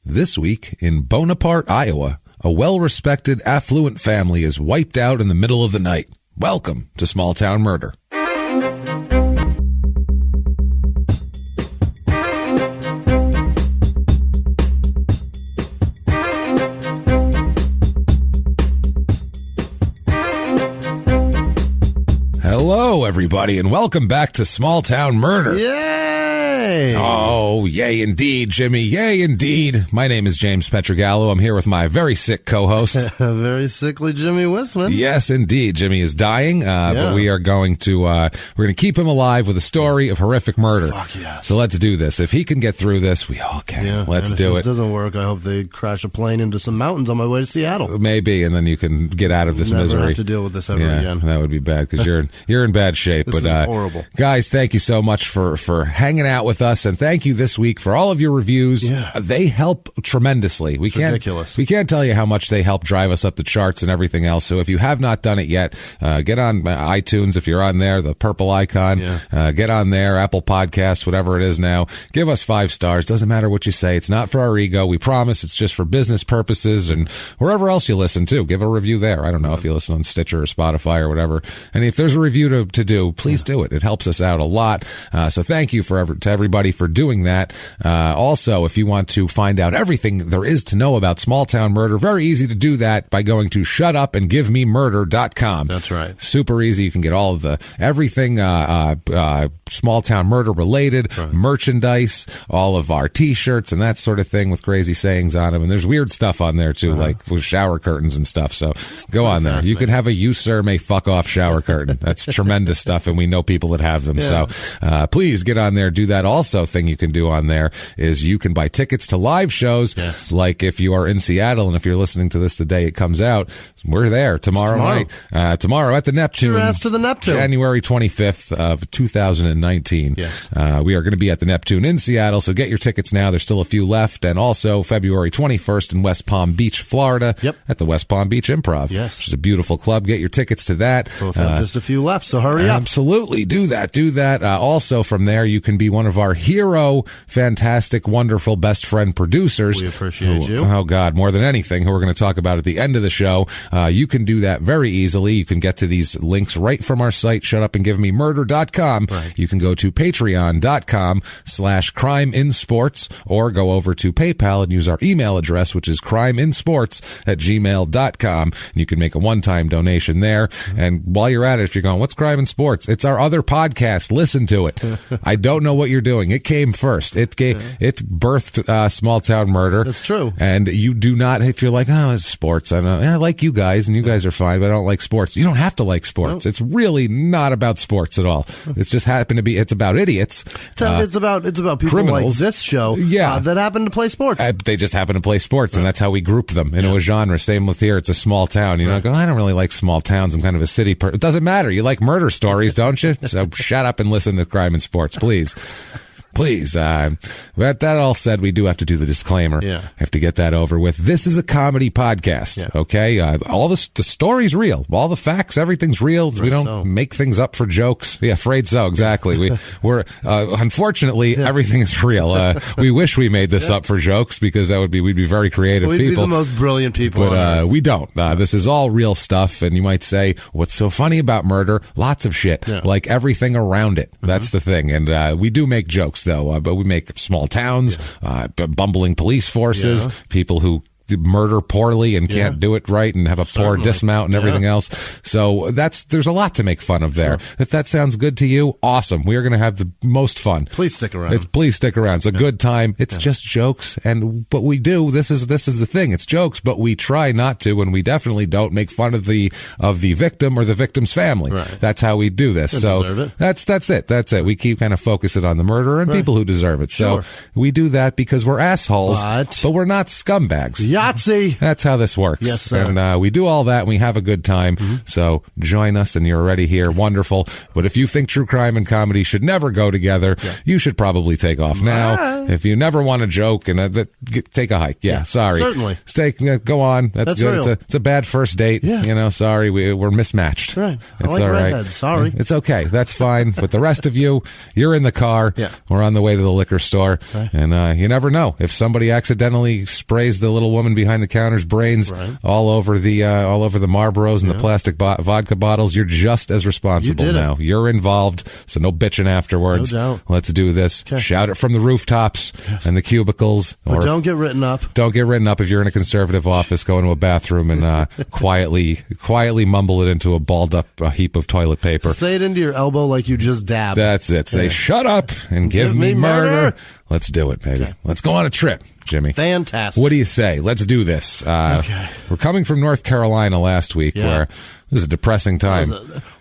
This week in Bonaparte, Iowa, a well-respected affluent family is wiped out in the middle of the night. Welcome to Small Town Murder. Hello, everybody, and welcome back to Small Town Murder. Yay! Oh, yay indeed, Jimmy. Yay indeed. My name is James Pietragallo. I'm here with my very sick co-host. Very sickly Jimmy Whisman. Yes, indeed. Jimmy is dying, but we are going to keep him alive with a story of horrific murder. Fuck yes. So let's do this. If he can get through this, we all can. Yeah, let's do it. If this doesn't work, I hope they crash a plane into some mountains on my way to Seattle. Maybe, and then you can get out of this misery. Never have to deal with this ever again. That would be bad because you're in bad shape. This is horrible. Guys, thank you so much for hanging out with us, and thank you this week for all of your reviews. Yeah. They help tremendously. Ridiculous. We can't tell you how much they help drive us up the charts and everything else. So if you have not done it yet, get on iTunes if you're on there, the purple icon. Yeah. Get on there, Apple Podcasts, whatever it is now. Give us 5 stars. Doesn't matter what you say. It's not for our ego. We promise. It's just for business purposes, and wherever else you listen to, give a review there. I don't know if you listen on Stitcher or Spotify or whatever. And if there's a review to do, please do it. It helps us out a lot. So thank you to everybody for doing that. Also, if you want to find out everything there is to know about small town murder, very easy to do that by going to shutupandgivememurder.com. That's right. Super easy. You can get all of everything small town murder related, merchandise, all of our t-shirts and that sort of thing with crazy sayings on them. And there's weird stuff on there too, like with shower curtains and stuff. So go on there. You can have a "You Sir May Fuck Off" shower curtain. That's tremendous stuff, and we know people that have them. Yeah. So please get on there, do that. Also, thing you can do on there is you can buy tickets to live shows. Yes. Like if you are in Seattle, and if you're listening to this the day it comes out, we're there tomorrow night. Tomorrow at the Neptune. Your ass to the Neptune. January 25th of 2019. Yes. We are going to be at the Neptune in Seattle, so get your tickets now. There's still a few left. And also February 21st in West Palm Beach, Florida. Yep. At the West Palm Beach Improv. Yes. Which is a beautiful club. Get your tickets to that. Both have just a few left, so hurry up. Absolutely. Do that. Also from there, you can be one of our hero, fantastic, wonderful, best friend producers. We appreciate you. Oh, God, more than anything, who we're going to talk about at the end of the show. You can do that very easily. You can get to these links right from our site, shutupandgivememurder.com. Right. You can go to patreon.com/crimeinsports or go over to PayPal and use our email address, which is crimeinsports@gmail.com. And you can make a one-time donation there. And while you're at it, if you're going, what's Crime in Sports? It's our other podcast. Listen to it. I don't know what you're doing. It came first. It birthed Small Town Murder. That's true. And you do not, if you're like, oh, it's sports. I like you guys, and you guys are fine, but I don't like sports. You don't have to like sports. No. It's really not about sports at all. It's just it's about idiots. It's about people criminals. like this show that happen to play sports. They just happen to play sports, and that's how we group them into a genre. Same with here. It's a small town. You know, go, I don't really like small towns. I'm kind of a city person. It doesn't matter. You like murder stories, don't you? So shut up and listen to Crime in Sports, please. Please. With that all said, we do have to do the disclaimer. Yeah. Have to get that over with. This is a comedy podcast. Yeah. Okay. All the story's real. All the facts, everything's real. We don't make things up for jokes. Yeah. Afraid so. Exactly. We're unfortunately, everything is real. We wish we made this up for jokes because we'd be very creative We'd people. Be the most brilliant people. But we don't. This is all real stuff. And you might say, what's so funny about murder? Lots of shit. Yeah. Like everything around it. That's the thing. And we do make jokes, though, but we make small towns, bumbling police forces, people who murder poorly and can't do it right and have a poor dismount and everything else. So there's a lot to make fun of there. If that sounds good to you, awesome. We are going to have the most fun. Please stick around. Please stick around. It's a good time. It's just jokes. But we do. This is the thing. It's jokes, but we try not to, and we definitely don't make fun of the victim or the victim's family. Right. That's how we do this. So that's it. That's it. We keep kind of focusing on the murderer and people who deserve it. So we do that because we're assholes, but we're not scumbags. Yeah. Yahtzee. That's how this works. Yes, sir. And we do all that, and we have a good time. So join us, and you're already here. Wonderful. But if you think true crime and comedy should never go together, you should probably take off now. If you never want to joke, and take a hike. Yeah, sorry. Certainly. Go on. That's good. Real. It's a bad first date. Yeah. You know, sorry. We're mismatched. Right. It's I like all right. redheads. Sorry. It's okay. That's fine. But the rest of you, you're in the car. Yeah. We're on the way to the liquor store. Right. And you never know. If somebody accidentally sprays the little woman behind the counter's brains all over the Marlboros and the plastic vodka bottles, you're just as responsible now. You're involved, so no bitching afterwards. No doubt. Let's do this. Okay. Shout it from the rooftops and the cubicles. But don't get written up. Don't get written up if you're in a conservative office. Go into a bathroom and quietly mumble it into a balled up heap of toilet paper. Say it into your elbow like you just dabbed. That's it. Say, shut up and give me murder. Let's do it, baby. Okay. Let's go on a trip, Jimmy. Fantastic. What do you say? Let's do this. Okay. We're coming from North Carolina last week, where this is a depressing time.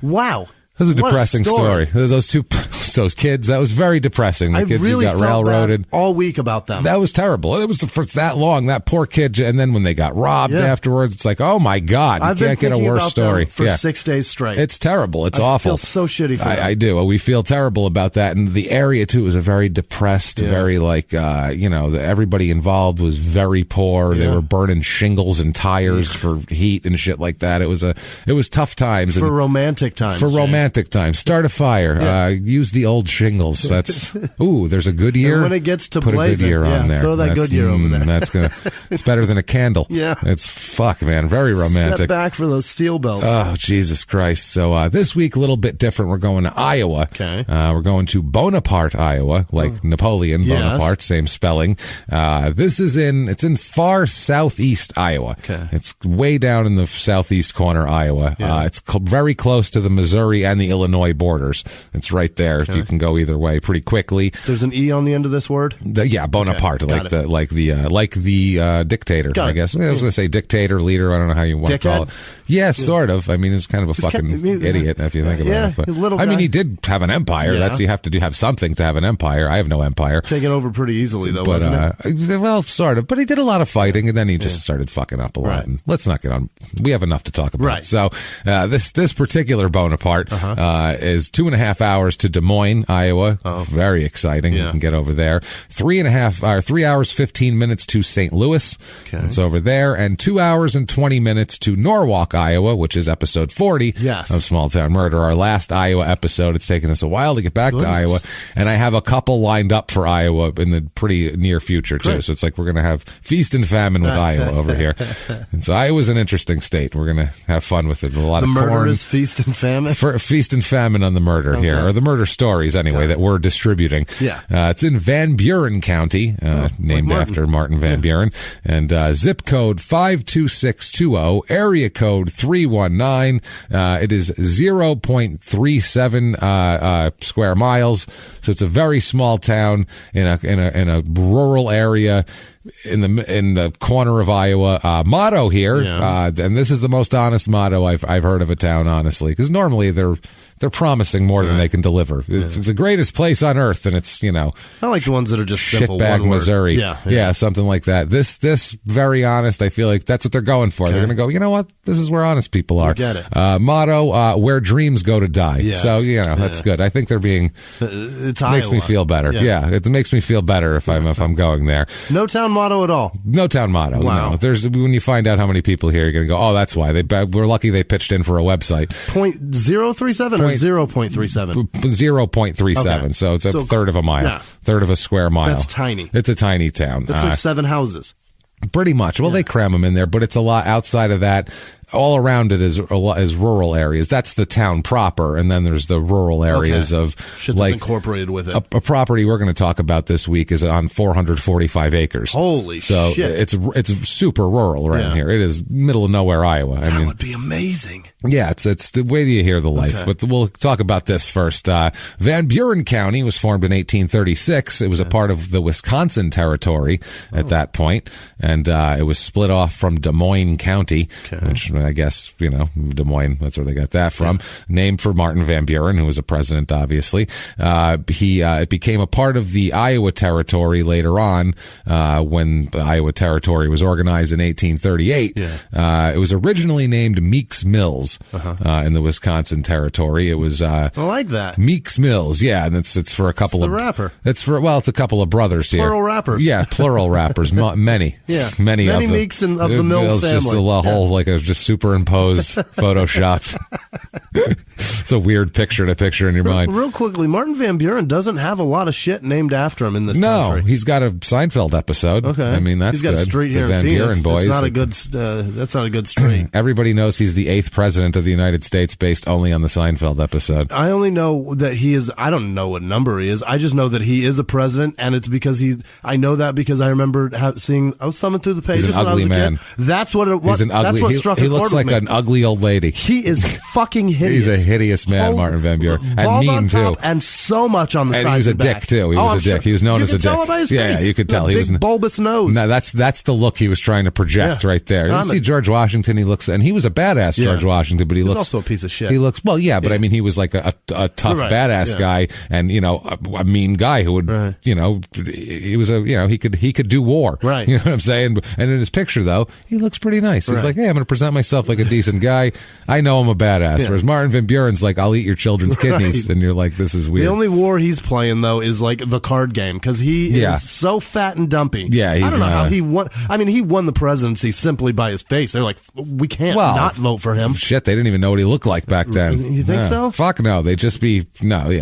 Wow. This is a depressing story. Those kids, that was very depressing. The kids really who got felt railroaded all week about them. That was terrible. It was for that long. That poor kid, and then when they got robbed afterwards, it's like, oh my God, you can't get a worse story. For 6 days straight. It's terrible. It's awful. I feel so shitty for them. I do. We feel terrible about that. And the area too was a very depressed, very everybody involved was very poor. They were burning shingles and tires for heat and shit like that. It was tough times. For romantic times. For romantic times. Start a fire. Use the old shingles. That's there's a Goodyear. And when it gets to put blazing, a Goodyear on there. Throw that Goodyear over there. It's better than a candle. Yeah. It's fuck, man. Very romantic. Step back for those steel belts. Oh, Jesus Christ. So this week, a little bit different. We're going to Iowa. Okay. We're going to Bonaparte, Iowa, like Napoleon Bonaparte, same spelling. It's in far southeast Iowa. Okay. It's way down in the southeast corner, Iowa. Yeah. It's very close to the Missouri and the Illinois borders. It's right there. Okay. You can go either way pretty quickly. There's an E on the end of this word? Bonaparte, okay. like the dictator, I guess. I was going to say dictator, leader. I don't know how you want to call it. Yeah, sort of. I mean, it's kind of a fucking idiot if you think about it. But, little guy. I mean, he did have an empire. Yeah. You have to have something to have an empire. I have no empire. Taken over pretty easily, though, wasn't it? Well, sort of. But he did a lot of fighting, and then he just started fucking up a lot. Right. And let's not get on. We have enough to talk about. Right. So this particular Bonaparte is 2.5 hours to Des Moines, Iowa. Oh. Very exciting. You can get over there. 3 hours, 15 minutes to St. Louis. Okay. It's over there. And 2 hours and 20 minutes to Norwalk, Iowa, which is episode 40 of Small Town Murder. Our last Iowa episode. It's taken us a while to get back to Iowa. And I have a couple lined up for Iowa in the pretty near future, too. Great. So it's like we're going to have feast and famine with Iowa over here. And so Iowa's an interesting state. We're going to have fun with it. A lot of corn. The murder is feast and famine? Feast and famine on the murder here, or the murder stories anyway that we're distributing. Yeah. It's in Van Buren County, named after Martin Van Buren, and zip code 52620, area code 319. It is 0.37 square miles, so it's a very small town in a rural area in the corner of Iowa. Motto here, and this is the most honest motto I've heard of a town, honestly, because normally they're promising more than they can deliver. It's the greatest place on earth, and it's, I like the ones that are just simple. Shitbag, Missouri. Yeah, something like that. This very honest. I feel like that's what they're going for. Okay. They're going to go, you know what? This is where honest people are. Get it. Motto, where dreams go to die. Yes. So, that's good. I think they're being, it's makes Iowa. me feel better. Yeah, it makes me feel better if I'm going there. No town motto at all. No town motto. Wow. No. There's, when you find out how many people here, you're going to go, oh, that's why. We're lucky they pitched in for a website. 0.037 or 0.37? 0.37. Okay. So it's a third of a mile, third of a square mile. That's tiny. It's a tiny town. That's like 7 houses. Pretty much. Well, they cram them in there, but it's a lot outside of that. All around it is rural areas. That's the town proper, and then there's the rural areas of shit that's incorporated with it. A property we're going to talk about this week is on 445 acres. Holy shit! So it's super rural around here. It is middle of nowhere, Iowa. That would be amazing. Yeah, it's the way you hear the life. Okay. But we'll talk about this first. Van Buren County was formed in 1836. It was a part of the Wisconsin Territory at that point, and it was split off from Des Moines County, which I guess, Des Moines, that's where they got that from. Named for Martin Van Buren, who was a president, obviously. It became a part of the Iowa Territory later on, when the Iowa Territory was organized in 1838. It was originally named Meeks Mills, in the Wisconsin Territory. It was, I like that. Meeks Mills, yeah, and it's for a couple of rapper. It's a couple of brothers here. Plural rappers. Yeah, plural rappers. Many. Yeah. Many of them. Meeks of the Mills family. Just a whole, just superimposed, photoshopped. It's a weird picture in your mind. Real quickly, Martin Van Buren doesn't have a lot of shit named after him in this country. No, he's got a Seinfeld episode. Okay. I mean, that's he's got good. A street here the Van in Phoenix. Buren boys. That's not a good street. Everybody knows he's the 8th president of the United States based only on the Seinfeld episode. I only know that he is, I don't know what number he is. I just know that he is a president, and it's because I know that because I remember I was thumbing through the pages when I was a kid. That's what it was. He's an ugly, that's what struck a he chord looks with like me. an ugly old lady. He is fucking hideous. He's a hideous man, Martin Van Buren. And mean, on top, too. and so much on the side. And he was a dick, back. too. He was a dick. Sure. He was known as a dick. You could tell by his face. Yeah, you could tell. He was big bulbous nose. No, that's the look he was trying to project right there. You see George Washington, he looks, and he was a badass, George Washington, but he looks also a piece of shit. He looks, but I mean, he was like a tough, badass guy, and, a mean guy who would, he was he could do war. Right. You know what I'm saying? And in his picture, though, he looks pretty nice. He's like, hey, I'm going to present myself like a decent guy. I know I'm a badass. Whereas Martin Van Buren's like, I'll eat your children's kidneys. And you're like, this is weird. The only war he's playing, though, is like the card game, because he is so fat and dumpy. Yeah, I don't know how he won. I mean, he won the presidency simply by his face. They're like, we can't not vote for him. Shit, they didn't even know what he looked like back then. You think so? Fuck no. They'd just be,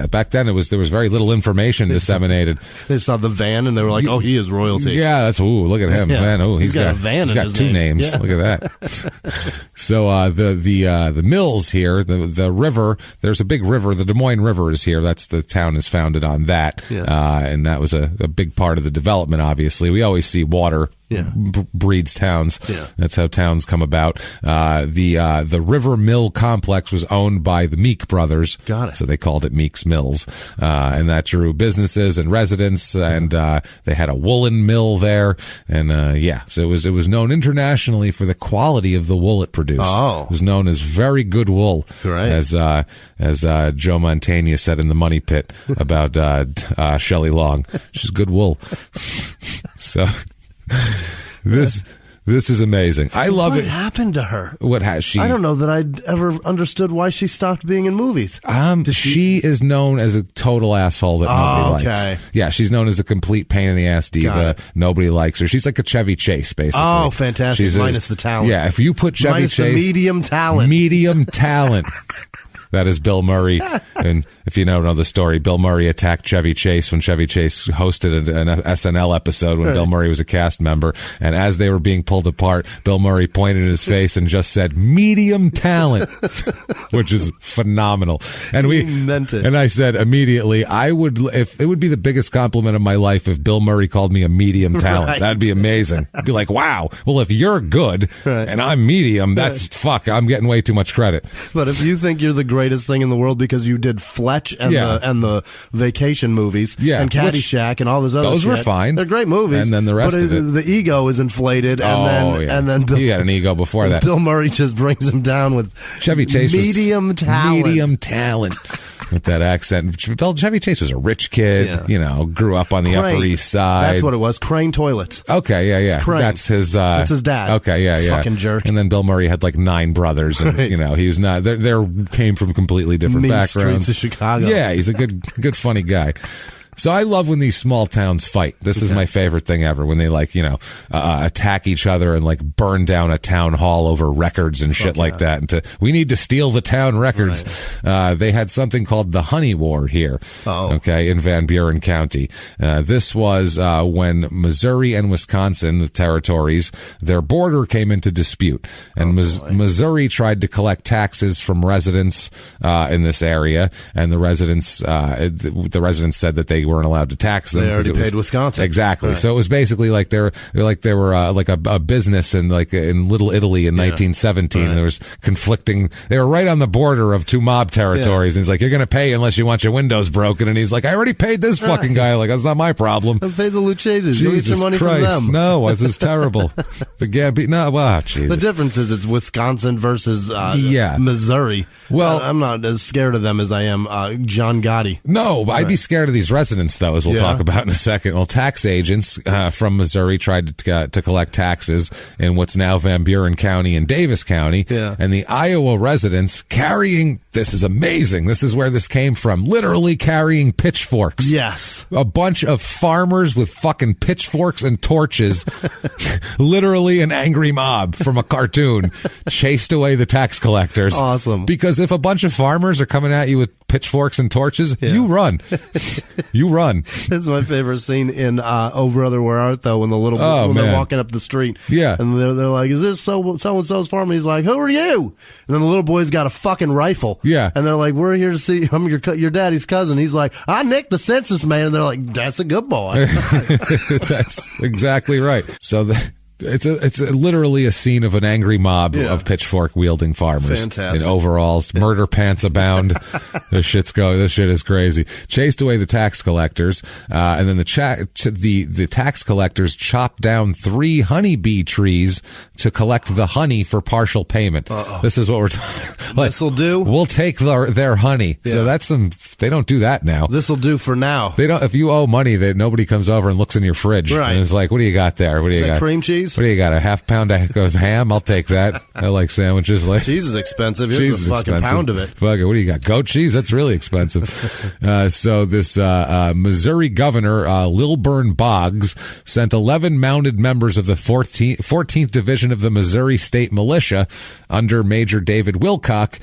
back then there was very little information disseminated. They saw the van and they were like, oh, he is royalty. Yeah, look at him, man. Oh, he's got a van. He's got 2 names. Look at that. So the mills here, the river, there's a big river. The Des Moines River is here. That's the town is founded on that. And that was a big part of the development, obviously. We always see water breeds towns. That's how towns come about. The River Mill complex was owned by the Meek brothers. Got it. So they called it Meeks Mills. And that drew businesses and residents, and they had a woolen mill there. And so it was known internationally for the quality of the wool it produced. Oh. It was known as very good wool. Right. As Joe Mantegna said in The Money Pit about Shelley Long. She's good wool. So this is amazing. I love it. What happened to her? What has she? I don't know that I'd ever understood why she stopped being in movies. She is known as a total asshole that nobody likes. Yeah, she's known as a complete pain in the ass diva. Nobody likes her. She's like a Chevy Chase, basically. Oh, fantastic. She's minus the talent. Yeah, if you put Chevy minus Chase. The medium talent. Medium talent. That is Bill Murray. And if you don't know the story, Bill Murray attacked Chevy Chase when Chevy Chase hosted an SNL episode when Bill Murray was a cast member. And as they were being pulled apart, Bill Murray pointed at his face and just said, medium talent, which is phenomenal. And he meant it. And I said immediately, if it would be the biggest compliment of my life if Bill Murray called me a medium talent. Right. That'd be amazing. I'd be like, wow. Well, if you're good and I'm medium, I'm getting way too much credit. But if you think you're the greatest thing in the world because you did Fletch and the vacation movies and Caddyshack and all those other those shit. Were fine. They're great movies. And then the rest of it. The ego is inflated. And then he had an ego before that. Bill Murray just brings him down with Chevy Chase medium talent. Medium talent. With that accent. Chevy Chase was a rich kid, grew up on the Upper East Side. That's what it was. Crane Toilets. Okay, yeah. That's his dad. Okay, yeah. Fucking jerk. And then Bill Murray had like 9 brothers, and he was not. They came from completely different backgrounds. Streets of Chicago. Yeah, he's a good, funny guy. So I love when these small towns fight. This is my favorite thing ever, when they attack each other and like burn down a town hall over records and shit like that. And we need to steal the town records. Right. They had something called the Honey War here. In Van Buren County. This was when Missouri and Wisconsin, the territories, their border came into dispute. And Missouri tried to collect taxes from residents in this area, and the residents said that they weren't allowed to tax them. They already paid Wisconsin. Exactly. Right. So it was basically like they were like a business in Little Italy in 1917. Right. There was conflicting. They were right on the border of two mob territories. And he's like, you're going to pay unless you want your windows broken. And he's like, I already paid this fucking guy. Like, that's not my problem. I paid the Lucchese's. Jesus Get your money Christ. from them. No, this is terrible. The Gambino. No, well, Jesus. The difference is it's Wisconsin versus Missouri. Well, I'm not as scared of them as I am John Gotti. No, I'd be scared of these residents, though, as we'll talk about in a second. Well, tax agents from Missouri tried to collect taxes in what's now Van Buren County and Davis County. Yeah. And the Iowa residents carrying, this is amazing, this is where this came from, literally carrying pitchforks. Yes. A bunch of farmers with fucking pitchforks and torches, literally an angry mob from a cartoon, chased away the tax collectors. Awesome. Because if a bunch of farmers are coming at you with pitchforks and torches, you run. You run. That's my favorite scene in Oh Brother Where Art Thou, when they're walking up the street. Yeah. And they're like, is this so-and-so's farm? And he's like, who are you? And then the little boy's got a fucking rifle. Yeah. And they're like, we're here to see, I'm your daddy's cousin. He's like, I nicked the census man. And they're like, that's a good boy. That's exactly right. So it's literally a scene of an angry mob of pitchfork wielding farmers. Fantastic. In overalls, murder pants abound. This shit is crazy. Chased away the tax collectors, and then the tax collectors chopped down 3 honeybee trees to collect the honey for partial payment. This is what we're talking. This'll do. We'll take their honey. Yeah. So that's they don't do that now. This'll do for now. They don't. If you owe money, nobody comes over and looks in your fridge. Right. And it's like, what do you got there? What do you got? Cream cheese. What do you got? A half pound of ham? I'll take that. I like sandwiches. Like cheese is expensive. Cheese is a fucking expensive. Pound of it. Fuck it. What do you got? Goat cheese? That's really expensive. So this Missouri governor, Lilburn Boggs, sent 11 mounted members of the 14th Division of the Missouri State Militia under Major David Wilcock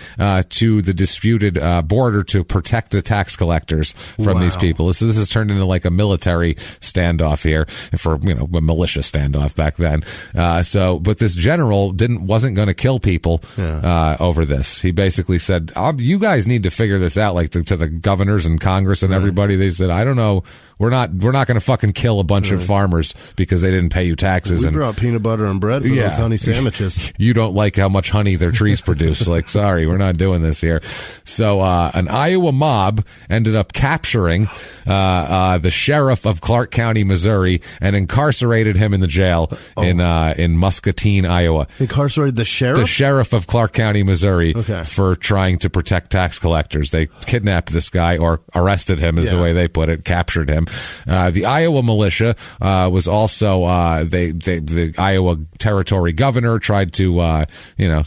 to the disputed border to protect the tax collectors from these people. This has turned into like a military standoff here, for a militia standoff back then. But this general wasn't going to kill people over this. He basically said, "You guys need to figure this out." Like to the governors and Congress and everybody, they said, "I don't know. We're not going to fucking kill a bunch of farmers because they didn't pay you taxes." We brought peanut butter and bread for those honey sandwiches. You don't like how much honey their trees produce. Like, sorry, we're not doing this here. So an Iowa mob ended up capturing the sheriff of Clark County, Missouri, and incarcerated him in the jail in Muscatine, Iowa. Incarcerated the sheriff? The sheriff of Clark County, Missouri, for trying to protect tax collectors. They kidnapped this guy, or arrested him is the way they put it, captured him. The Iowa militia was also the Iowa territory governor tried to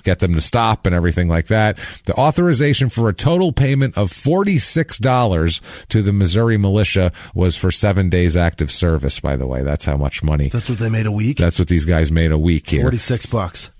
get them to stop and everything like that. The authorization for a total payment of $46 to the Missouri militia was for 7 days active service. By the way, that's how much money. That's what they made a week. That's what these guys made a week here. $46.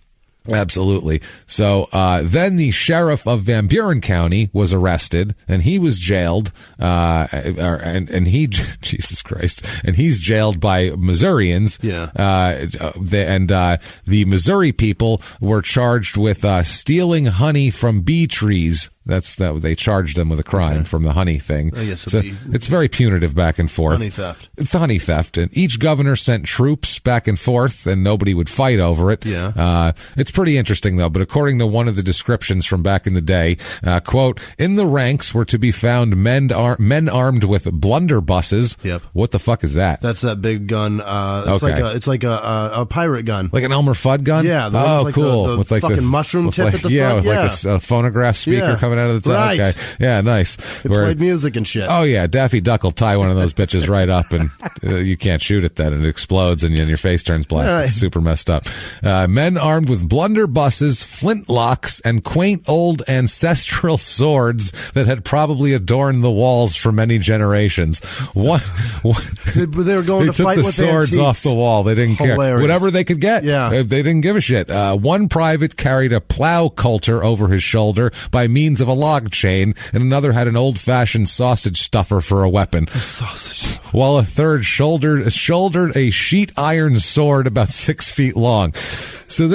Absolutely. So then the sheriff of Van Buren County was arrested, and he was jailed. And he, Jesus Christ, and he's jailed by Missourians. Yeah. The Missouri people were charged with stealing honey from bee trees. They charged them with a crime from the honey thing. So it's very punitive back and forth. Honey theft. It's honey theft. And each governor sent troops back and forth, and nobody would fight over it. Yeah. It's pretty interesting, though. But according to one of the descriptions from back in the day, quote, in the ranks were to be found men armed with blunderbusses. Yep. What the fuck is that? That's that big gun. It's like a pirate gun. Like an Elmer Fudd gun? Yeah. Cool. With like fucking mushroom tip at the front. With like a phonograph speaker coming out of the top. Right. Okay. Yeah, nice. It played music and shit. Oh, yeah. Daffy Duck will tie one of those bitches right up, and you can't shoot it then. It explodes, and your face turns black. Right. It's super messed up. Men armed with blunderbusses, flintlocks, and quaint old ancestral swords that had probably adorned the walls for many generations. They were going to fight with the swords off the wall. They didn't care. Whatever they could get. Yeah. They didn't give a shit. One private carried a plow coulter over his shoulder by means of a log chain, and another had an old-fashioned sausage stuffer for a weapon. While a third shouldered a sheet iron sword about 6 feet long. So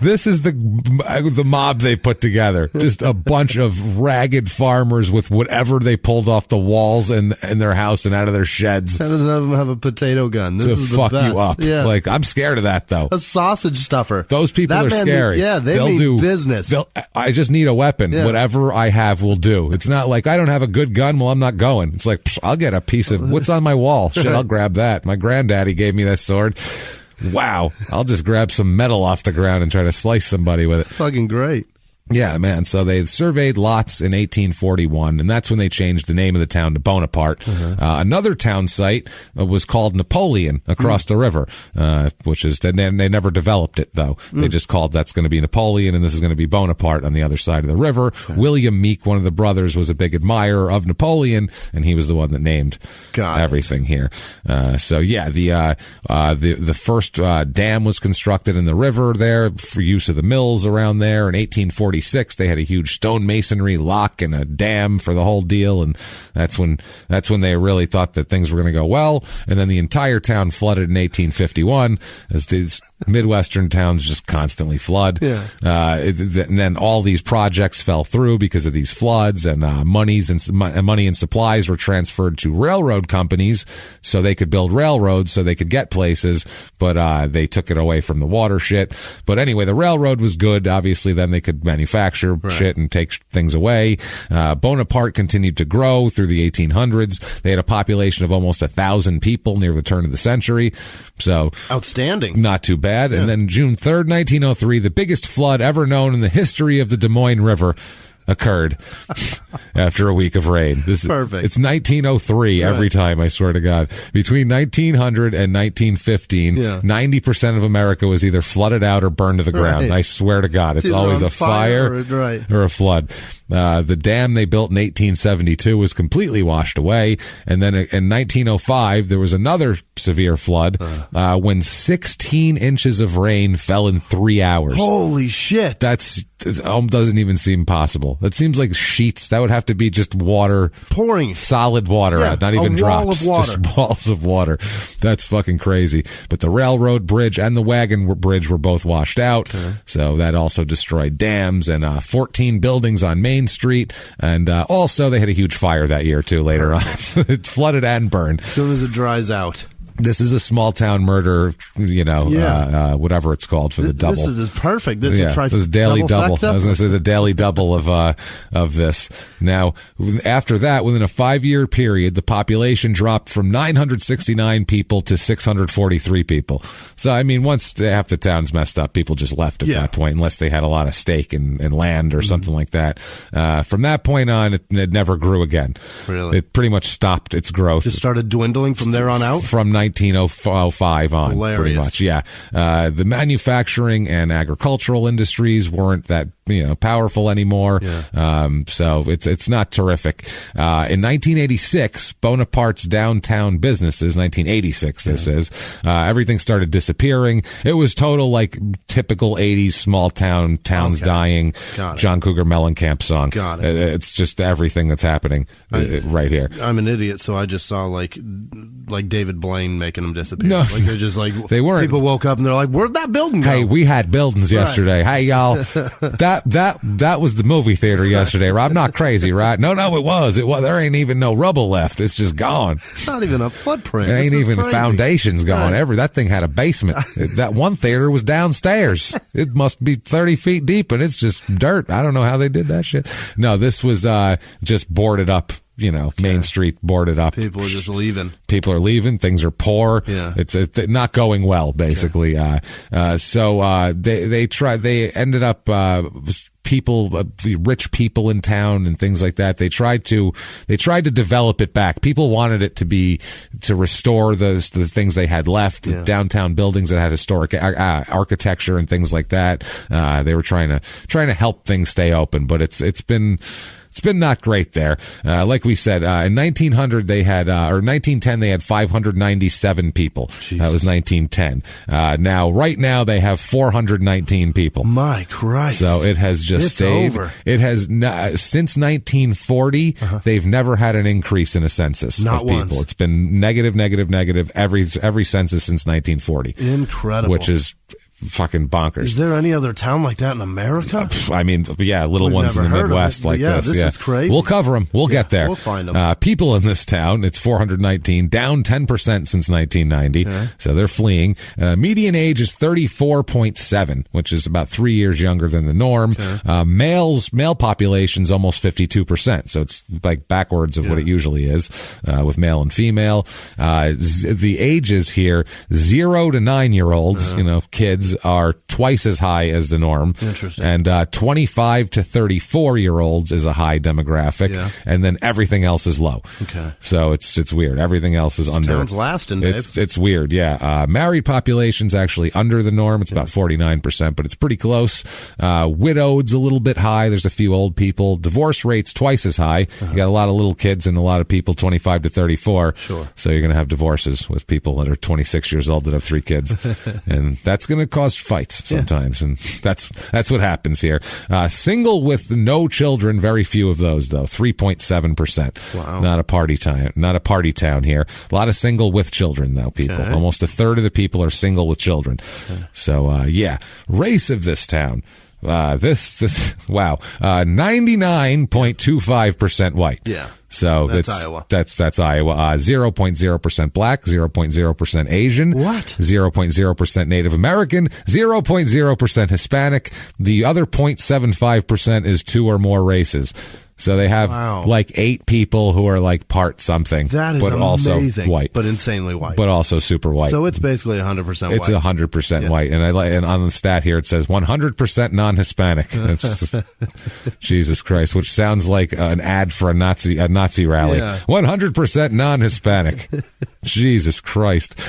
This is the mob they put together. Just a bunch of ragged farmers with whatever they pulled off the walls in their house and out of their sheds. None of them have a potato gun. This is the fuck best. you up. Yeah. Like, I'm scared of that, though. A sausage stuffer. Those people are scary. They'll do business. I just need a weapon. Yeah. Whatever I have will do. It's not like I don't have a good gun. Well, I'm not going. It's like, I'll get a piece of what's on my wall. Shit, I'll grab that. My granddaddy gave me this sword. Wow. I'll just grab some metal off the ground and try to slice somebody with it. Fucking great. Yeah, man. So they surveyed lots in 1841, and that's when they changed the name of the town to Bonaparte. Another town site was called Napoleon across the river, which is, they never developed it, though. They just called that's going to be Napoleon, and this is going to be Bonaparte on the other side of the river. William Meek, one of the brothers, was a big admirer of Napoleon, and he was the one that named everything here. So, yeah, the first dam was constructed in the river there for use of the mills around there in 1846. They had a huge stonemasonry lock and a dam for the whole deal, and that's when they really thought that things were going to go well. And then the entire town flooded in 1851, as these Midwestern towns just constantly flood. Yeah. And then all these projects fell through because of these floods, and money and supplies were transferred to railroad companies so they could build railroads so they could get places, but they took it away from the water shit. But anyway, the railroad was good. Obviously, then they could manufacture shit and take things away. Bonaparte continued to grow through the 1800s. They had a population of almost 1,000 people near the turn of the century. So outstanding. Not too bad. Yeah. And then June 3rd, 1903, the biggest flood ever known in the history of the Des Moines River occurred after a week of rain. This Perfect. It's 1903 every time, I swear to God. Between 1900 and 1915, 90% of America was either flooded out or burned to the ground. I swear to God. It's always a fire or a flood. The dam they built in 1872 was completely washed away. And then in 1905, there was another severe flood when 16 inches of rain fell in 3 hours. Holy shit. It doesn't even seem possible. That seems like sheets. That would have to be just water. Pouring. Solid water out, not even drops. Just walls of water. That's fucking crazy. But the railroad bridge and the wagon bridge were both washed out. So that also destroyed dams and 14 buildings on Main Street. And also they had a huge fire that year, too, later on. It flooded and burned. As soon as it dries out. This is a small town murder, whatever it's called for the double. This is perfect. This is the daily double. I was going to say the daily double of this. Now, after that, within a 5-year period, the population dropped from 969 people to 643 people. So, I mean, once half the town's messed up, people just left at that point, unless they had a lot of stake in land or something like that. From that point on, it never grew again. Really? It pretty much stopped its growth. Just started dwindling from there on out? From 1905 on. Hilarious. Pretty much, yeah. The manufacturing and agricultural industries weren't that powerful anymore. So it's not terrific. In 1986, Bonaparte's downtown businesses, 1986 this is, everything started disappearing. It was total, like, typical 80s small towns dying, John Cougar Mellencamp song. It's just everything that's happening right here. I'm an idiot, so I just saw, like David Blaine making them disappear. No, like they're just like, they weren't. People woke up and they're like, "Where'd that building go?" Hey, we had buildings yesterday. Hey, y'all, that was the movie theater yesterday, right? I'm not crazy, right? No, it was. There ain't even no rubble left. It's just gone. Not even a footprint. It ain't even foundations gone. That thing had a basement. That one theater was downstairs. It must be 30 feet deep, and it's just dirt. I don't know how they did that shit. No, this was just boarded up. Main Street boarded up. People are just leaving. People are leaving. Things are poor. Yeah. It's not going well, basically. So they ended up, the rich people in town and things like that. They tried to develop it back. People wanted it to restore the things they had left, the downtown buildings that had historic architecture and things like that. They were trying to help things stay open, but it's been not great there. Like we said, in 1910 they had 597 people. Jesus. That was 1910. Right now they have 419 people. My Christ. So it has just stayed. Over. It has since 1940, they've never had an increase in a census Not of people. once. It's been negative every census since 1940. Incredible. Which is fucking bonkers. Is there any other town like that in America? I mean, yeah, little We've ones in the never heard of Midwest it, like yeah, this. this Yeah, is crazy. We'll cover them. We'll get there. We'll find them. People in this town, it's 419, down 10% since 1990. Okay. So they're fleeing. Median age is 34.7, which is about 3 years younger than the norm. Okay. Male population's almost 52%. So it's like backwards of what it usually is with male and female. The ages here, 0 to 9-year-olds, kids, are twice as high as the norm. Interesting. And 25 to 34-year-olds is a high demographic. Yeah. And then everything else is low. Okay. So it's weird. Everything else is under. Town's lasting, Dave. It's weird, yeah. Married population's actually under the norm. It's about 49%, but it's pretty close. Widowed's a little bit high. There's a few old people. Divorce rate's twice as high. You got a lot of little kids and a lot of people 25 to 34. Sure. So you're going to have divorces with people that are 26 years old that have 3 kids. And that's going to cause fights sometimes. And that's what happens here. Single with no children, very few of those though, 3.7%. Wow. Not a party town here. A lot of single with children though, people. Okay. Almost a third of the people are single with children. Okay. So, race of this town. Wow. 99.25% white. Yeah. So that's Iowa. That's Iowa. 0.0% black, 0.0% Asian. What? 0.0% Native American, 0.0% Hispanic. The other 0.75% is 2 or more races. So they have like 8 people who are like part something, that is but amazing, also white, but insanely white, but also super white. So it's basically 100% white. It's 100% white, and on the stat here it says 100% non-Hispanic. Jesus Christ, which sounds like an ad for a Nazi rally. 100% non-Hispanic. Jesus Christ.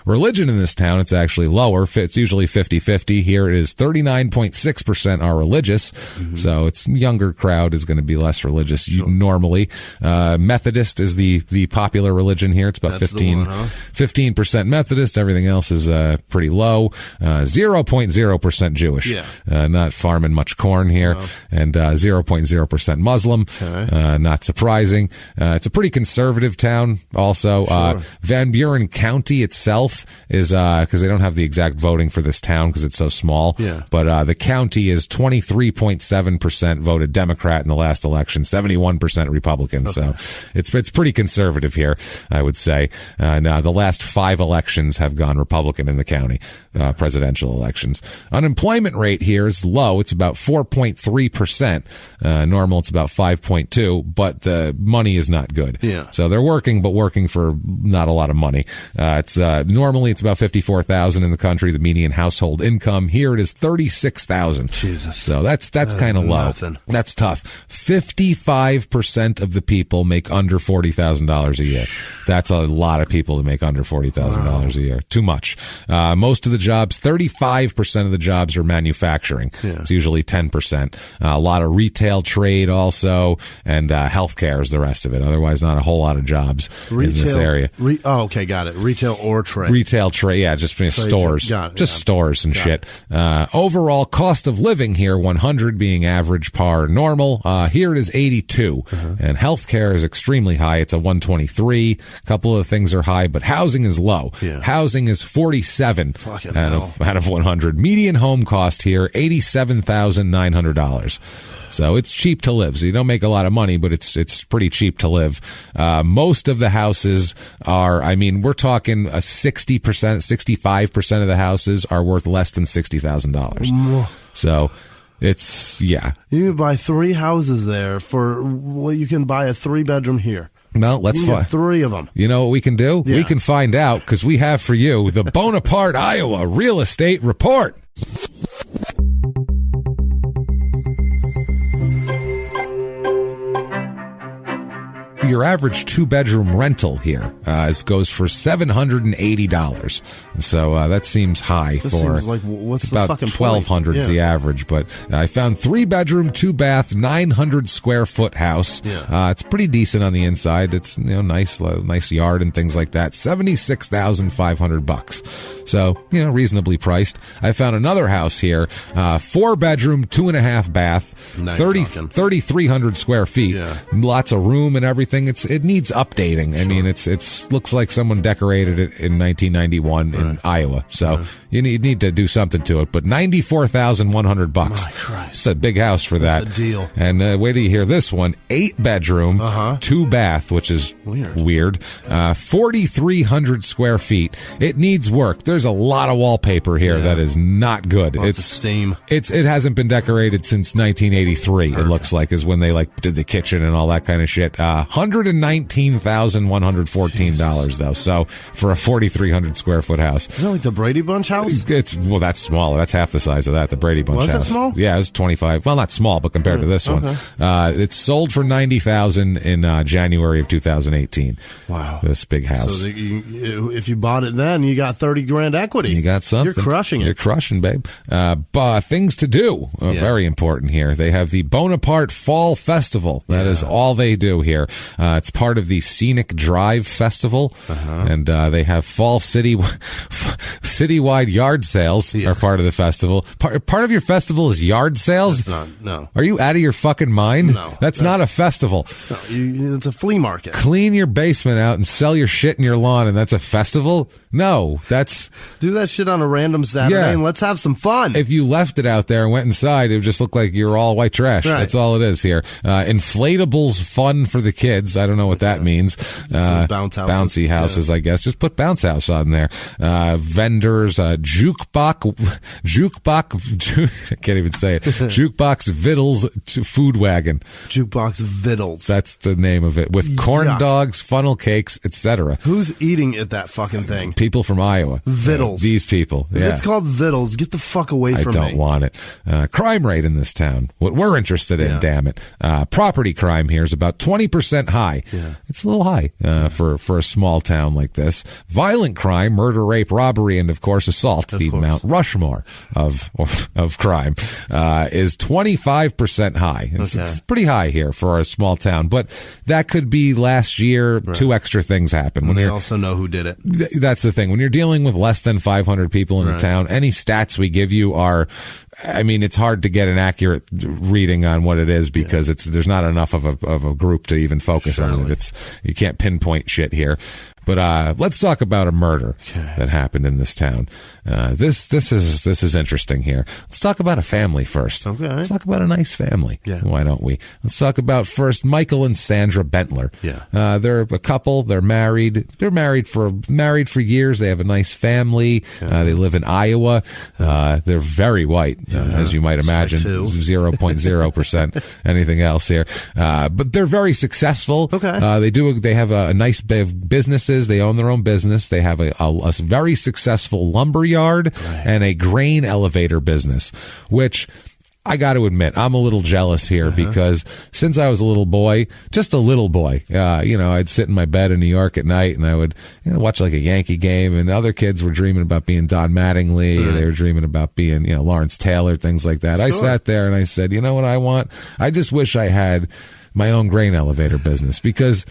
Religion in this town, it's actually lower. It's usually 50-50. Here it is 39.6% are religious. Mm-hmm. So it's younger crowd is going to be less religious normally. Methodist is the popular religion here. It's about 15% Methodist. Everything else is pretty low. 0.0% Jewish. Not farming much corn here. No. And 0.0% Muslim. Okay. Not surprising. It's a pretty conservative town also. Sure. Van Buren County itself is because they don't have the exact voting for this town because it's so small. Yeah. But the county is 23.7% voted Democrat in the last election, 71% Republican. Okay. So it's pretty conservative here, I would say. Now the last 5 elections have gone Republican in the county, presidential elections. Unemployment rate here is low. It's about 4.3%. Normal, it's about 5.2, but the money is not good. Yeah. So they're working, but working for not a lot of money. It's normally it's about 54,000 in the country. The median household income here it is 36,000. Jesus. So that's kind of low. Nothing. That's tough. 55% of the people make under $40,000 a year. That's a lot of people to make under $40,000 a year. Too much. Most of the jobs, 35% of the jobs are manufacturing. Yeah. It's usually 10%. A lot of retail trade also, and healthcare is the rest of it. Otherwise, not a whole lot of jobs in this area. Okay, got it. Retail or trade. Retail trade, yeah, just stores. Got it, just stores and shit. Overall cost of living here, 100 being average, par, normal. Here it is 82. And healthcare is extremely high. It's a 123. A couple of things are high, but housing is low. Yeah. Housing is 47 out of 100. Median home cost here, $87,900. So it's cheap to live. So you don't make a lot of money, but it's pretty cheap to live. Most of the houses are, we're talking a 60%, 65% of the houses are worth less than $60,000. So it's, yeah. You can buy 3 houses there for what you can buy a 3-bedroom here. Well, let's find 3 of them. You know what we can do? Yeah. We can find out because we have for you the Bonaparte, Iowa Real Estate Report. Your average 2-bedroom rental here goes for $780. So that seems high for seems like, what's about the fucking $1,200 is the average. But I found 3-bedroom, 2-bath, 900 square foot house. Yeah. It's pretty decent on the inside. It's nice yard and things like that. $76,500. So reasonably priced. I found another house here, 4-bedroom, 2.5 bath, 3,300 square feet. Yeah. Lots of room and everything. anything. It needs updating. I mean, it's looks like someone decorated it in 1991 in Iowa. So you need to do something to it. But $94,100. My Christ. It's a big house for that. That's a deal. And wait till you hear this one: 8-bedroom, 2-bath, which is weird. 4,300 square feet. It needs work. There's a lot of wallpaper here that is not good. Lots of steam. It hasn't been decorated since 1983. It looks like is when they did the kitchen and all that kind of shit. $119,114 though. So for a 4,300 square foot house, is that like the Brady Bunch house? That's smaller. That's half the size of that. The Brady Bunch house. Was it small? Yeah, it's 25. Well, not small, but compared to this one, it's sold for $90,000 in January of 2018. Wow, this big house. So if you bought it then, you got $30,000 equity. You got something. You're crushing it. You're crushing, babe. But things to do. Very important here. They have the Bonaparte Fall Festival. That is all they do here. It's part of the Scenic Drive Festival, and they have fall citywide yard sales are part of the festival. Part of your festival is yard sales? No. Are you out of your fucking mind? No. That's not a festival. No, it's a flea market. Clean your basement out and sell your shit in your lawn, and that's a festival? No, that's... Do that shit on a random Saturday and let's have some fun. If you left it out there and went inside, it would just look like you're all white trash. Right. That's all it is here. Inflatables fun for the kids. I don't know what that means. Bouncy houses, I guess. Just put bounce house on there. Vendors, jukebox, I can't even say it. Jukebox Vittles Food Wagon. Jukebox Vittles. That's the name of it. With corn dogs, funnel cakes, etc. Who's eating at that fucking thing? People from Iowa. Vittles. These people. If it's called Vittles, get the fuck away from me. I don't want it. Crime rate in this town. What we're interested in, damn it. Property crime here is about 20% high. Yeah. It's a little high for a small town like this. Violent crime, murder, rape, robbery, and of course assault, the Mount Rushmore of crime, is 25% high. It's pretty high here for a small town, but that could be last year. 2 extra things happened. When you also know who did it. That's the thing. When you're dealing with less than 500 people in a town, any stats we give you are, I mean, it's hard to get an accurate reading on what it is because there's not enough of a group to even focus on it. You can't pinpoint shit here. But let's talk about a murder that happened in this town. This is interesting here. Let's talk about a family first. Okay. Let's talk about a nice family. Yeah. Why don't we? Let's talk about first Michael and Sandra Bentler. Yeah. They're a couple. They're married. They're married for years. They have a nice family. They live in Iowa. They're very white, as you might imagine. 0.0% anything else here. But they're very successful. Okay. They have a nice businesses. They own their own business. They have a very successful lumber yard and a grain elevator business, which I got to admit, I'm a little jealous here because since I was a little boy, just a little boy, I'd sit in my bed in New York at night and I would watch like a Yankee game, and other kids were dreaming about being Don Mattingly. They were dreaming about being, Lawrence Taylor, things like that. I sat there and I said, you know what I want? I just wish I had my own grain elevator business because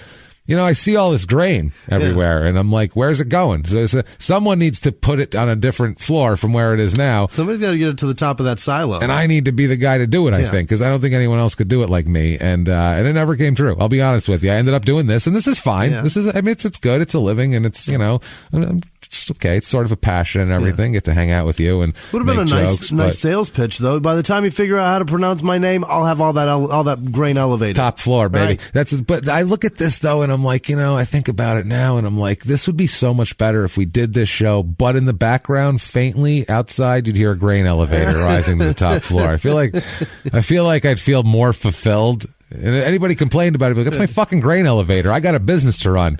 I see all this grain everywhere, and I'm like, where's it going? So someone needs to put it on a different floor from where it is now. Somebody's got to get it to the top of that silo. And I need to be the guy to do it, I think, because I don't think anyone else could do it like me. And it never came true. I'll be honest with you. I ended up doing this, and this is fine. Yeah. It's good. It's a living, and it's, it's okay. It's sort of a passion and everything. Get to hang out with you and would have been a nice sales pitch, though. By the time you figure out how to pronounce my name, I'll have all that grain elevator. Top floor, baby. Right. But I look at this, though, and I'm like, I think about it now, and I'm like, this would be so much better if we did this show, but in the background, faintly outside, you'd hear a grain elevator rising to the top floor. I feel like I'd feel more fulfilled. And anybody complained about it, but that's my fucking grain elevator. I got a business to run.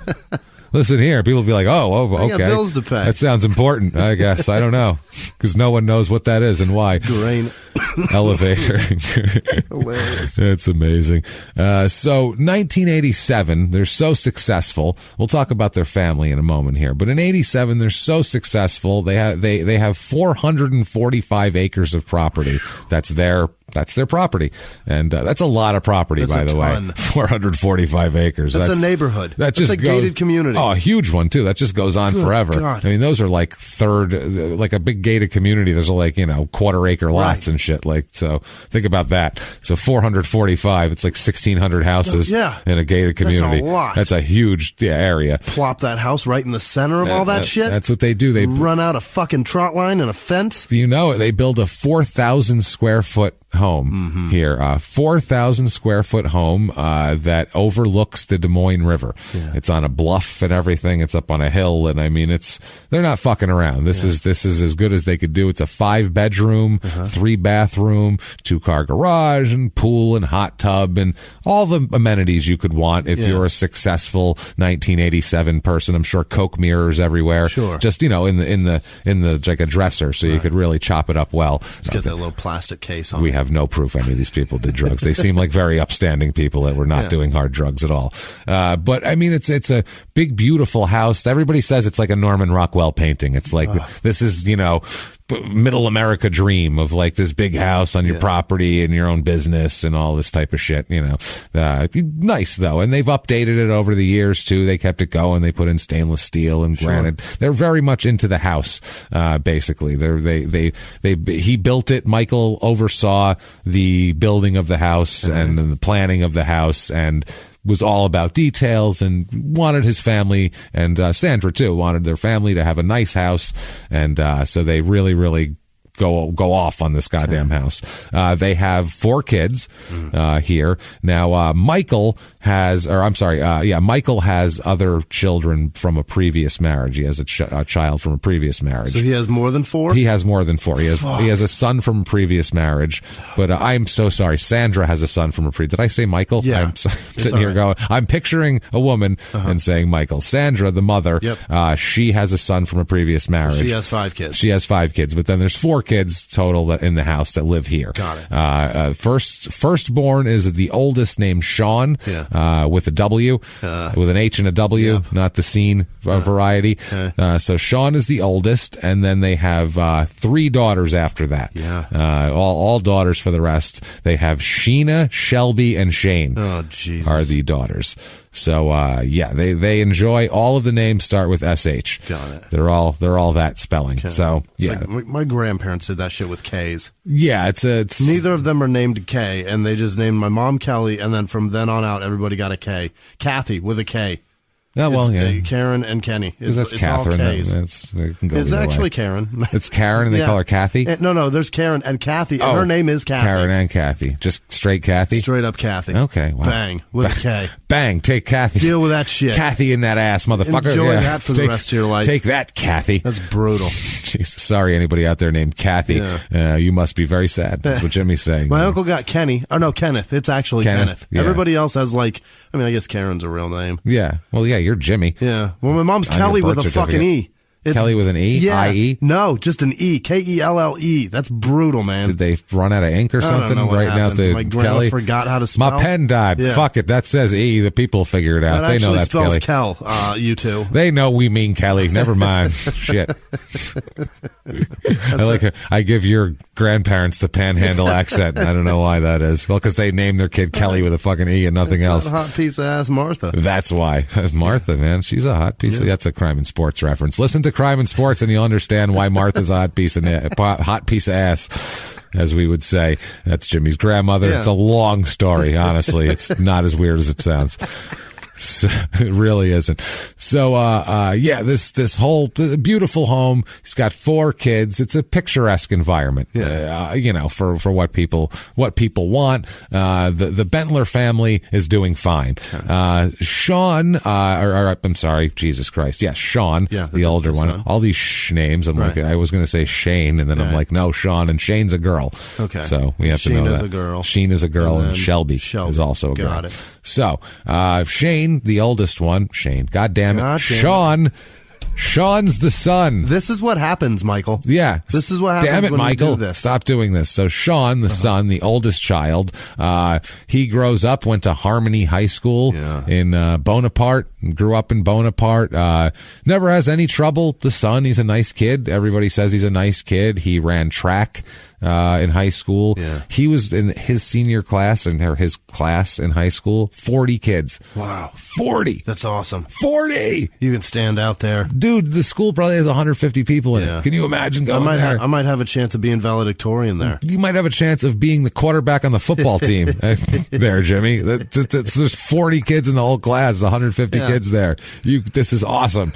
Listen here, people will be like, oh, okay. I got bills to pay. That sounds important, I guess. I don't know, because no one knows what that is and why. Grain elevator. Hilarious. It's amazing. So 1987, they're so successful. We'll talk about their family in a moment here. But in 87, they're so successful. They have 445 acres of property. That's their that's their property. And that's a lot of property, by the way. 445 acres. That's a neighborhood. That's a gated community. Oh, a huge one, too. That just goes on forever. God. I mean, those are like like a big gated community. There's like, quarter-acre lots and shit. Like, so think about that. So 445, it's like 1,600 houses in a gated community. That's a lot. That's a huge area. Plop that house right in the center of all that shit. That's what they do. They run out a fucking trot line and a fence. You know it. They build a 4,000 square foot home here, 4,000 square foot home that overlooks the Des Moines River. Yeah. It's on a bluff and everything. It's up on a hill, and I mean, they're not fucking around. This is as good as they could do. It's a 5-bedroom, 3-bathroom, 2-car garage, and pool and hot tub, and all the amenities you could want if you're a successful 1987 person. I'm sure Coke mirrors everywhere. Sure. Just in the like a dresser, so you could really chop it up well. Let's get that little plastic case on. We have no proof any of these people did drugs. They seem like very upstanding people that were not doing hard drugs at all. But I mean, it's a big, beautiful house. Everybody says it's like a Norman Rockwell painting. It's like, this is, middle America dream of like this big house on your property and your own business and all this type of shit, nice though. And they've updated it over the years too. They kept it going. They put in stainless steel and granite. They're very much into the house. Basically he built it. Michael oversaw the building of the house and the planning of the house, and was all about details, and wanted his family, and Sandra too, wanted their family to have a nice house. And so they really, really go off on this goddamn house. They have 4 kids here. Now, Michael has other children from a previous marriage. He has a child from a previous marriage. So he has more than 4? He has more than 4. He has a son from a previous marriage. But I'm so sorry. Sandra has a son from a previous. Did I say Michael? Yeah. I'm sitting here going, I'm picturing a woman and saying Michael. Sandra, the mother, she has a son from a previous marriage. She has 5 kids. She has 5 kids, but then there's 4 kids total in the house that live here. Got it. Firstborn is the oldest, named Sean, with a W, with an H and a W, not the scene variety. So Sean is the oldest, and then they have 3 daughters after that. All daughters for the rest. They have Sheena, Shelby, and Shane. Oh, Jesus. Are the daughters. So they enjoy. All of the names start with SH. Got it. They're all that spelling. Okay. So like my grandparents did that shit with K's. Yeah, it's neither of them are named K, and they just named my mom Kelly, and then from then on out, everybody got a K. Kathy with a K. Oh, well, Karen and Kenny. That's Catherine. It's actually Karen. It's Karen, and they call her Kathy? No, there's Karen and Kathy, and her name is Kathy. Karen and Kathy. Just straight Kathy? Straight up Kathy. Okay, wow. Bang, with a K. Bang, take Kathy. Deal with that shit. Kathy in that ass, motherfucker. Enjoy that for the rest of your life. Take that, Kathy. That's brutal. Jeez, sorry, anybody out there named Kathy. You must be very sad. That's what Jimmy's saying. My uncle got Kenny. Oh, no, Kenneth. It's actually Kenneth. Yeah. Everybody else has I guess Karen's a real name. Yeah. Well, yeah, you're Jimmy. Yeah. Well, my mom's Kelly with a fucking E. Kelly with an E? Yeah. I-E? No, just an E. K-E-L-L-E. That's brutal, man. Did they run out of ink or something? I don't know what happened. My grandma Kelly forgot how to spell. My pen died. Yeah. Fuck it. That says E. The people figure it out. That they know that's spells Kelly. You two. They know we mean Kelly. Never mind. Shit. I give your grandparents the panhandle accent. I don't know why that is. Well, because they named their kid Kelly with a fucking E and nothing else. That hot piece of ass Martha. That's why. Martha, man. She's a hot piece of... That's a Crime and Sports reference. Listen to Crime and Sports and you'll understand why Martha's a hot piece of ass, as we would say. That's Jimmy's grandmother. Yeah. It's a long story, honestly. It's not as weird as it sounds. So, it really isn't. So, this whole beautiful home. He's got 4 kids. It's a picturesque environment. For what people want. The Bentler family is doing fine. Sean, I'm sorry, Jesus Christ. Yeah, Sean, the older one. Son. All these names. I'm like, I was going to say Shane, and then I'm like, no, Sean, and Shane's a girl. Okay. So we have to know that. Sheen is a girl, and Shelby is also a girl. Got it. So, Shane, the oldest one, Shane. God damn it. Sean. Sean's the son. This is what happens, Michael. Yeah. This is what happens. Damn it, when Michael. You do this. Stop doing this. So Sean, the son, the oldest child, he grows up, went to Harmony High School in Bonaparte, grew up in Bonaparte, never has any trouble. The son, he's a nice kid. Everybody says he's a nice kid. He ran track in high school. Yeah. He was in his senior class or his class in high school, 40 kids. Wow. 40. That's awesome. 40. You can stand out there. Dude, the school probably has 150 people in it. Can you imagine going there? I might have a chance of being valedictorian there. You might have a chance of being the quarterback on the football team there, Jimmy. There's 40 kids in the whole class, 150 kids there. This is awesome.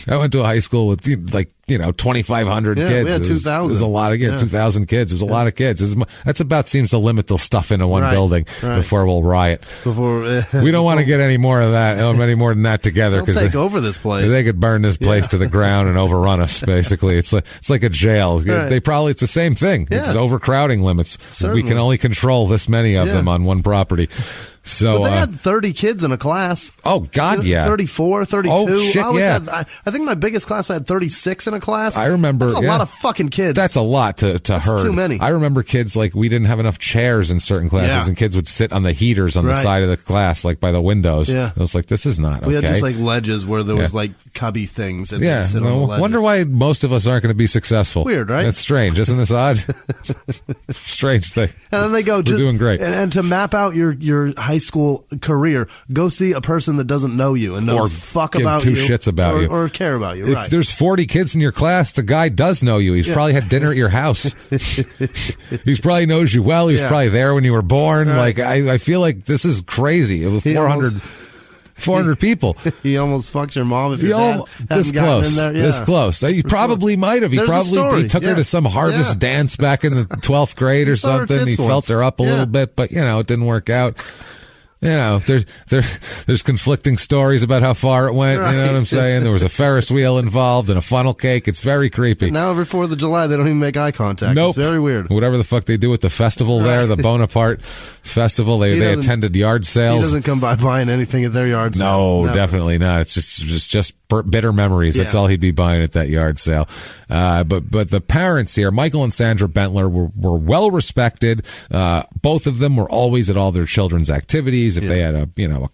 I went to a high school with 2,500 kids. We had 2,000. It was a lot of kids. 2,000 kids. It was a lot of kids. That's about seems to limit the stuff into one building before we'll riot. We don't want to get any more of that, any more than that together. They'll take over this place. They could burn this place to the ground and overrun us. Basically, it's like a jail. It's the same thing. It's overcrowding limits. Certainly. We can only control this many of them on one property. So but they had 30 kids in a class. Oh, God, 34, 32. Oh, shit, I think my biggest class I had 36 in a class. I remember. That's a lot of fucking kids. That's a lot to herd. Too many. I remember kids, we didn't have enough chairs in certain classes, and kids would sit on the heaters on the side of the class, by the windows. Yeah. I was like, this is not okay. We had just, ledges where there was, cubby things. And sit on the ledges. Wonder why most of us aren't going to be successful. Weird, right? That's strange. Isn't this odd? Strange thing. And then they go, we're doing great. And to map out your high school career, go see a person that doesn't know you and knows about you. Or give two shits about you. Or care about you, If there's 40 kids in your class, the guy does know you. He's probably had dinner at your house. He's probably knows you well. He was probably there when you were born. Right. I feel like this is crazy. It was 400 people. He almost fucked your mom if your dad this close. In there. Yeah. This close. He probably might have. He took her to some harvest dance back in the 12th grade or something. He felt her up a little bit, but it didn't work out. There's conflicting stories about how far it went. You know what I'm saying? There was a Ferris wheel involved and a funnel cake. It's very creepy. Now every 4th of July, they don't even make eye contact. Nope. It's very weird. Whatever the fuck they do at the festival there, the Bonaparte festival, they attended yard sales. He doesn't come by buying anything at their yard sale. No, definitely not. It's just bitter memories. That's all he'd be buying at that yard sale. But the parents here, Michael and Sandra Bentler, were well respected. Both of them were always at all their children's activities. If they had a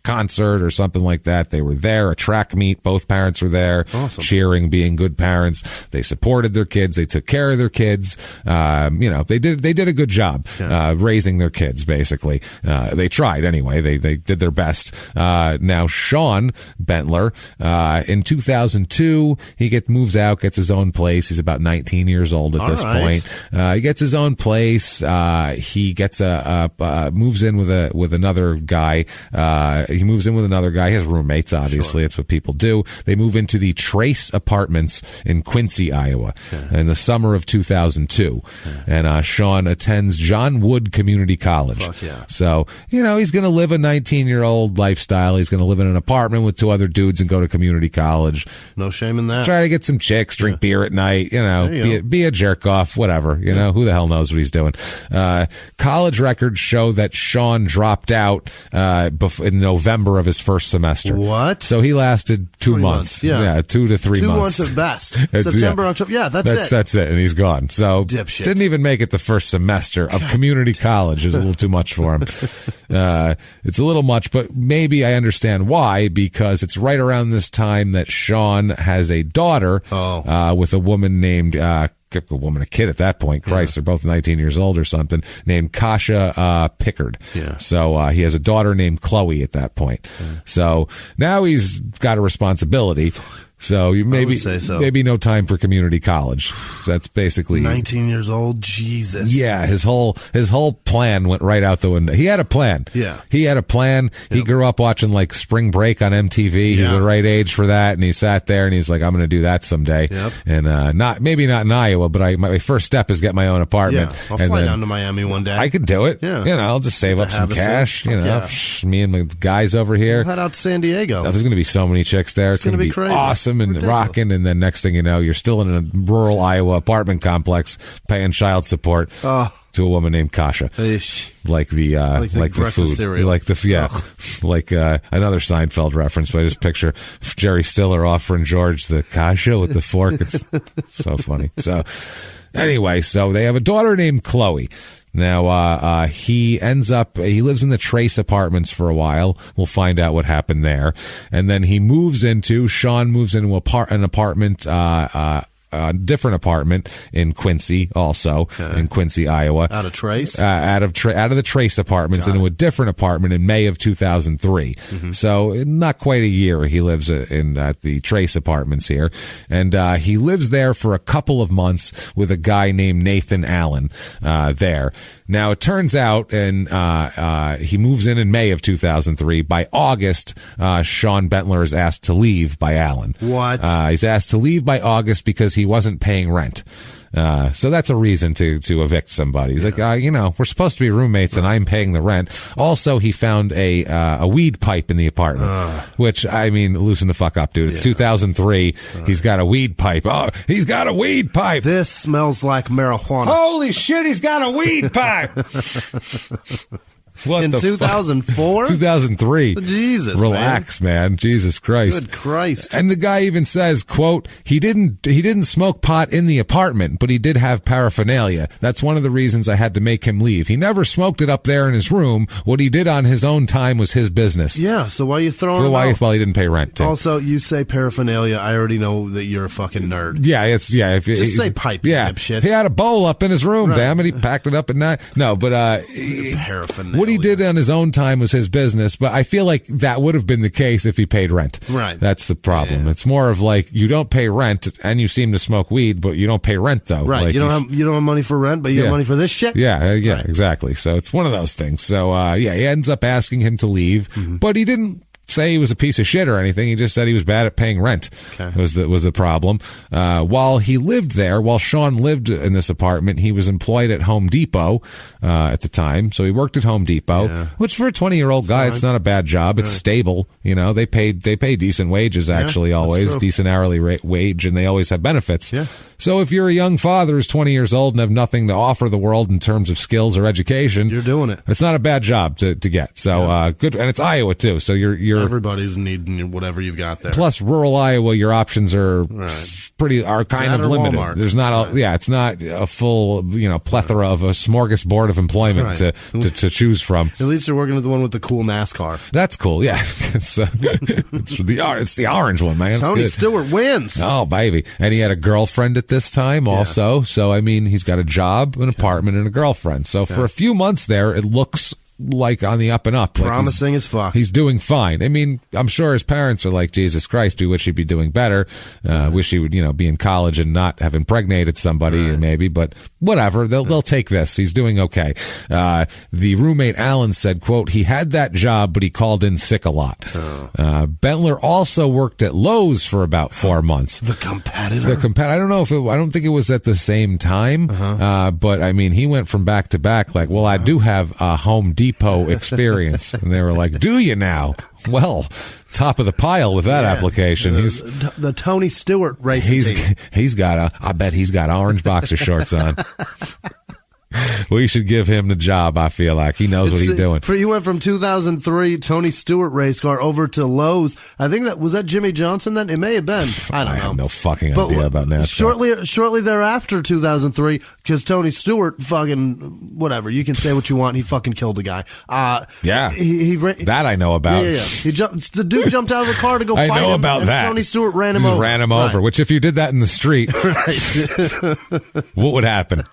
concert or something like that, they were there. A track meet, both parents were there, cheering, being good parents. They supported their kids. They took care of their kids. They did a good job raising their kids. Basically, they tried anyway. They did their best. Now Sean Bentler, in 2002, he moves out, gets his own place. He's about 19 years old at this point. He gets his own place. He gets moves in with another guy. He moves in with another guy. He has roommates, obviously. That's what people do. They move into the Trace Apartments in Quincy, Iowa, in the summer of 2002. And Sean attends John Wood Community College. So, he's going to live a 19-year-old lifestyle. He's going to live in an apartment with two other dudes and go to community college. No shame in that. Try to get some chicks, drink beer at night, be a jerk off, whatever. Who the hell knows what he's doing. College records show that Sean dropped out in November of his first semester. What? So he lasted 2 months. 2 to 3 months. 2 months at best. September, October. Yeah, that's it. And he's gone. So dipshit. Didn't even make it the first semester of community college. It was a little too much for him. It's a little much, but maybe I understand why, because it's right around this time that Sean has a daughter with a woman named a kid at that point. Christ, they're both 19 years old or something, named Kasha Pickard. So he has a daughter named Chloe at that point. So now he's got a responsibility. So maybe no time for community college. So that's basically 19 years old. Jesus. Yeah, his whole plan went right out the window. He had a plan. Yeah, he had a plan. He grew up watching Spring Break on MTV. He's the right age for that, and he sat there and he's like, "I'm going to do that someday." And maybe not in Iowa, but my first step is get my own apartment. Yeah, I'll fly down to Miami one day. I could do it. Yeah, I'll just save up some cash. Me and my guys over here. We'll head out to San Diego. There's going to be so many chicks there. It's going to be crazy. Awesome. And rocking, and then next thing you know, you're still in a rural Iowa apartment complex paying child support to a woman named Kasha. Like the food cereal. Another Seinfeld reference, but I just picture Jerry Stiller offering George the Kasha with the fork. It's so funny. So anyway, so they have a daughter named Chloe. Now, he lives in the Trace Apartments for a while. We'll find out what happened there. And then Sean moves into an apartment, a different apartment in Quincy, also in Quincy, Iowa. Out of Trace? Out of the Trace apartments into a different apartment in May of 2003. So not quite a year he lives in at the Trace apartments here. And he lives there for a couple of months with a guy named Nathan Allen there. Now, it turns out, and he moves in May of 2003. By August, Sean Bentler is asked to leave by Allen. What? He's asked to leave by August because he wasn't paying rent. So that's a reason to evict somebody. He's like, we're supposed to be roommates and I'm paying the rent. Also, he found a weed pipe in the apartment, which, I mean, loosen the fuck up, dude. It's 2003. He's got a weed pipe. Oh, he's got a weed pipe. This smells like marijuana. Holy shit, he's got a weed pipe. What in 2004? 2003. Jesus, relax, man. Jesus Christ. Good Christ. And the guy even says, quote, he didn't smoke pot in the apartment, but he did have paraphernalia. That's one of the reasons I had to make him leave. He never smoked it up there in his room. What he did on his own time was his business. Yeah, so why are you throwing him out? Well, he didn't pay rent, too. Also, you say paraphernalia, I already know that you're a fucking nerd. Yeah, Just say pipe, yeah. dipshit. He had a bowl up in his room, damn it. He packed it up at night. No, but paraphernalia. What he did on his own time was his business, but I feel like that would have been the case if he paid rent. Right. That's the problem. Yeah. It's more of like, you don't pay rent and you seem to smoke weed, but you don't pay rent though. Right. Like you don't have money for rent, but you have money for this shit? Yeah, exactly. So it's one of those things. So, he ends up asking him to leave, but he didn't say he was a piece of shit or anything. He just said he was bad at paying rent. Okay. Was the problem. While Sean lived in this apartment, he was employed at Home Depot at the time. So he worked at Home Depot, which for a 20-year-old guy, it's not a bad job. It's stable. They pay decent wages, actually, always decent hourly wage, and they always have benefits. Yeah. So if you're a young father who's 20 years old and have nothing to offer the world in terms of skills or education, you're doing it. It's not a bad job to get. So good, and it's Iowa too. So you're everybody's needing whatever you've got there. Plus, rural Iowa, your options are kind of limited. Walmart. There's not it's not a full plethora of a smorgasbord of employment to choose from. At least you're working with the one with the cool NASCAR. That's cool. Yeah, it's the orange one, man. Tony Stewart wins. Oh baby, and he had a girlfriend at this time also. So I mean, he's got a job, an apartment, and a girlfriend. So for a few months there, it looks like on the up and up. Promising as fuck. He's doing fine. I mean, I'm sure his parents are like, Jesus Christ, we wish he'd be doing better. Wish he would, be in college and not have impregnated somebody maybe, but whatever. They'll take this. He's doing okay. The roommate Alan said, quote, he had that job, but he called in sick a lot. Bentler also worked at Lowe's for about 4 months. The competitor. I don't know I don't think it was at the same time. But I mean, he went from back to back like, well, I do have a Home Depot experience. And they were like, do you now? Well, top of the pile with that application. He's the Tony Stewart racing team. I bet he's got orange boxer shorts on. We should give him the job, I feel like. He knows what he's doing. He went from 2003 Tony Stewart race car over to Lowe's. I think was that Jimmy Johnson then? It may have been. I don't know. I have no fucking idea about NASCAR. Shortly thereafter, 2003, because Tony Stewart fucking, whatever, you can say what you want, he fucking killed a guy. That I know about. Yeah. The dude jumped out of the car to go fight him. I know about that. Tony Stewart ran him over. Ran him over, which if you did that in the street, what would happen?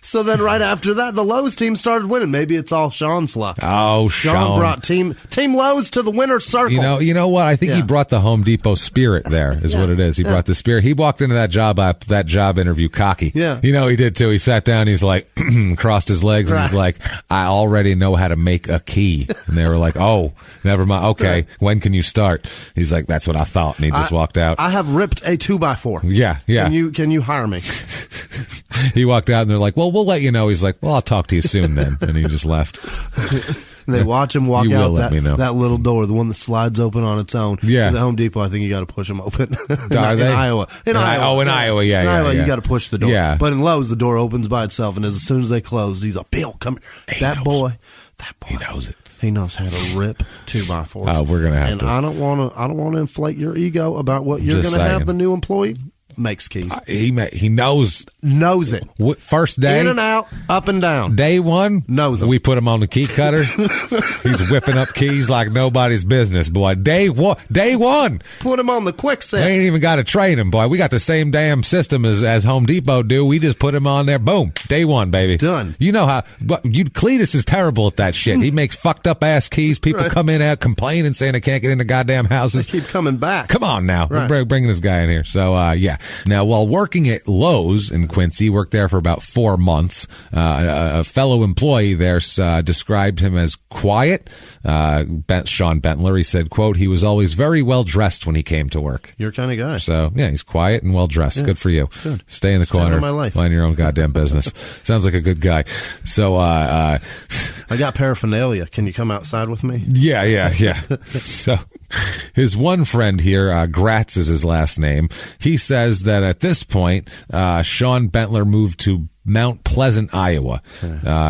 So then right after that, the Lowe's team started winning. Maybe it's all Sean's luck. Oh, Sean brought Team Lowe's to the winner's circle. You know what? I think he brought the Home Depot spirit there is what it is. He brought the spirit. He walked into that job interview cocky. Yeah. He did too. He sat down. He's like, crossed his legs and he's like, I already know how to make a key. And they were like, oh, never mind. Okay. When can you start? He's like, that's what I thought. And he just walked out. I have ripped a 2x4. Yeah. Can you hire me? He walked out and they're like, well, we'll let you know. He's like, well, I'll talk to you soon then. And he just left. And they watch him walk out that little door, the one that slides open on its own. Yeah. At Home Depot, I think you got to push them open. Are they? In Iowa. In Iowa, yeah. In Iowa, you got to push the door. Yeah. But in Lowe's, the door opens by itself. And as soon as they close, he's like, Bill, come here. That boy. He knows it. He knows how to rip 2x4s. Oh, we're gonna have and to. I don't want to inflate your ego about what you're going to have the new employee makes keys. He knows knows it. First day, in and out, up and down. Day one, knows him. We put him on the key cutter. He's whipping up keys like nobody's business, boy. Day one, put him on the quicksand. We ain't even got to train him, boy. We got the same damn system as Home Depot do. We just put him on there. Boom, day one, baby. Done. You know how? But Cletus is terrible at that shit. He makes fucked up ass keys. People come in out complaining, saying they can't get into goddamn houses. They keep coming back. Come on now, we're bringing this guy in here. So yeah. Now, while working at Lowe's in Quincy, worked there for about 4 months. A fellow employee there described him as quiet. Sean Bentler, he said, quote, he was always very well dressed when he came to work. Your kind of guy. So yeah, he's quiet and well dressed. Yeah, good for you. Good. Stay in the corner. My life. Mind your own goddamn business. Sounds like a good guy. So I got paraphernalia. Can you come outside with me? Yeah. So his one friend here, Gratz is his last name. He says that at this point, Sean Bentler moved to Mount Pleasant, Iowa.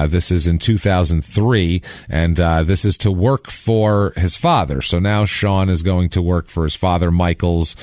This is in 2003, and this is to work for his father. So now Sean is going to work for his father Michael's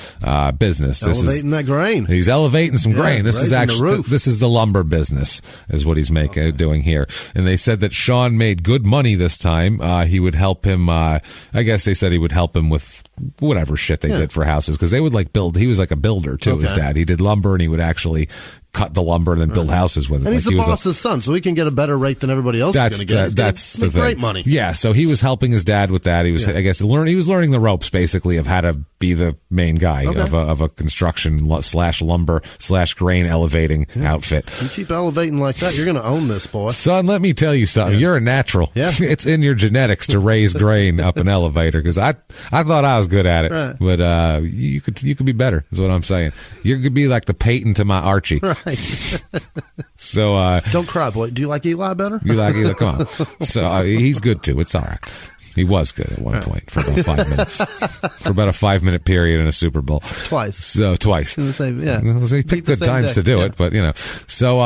business. Elevating that grain. He's elevating some grain. This is actually this is the lumber business, is what he's doing here. And they said that Sean made good money this time. He would help him. I guess they said he would help him with whatever shit they did for houses, because they would like build. He was like a builder too. His dad. He did lumber, and he would actually cut the lumber and then build houses with it. And he's the boss's son, so he can get a better rate than everybody else is going to get. That's the thing. Great money. Yeah, so he was helping his dad with that. He was, I guess, he was learning the ropes basically of how to be the main guy of a construction / lumber / grain elevating outfit. You keep elevating like that, you're going to own this, boy. Son, let me tell you something. You're a natural. Yeah. It's in your genetics to raise grain up an elevator, because I thought I was good at it, but you could be better. Is what I'm saying. You could be like the Peyton to my Archie. Right. So don't cry, boy. Do you like Eli better? You like Eli? Come on. So he's good too. It's all right. He was good at one point for about 5 minutes. For about a 5-minute period in a Super Bowl. Twice. So twice. In the same, So he picked good times to do it, but you know. So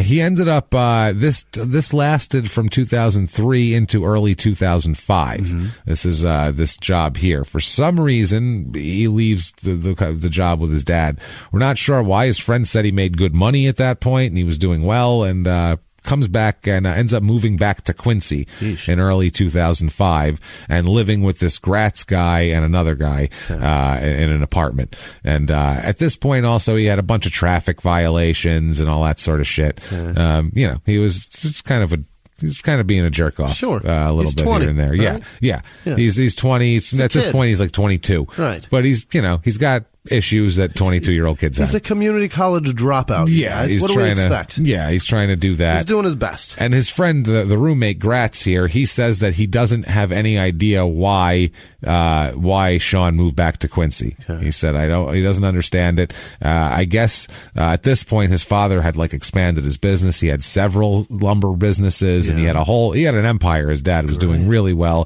he ended up this lasted from 2003 into early 2005. Mm-hmm. This is this job here. For some reason, he leaves the job with his dad. We're not sure why. His friend said he made good money at that point and he was doing well, and comes back and ends up moving back to Quincy in early 2005 and living with this Gratz guy and another guy in an apartment. And at this point also he had a bunch of traffic violations and all that sort of shit. You know, he was just kind of being a jerk off. Sure. A little he's bit 20, here and there. Right? Yeah. He's 20. At this point he's like 22. Right. But he's got issues that 22-year-old kids have. He's a community college dropout. Yeah, what do we expect? He's trying to do that. He's doing his best. And his friend, the roommate Gratz here, he says that he doesn't have any idea why Sean moved back to Quincy. Okay. He said he doesn't understand it. I guess at this point his father had like expanded his business. He had several lumber businesses, and he had an empire. His dad was doing really well.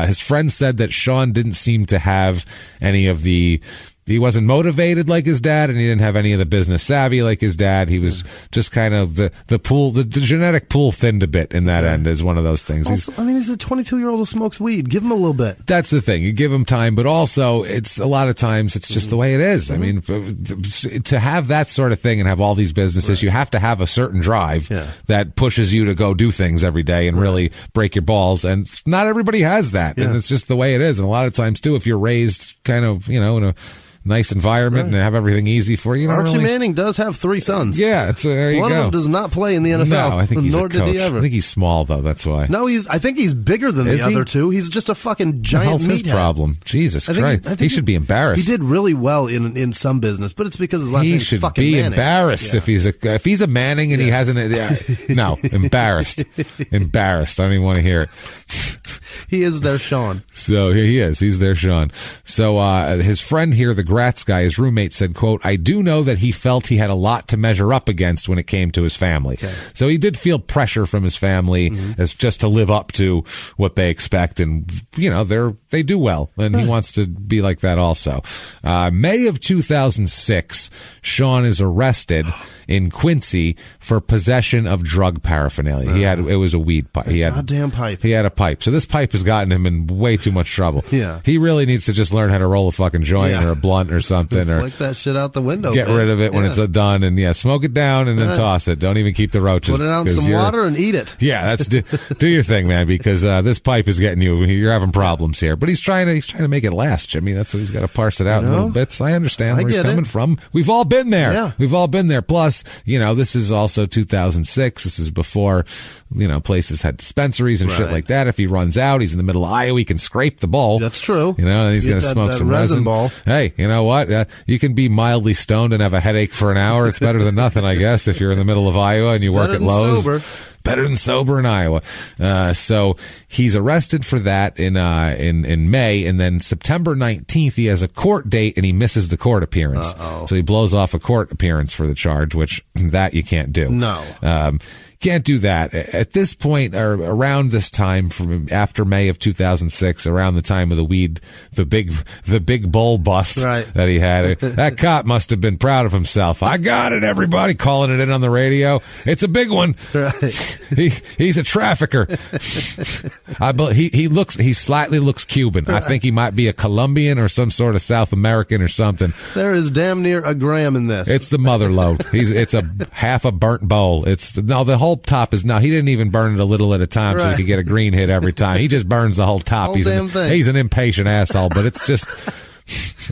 His friend said that Sean didn't seem to have any of he wasn't motivated like his dad, and he didn't have any of the business savvy like his dad. He was just kind of the genetic pool thinned a bit in that end is one of those things. Also, he's a 22-year-old who smokes weed. Give him a little bit. That's the thing. You give him time, but also it's a lot of times it's just the way it is. I mean, to have that sort of thing and have all these businesses, you have to have a certain drive that pushes you to go do things every day and really break your balls. And not everybody has that. And it's just the way it is. And a lot of times too, if you're raised kind of, in a nice environment and have everything easy for you. Archie Manning does have 3 sons. Yeah, there you go. One of them does not play in the NFL. No, I think he's nor a coach. Did he ever. I think he's small though. That's why. No, I think he's bigger than the other two. He's just a fucking giant meathead. His problem. Jesus Christ, he should be embarrassed. He did really well in some business, but it's because his last name is fucking Manning. He should be embarrassed if he's a Manning and he hasn't. No, embarrassed. Embarrassed. I don't even want to hear it. He is their Sean. So he is. He's their Sean. So his friend here, the Gratz guy, his roommate said, quote, I do know that he felt he had a lot to measure up against when it came to his family. Okay. So he did feel pressure from his family as just to live up to what they expect. And, they do well. And he wants to be like that also. May of 2006, Sean is arrested in Quincy for possession of drug paraphernalia. It was a weed pipe. Goddamn pipe. He had a pipe. So this pipe has gotten him in way too much trouble. Yeah. He really needs to just learn how to roll a fucking joint or a blunt or something, or flick that shit out the window. Get rid of it when it's done, and smoke it down and then toss it. Don't even keep the roaches. Put it out in some water and eat it. Yeah, that's do your thing, man, because this pipe is getting you. You're having problems here. But he's trying to make it last, Jimmy. That's what he's got to parse it out in little bits. I understand where he's coming from. We've all been there. Yeah. We've all been there. Plus, this is also 2006. This is before, places had dispensaries and shit like that. If he runs out, he's in the middle of Iowa, he can scrape the bowl. That's true. And he's going to smoke some resin ball. Hey, you know what? You can be mildly stoned and have a headache for an hour. It's better than nothing, I guess, if you're in the middle of Iowa and you work at Lowe's. Sober. Better than sober in Iowa. So he's arrested for that in May, and then September 19th he has a court date and he misses the court appearance. So he blows off a court appearance for the charge, which that you can't do. No. Can't do that. At this point, or around this time, from after May of 2006, around the time of the big bull bust that he had, that cop must have been proud of himself. I got it, everybody, calling it in on the radio. It's a big one. Right. He's a trafficker. He slightly looks Cuban. Right. I think he might be a Colombian or some sort of South American or something. There is damn near a gram in this. It's the mother load. It's a half a burnt bowl. The whole top is he didn't even burn it a little at a time so he could get a green hit every time. He just burns the whole top. He's an impatient asshole, but it's just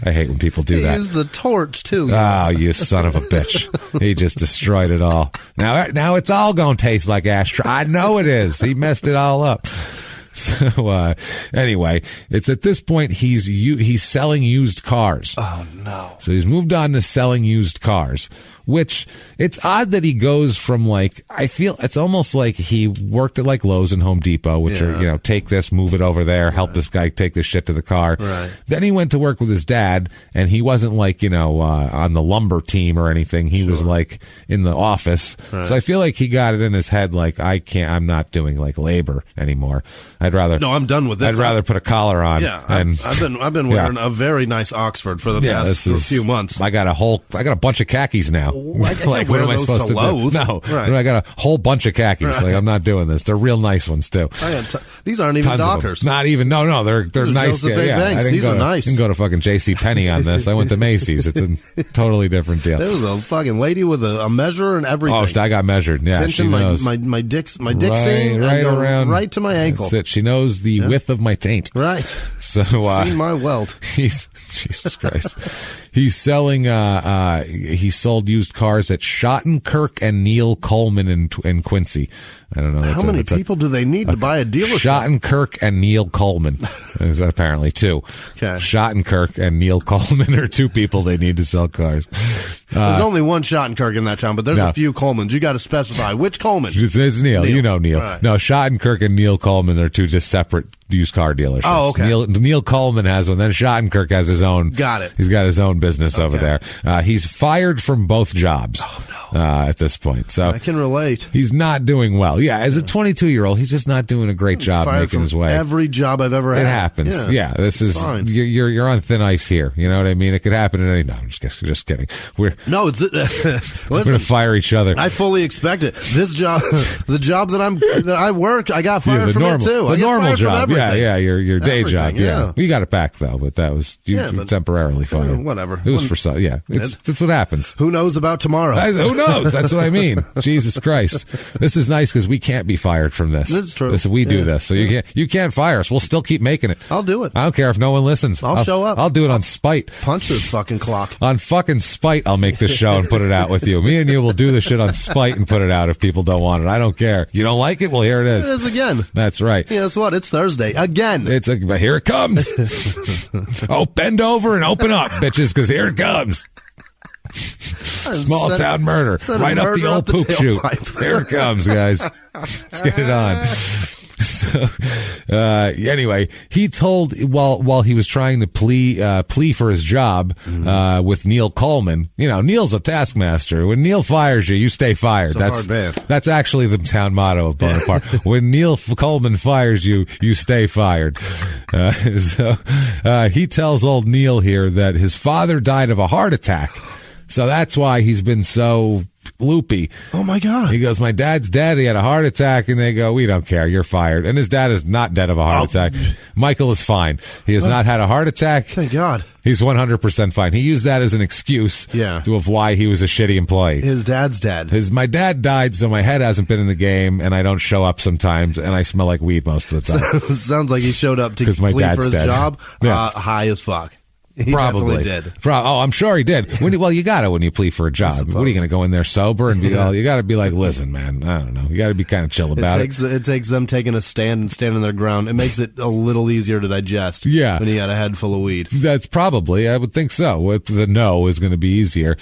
I hate when people do that. He used the torch too. Oh, you son of a bitch. He just destroyed it all. Now it's all going to taste like ashtray. I know it is. He messed it all up. So anyway, it's at this point he's selling used cars. Oh no. So he's moved on to selling used cars, which it's odd that he goes from I feel it's almost like he worked at Lowe's and Home Depot, which are, take this, move it over there, help this guy take this shit to the car. Right. Then he went to work with his dad, and he wasn't on the lumber team or anything. He was in the office. Right. So I feel like he got it in his head, I'm not doing labor anymore. No, I'm done with this. I'd rather put a collar on. Yeah. I've been wearing a very nice Oxford for the past few months. I got a bunch of khakis now. What am I supposed to do? No, right. I got a whole bunch of khakis. Right. I'm not doing this. They're real nice ones too. These aren't even Dockers. Not even. No. They're nice. These are nice. I didn't go to fucking J.C. Penney on this. I went to Macy's. It's a totally different deal. There was a fucking lady with a measure and everything. Oh, I got measured. Yeah, pinching she knows my dick seam right around right to my ankle. That's it. She knows the width of my taint. Right. So seen my welt. Jesus Christ. He's selling. He sold used cars at Schottenkirk and Neil Coleman in Quincy. I don't know. How many people do they need to buy a dealership? Schottenkirk and Neil Coleman. Is apparently two. Okay. Schottenkirk and Neil Coleman are two people they need to sell cars. There's only one Schottenkirk in that town, but there's a few Colemans. You got to specify which Coleman. It's Neil. You know Neil. Right. No, Schottenkirk and Neil Coleman are two just separate used car dealerships. Oh, okay. Neil Coleman has one. Then Schottenkirk has his own. Got it. He's got his own business over there. He's fired from both jobs. Oh, no. At this point. So I can relate. He's not doing well. Yeah, as a 22-year-old, he's just not doing a great job making his way. Every job I've ever had. It happens. Yeah, this is you're on thin ice here. You know what I mean? It could happen at any. No, I'm just kidding. We're going to fire each other. I fully expect it. This job, the job that I work, I got fired from it too. The normal job. Yeah, your day job. Yeah, we got it back though, but that was you temporarily fired. Whatever. It was for some. Yeah, that's what happens. Who knows about tomorrow? Who knows? That's what I mean. Jesus Christ. This is nice because we can't be fired from this. This is true. We do this. So you can't fire us. We'll still keep making it. I'll do it. I don't care if no one listens. I'll show up. I'll do it on spite. Punch this fucking clock. On fucking spite, I'll make this show and put it out with you. Me and you will do the shit on spite and put it out if people don't want it. I don't care. You don't like it? Well, here it is. It is again. That's right. Yeah, guess what? It's Thursday. Again. Here it comes. Oh, bend over and open up, bitches, because here it comes. Small town murder. Right up the old poop chute. Here it comes, guys. Let's get it on. So, anyway, he told while he was trying to plea for his job with Neil Coleman. You know, Neil's a taskmaster. When Neil fires you, you stay fired. That's actually the town motto of Bonaparte. When Neil Coleman fires you, you stay fired. He tells old Neil here that his father died of a heart attack. So that's why he's been so loopy. Oh my God. He goes, my dad's dead. He had a heart attack. And they go, we don't care. You're fired. And his dad is not dead of a heart attack. Michael is fine. He has not had a heart attack. Thank God. He's 100% fine. He used that as an excuse of why he was a shitty employee. His dad's dead. My dad died, so my head hasn't been in the game, and I don't show up sometimes, and I smell like weed most of the time. Sounds like he showed up to my complete dad's for his dead. job high as fuck. He Probably did. I'm sure he did. Well, you got to when you plead for a job. What are you going to go in there sober and be all? You got to be like, listen, man. I don't know. You got to be kind of chill about it. It takes them taking a stand and standing their ground. It makes it a little easier to digest. Yeah, when you got a head full of weed. That's probably. I would think so. With the no is going to be easier.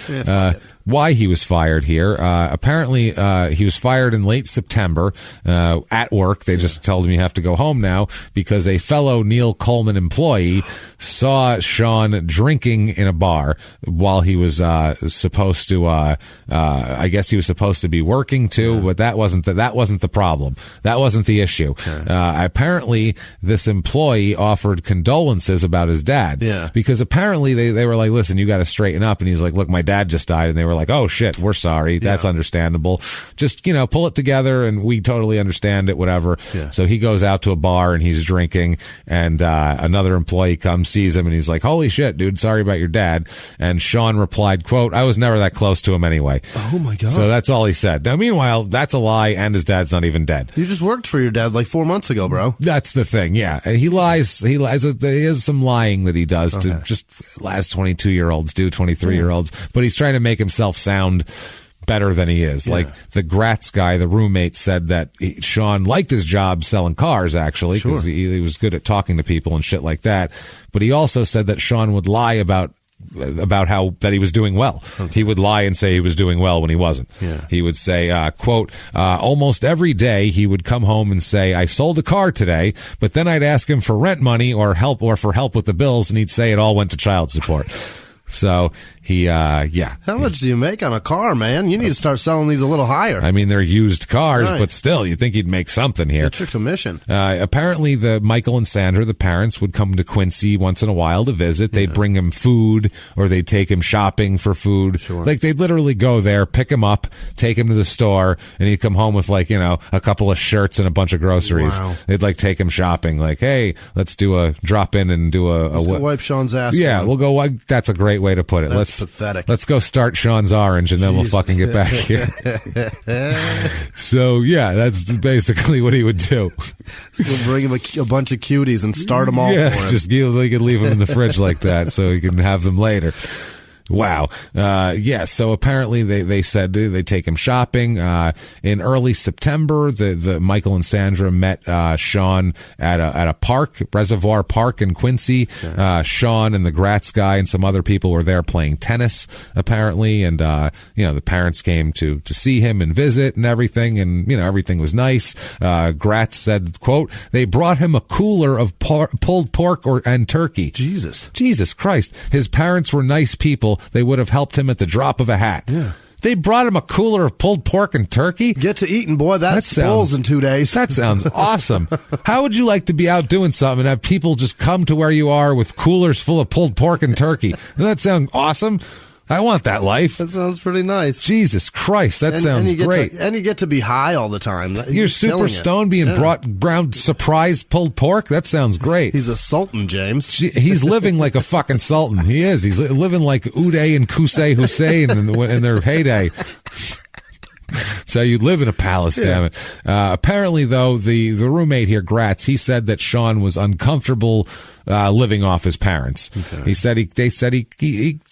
Why he was fired here. Apparently, he was fired in late September at work. They just told him you have to go home now because a fellow Neil Coleman employee saw Sean drinking in a bar while he was supposed to. I guess he was supposed to be working too, but that wasn't the problem. That wasn't the issue. Apparently, this employee offered condolences about his dad. Because apparently they were like, listen, you got to straighten up. And he's like, look, my dad just died, and they were like, oh shit, we're sorry. That's understandable. Just, pull it together and we totally understand it, whatever. So he goes out to a bar and he's drinking and another employee comes, sees him and he's like, holy shit, dude, sorry about your dad. And Sean replied, quote, I was never that close to him anyway. Oh my God. So that's all he said. Now, meanwhile, that's a lie and his dad's not even dead. You just worked for your dad like 4 months ago, bro. That's the thing. Yeah. He lies. He has some lying that he does to just last 22-year-olds do, 23-year-olds, but he's trying to make himself sound better than he is. Like the Gratz guy, the roommate, said that Sean liked his job selling cars, actually, because he was good at talking to people and shit like that. But he also said that Sean would lie about how that he was doing well. He would lie and say he was doing well when he wasn't. He would say, quote, almost every day he would come home and say, I sold a car today, but then I'd ask him for rent money or for help with the bills, and he'd say it all went to child support. So he, How much do you make on a car, man? You need to start selling these a little higher. I mean, they're used cars, but still, you'd think he'd make something here. Get your commission. Apparently, Michael and Sandra, the parents, would come to Quincy once in a while to visit. They'd bring him food, or they'd take him shopping for food. Like, they'd literally go there, pick him up, take him to the store, and he'd come home with, like, a couple of shirts and a bunch of groceries. Wow. They'd, like, take him shopping. Like, hey, let's do a drop in and do let's go wipe Sean's ass. Yeah, we'll go. That's a great way to put it. That's pathetic. Let's go start Sean's Orange, and then we'll fucking get back here. So, that's basically what he would do. We'll bring him a bunch of cuties and start them all for him. Just he could leave them in the fridge like that so he can have them later. Wow. So apparently they said they take him shopping. In early September, the Michael and Sandra met, Sean at a park, Reservoir Park in Quincy. Sean and the Gratz guy and some other people were there playing tennis, apparently. And, the parents came to see him and visit and everything. And, everything was nice. Gratz said, quote, they brought him a cooler of pulled pork and turkey. Jesus Christ. His parents were nice people. They would have helped him at the drop of a hat. They brought him a cooler of pulled pork and turkey. Get to eating, boy. That spoils in 2 days. That sounds awesome. How would you like to be out doing something and have people just come to where you are with coolers full of pulled pork and turkey? Doesn't that sound awesome? I want that life. That sounds pretty nice. Jesus Christ, that sounds great. And you get to be high all the time. You're super stoned being brought ground surprise pulled pork? That sounds great. He's a sultan, James. He's living like a fucking sultan. He is. He's living like Uday and Qusay Hussein in their heyday. So you live in a palace, damn it. Apparently, though, the roommate here, Gratz, he said that Sean was uncomfortable living off his parents. He said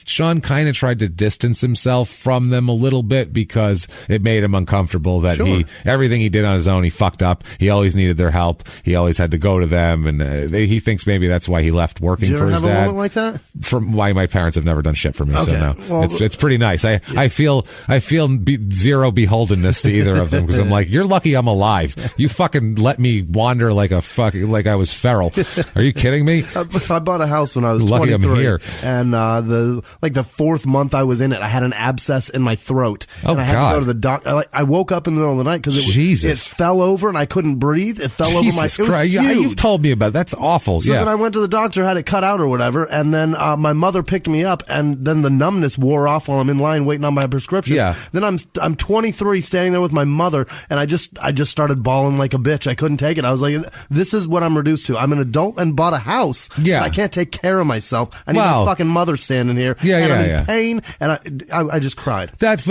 Sean kind of tried to distance himself from them a little bit because it made him uncomfortable that everything he did on his own, he fucked up. He always needed their help. He always had to go to them, and he thinks maybe that's why he left working for his dad. Did you ever have a moment like that? From why my parents have never done shit for me, so no. Well, it's pretty nice. I feel zero beholdenness to either of them because I'm like, you're lucky I'm alive. You fucking let me wander like I was feral. Are you kidding me? me? I bought a house when I was Lucky 23. I'm here. And the fourth month I was in it, I had an abscess in my throat. And I had to go to the doctor. I woke up in the middle of the night because it fell over and I couldn't breathe. It fell over my... It was huge. You've told me about it. That's awful. So then I went to the doctor, had it cut out or whatever, and then my mother picked me up, and then the numbness wore off while I'm in line waiting on my prescription. Yeah. Then I'm 23 standing there with my mother, and I just started bawling like a bitch. I couldn't take it. I was like, this is what I'm reduced to. I'm an adult and bought a house. Yeah. I can't take care of myself. I need my fucking mother standing here. And I'm in pain, and I just cried. But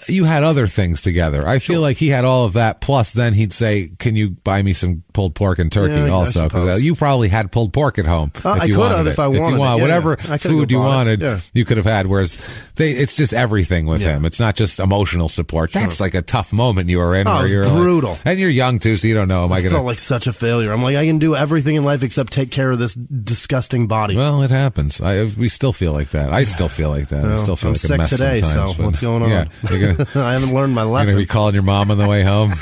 you had other things together. I feel like he had all of that, plus then he'd say, can you buy me some pulled pork and turkey also? Because you probably had pulled pork at home. I could have if I wanted it. Whatever food you wanted, you could have had. Whereas it's just everything with him. It's not just emotional support. That's like a tough moment you were in. Oh, where it's brutal. And you're young too, so you don't know. I felt like such a failure. I'm like, I can do everything in life except take care of this disgusting body. Well, it happens. We still feel like that. I still feel like that. I still feel like a mess today, sometimes. So what's going on? Yeah, I haven't learned my lesson. You're going to be calling your mom on the way home?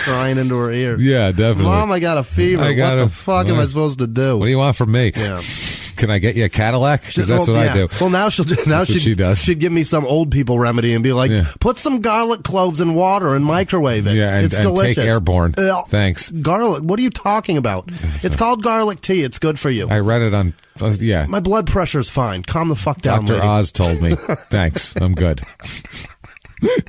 Crying into her ear. Yeah, definitely. Mom, I got a fever. What the fuck am I supposed to do? What do you want from me? Yeah. Can I get you a Cadillac? Because that's what I do. Well, now she does. She'd give me some old people remedy and be like, put some garlic cloves in water and microwave it. Yeah, it's delicious. Take Airborne. Thanks. Garlic. What are you talking about? It's called garlic tea. It's good for you. I read it on. My blood pressure's fine. Calm the fuck down, Dr. Oz told me. Thanks. I'm good. I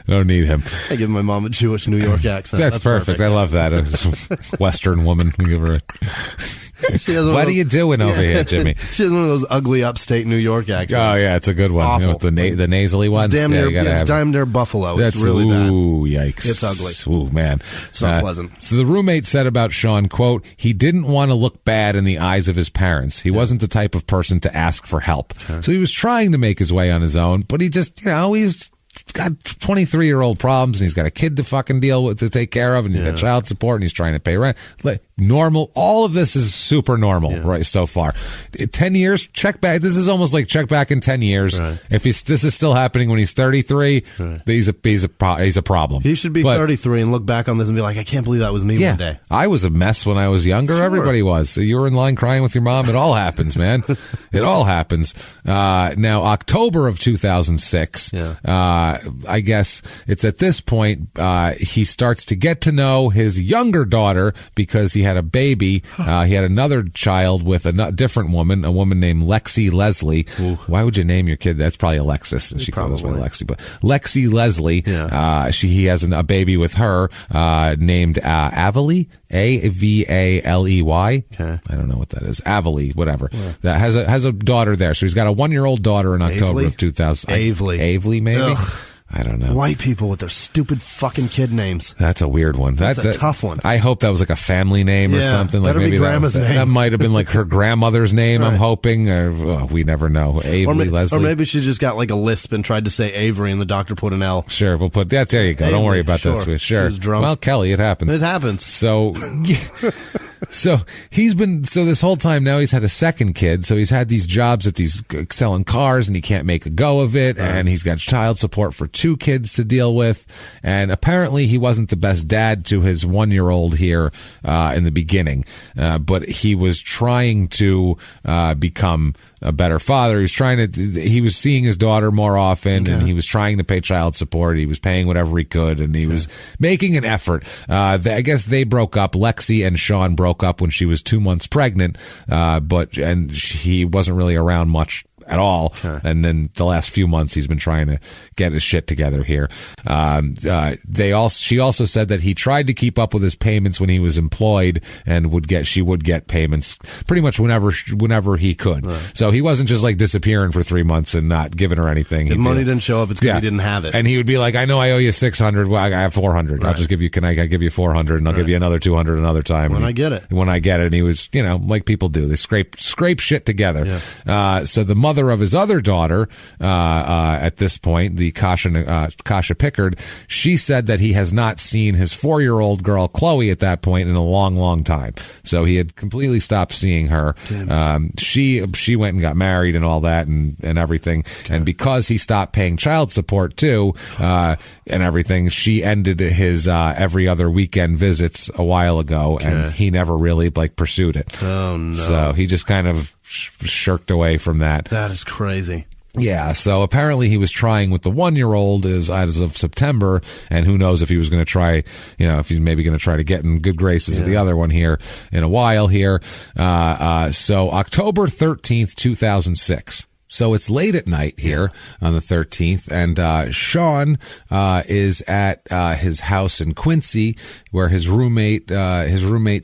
don't need him. I give my mom a Jewish New York accent. That's perfect. I love that. A Western woman. We give her a... What are you doing over here, Jimmy? She has one of those ugly upstate New York accents. Oh, yeah, it's a good one. Awful. With the nasally ones. It's damn near Buffalo. It's really bad. Ooh, yikes. It's ugly. Ooh, man. It's not pleasant. So the roommate said about Sean, quote, he didn't want to look bad in the eyes of his parents. He wasn't the type of person to ask for help. So he was trying to make his way on his own, but he just, he's got 23-year-old problems, and he's got a kid to fucking deal with, to take care of, and he's got child support, and he's trying to pay rent. Normal. All of this is super normal, right? So far, 10 years. Check back. This is almost like check back in 10 years. Right. If this is still happening when he's 33, he's a problem. He should be 33 and look back on this and be like, I can't believe that was me one day. I was a mess when I was younger. Sure. Everybody was. So you were in line crying with your mom. It all happens, man. It all happens. Now, October of 2006. I guess it's at this point he starts to get to know his younger daughter because he had a baby. He had another child with a different woman, a woman named Lexi Leslie. Ooh. Why would you name your kid? That's probably Alexis. She calls me Lexi, but Lexi Leslie. Yeah. He has a baby with her named Avaley. Avaley. Okay. I don't know what that is. Avaley, whatever. Yeah. That has a daughter there. So he's got a 1-year-old daughter in October of 2000. Avaley, maybe. Ugh. I don't know. White people with their stupid fucking kid names. That's a weird one. That's a tough one. I hope that was like a family name or something. Like maybe grandma's name. That might have been like her grandmother's name. Right. I'm hoping. Or we never know. Avery Leslie. Or maybe she just got like a lisp and tried to say Avery, and the doctor put an L. Sure, we'll put that. There you go. Don't worry about this. Sure. She was drunk. Well, Kelly, it happens. It happens. So. So this whole time now he's had a second kid. So he's had these jobs at these selling cars, and he can't make a go of it. Right. And he's got child support for 2 kids to deal with. And apparently he wasn't the best dad to his 1-year-old here in the beginning. But he was trying to become a better father. He was seeing his daughter more often, and he was trying to pay child support. He was paying whatever he could, and he was making an effort. I guess they broke up. Lexi and Sean broke up when she was 2 months pregnant, and he wasn't really around much at all. And then the last few months he's been trying to get his shit together here. She also said that he tried to keep up with his payments when he was employed, and she would get payments pretty much whenever he could. Right. So he wasn't just like disappearing for 3 months and not giving her anything. If money didn't show up, it's because he didn't have it. And he would be like, I know I owe you $600. Well, I have $400. Right. I'll just give you, I give you $400, and I'll give you another $200 another time. When I get it. And he was, like people do, they scrape shit together. Yeah. So the mother mother of his other daughter, at this point, the Kasha Pickard, she said that he has not seen his 4-year-old girl, Chloe, at that point in a long, long time. So he had completely stopped seeing her. She went and got married and all that and everything. Okay. And because he stopped paying child support too, and everything, she ended his every other weekend visits a while ago, and he never really pursued it. Oh no! So he just kind of shirked away from that. That is crazy. Yeah, so apparently he was trying with the 1-year-old as of September, and who knows if he was going to try, if he's maybe going to try to get in good graces of the other one here in a while here. So October 13th, 2006. So it's late at night here on the 13th, and Sean is at his house in Quincy, where his roommate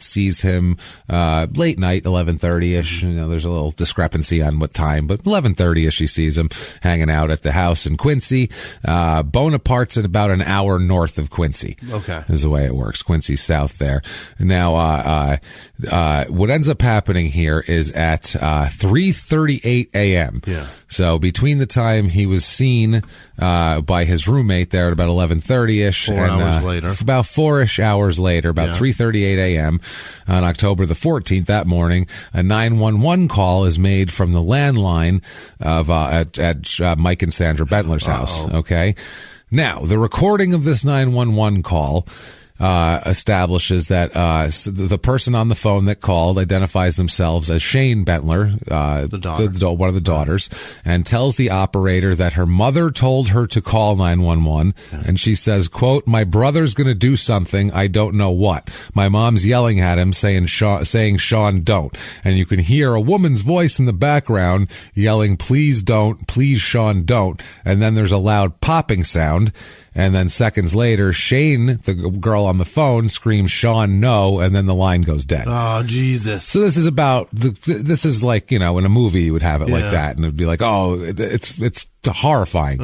sees him late night, 11:30ish. There's a little discrepancy on what time, but 11:30ish he sees him hanging out at the house in Quincy. Bonaparte's at about an hour north of Quincy. Okay, is the way it works. Quincy's south there. Now, what ends up happening here is at 3:38 a.m. Yeah. So between the time he was seen by his roommate there at about 11:30ish, 4 hours later, about 4-ish hours later, about 3:38 a.m. on October the 14th that morning, a 911 call is made from the landline of at Mike and Sandra Bentler's house. Okay, now the recording of this 911 call establishes that the person on the phone that called identifies themselves as Shane Bentler, one of the daughters, and tells the operator that her mother told her to call 911, and she says, quote, "My brother's going to do something, I don't know what. My mom's yelling at him, saying Sean, don't." And you can hear a woman's voice in the background yelling, "Please don't, please Sean, don't." And then there's a loud popping sound. And then seconds later, Shane, the girl on the phone, screams, "Sean, no," and then the line goes dead. Oh, Jesus. So this is about, this is like, in a movie you would have it like that, and it'd be like, oh, it's horrifying.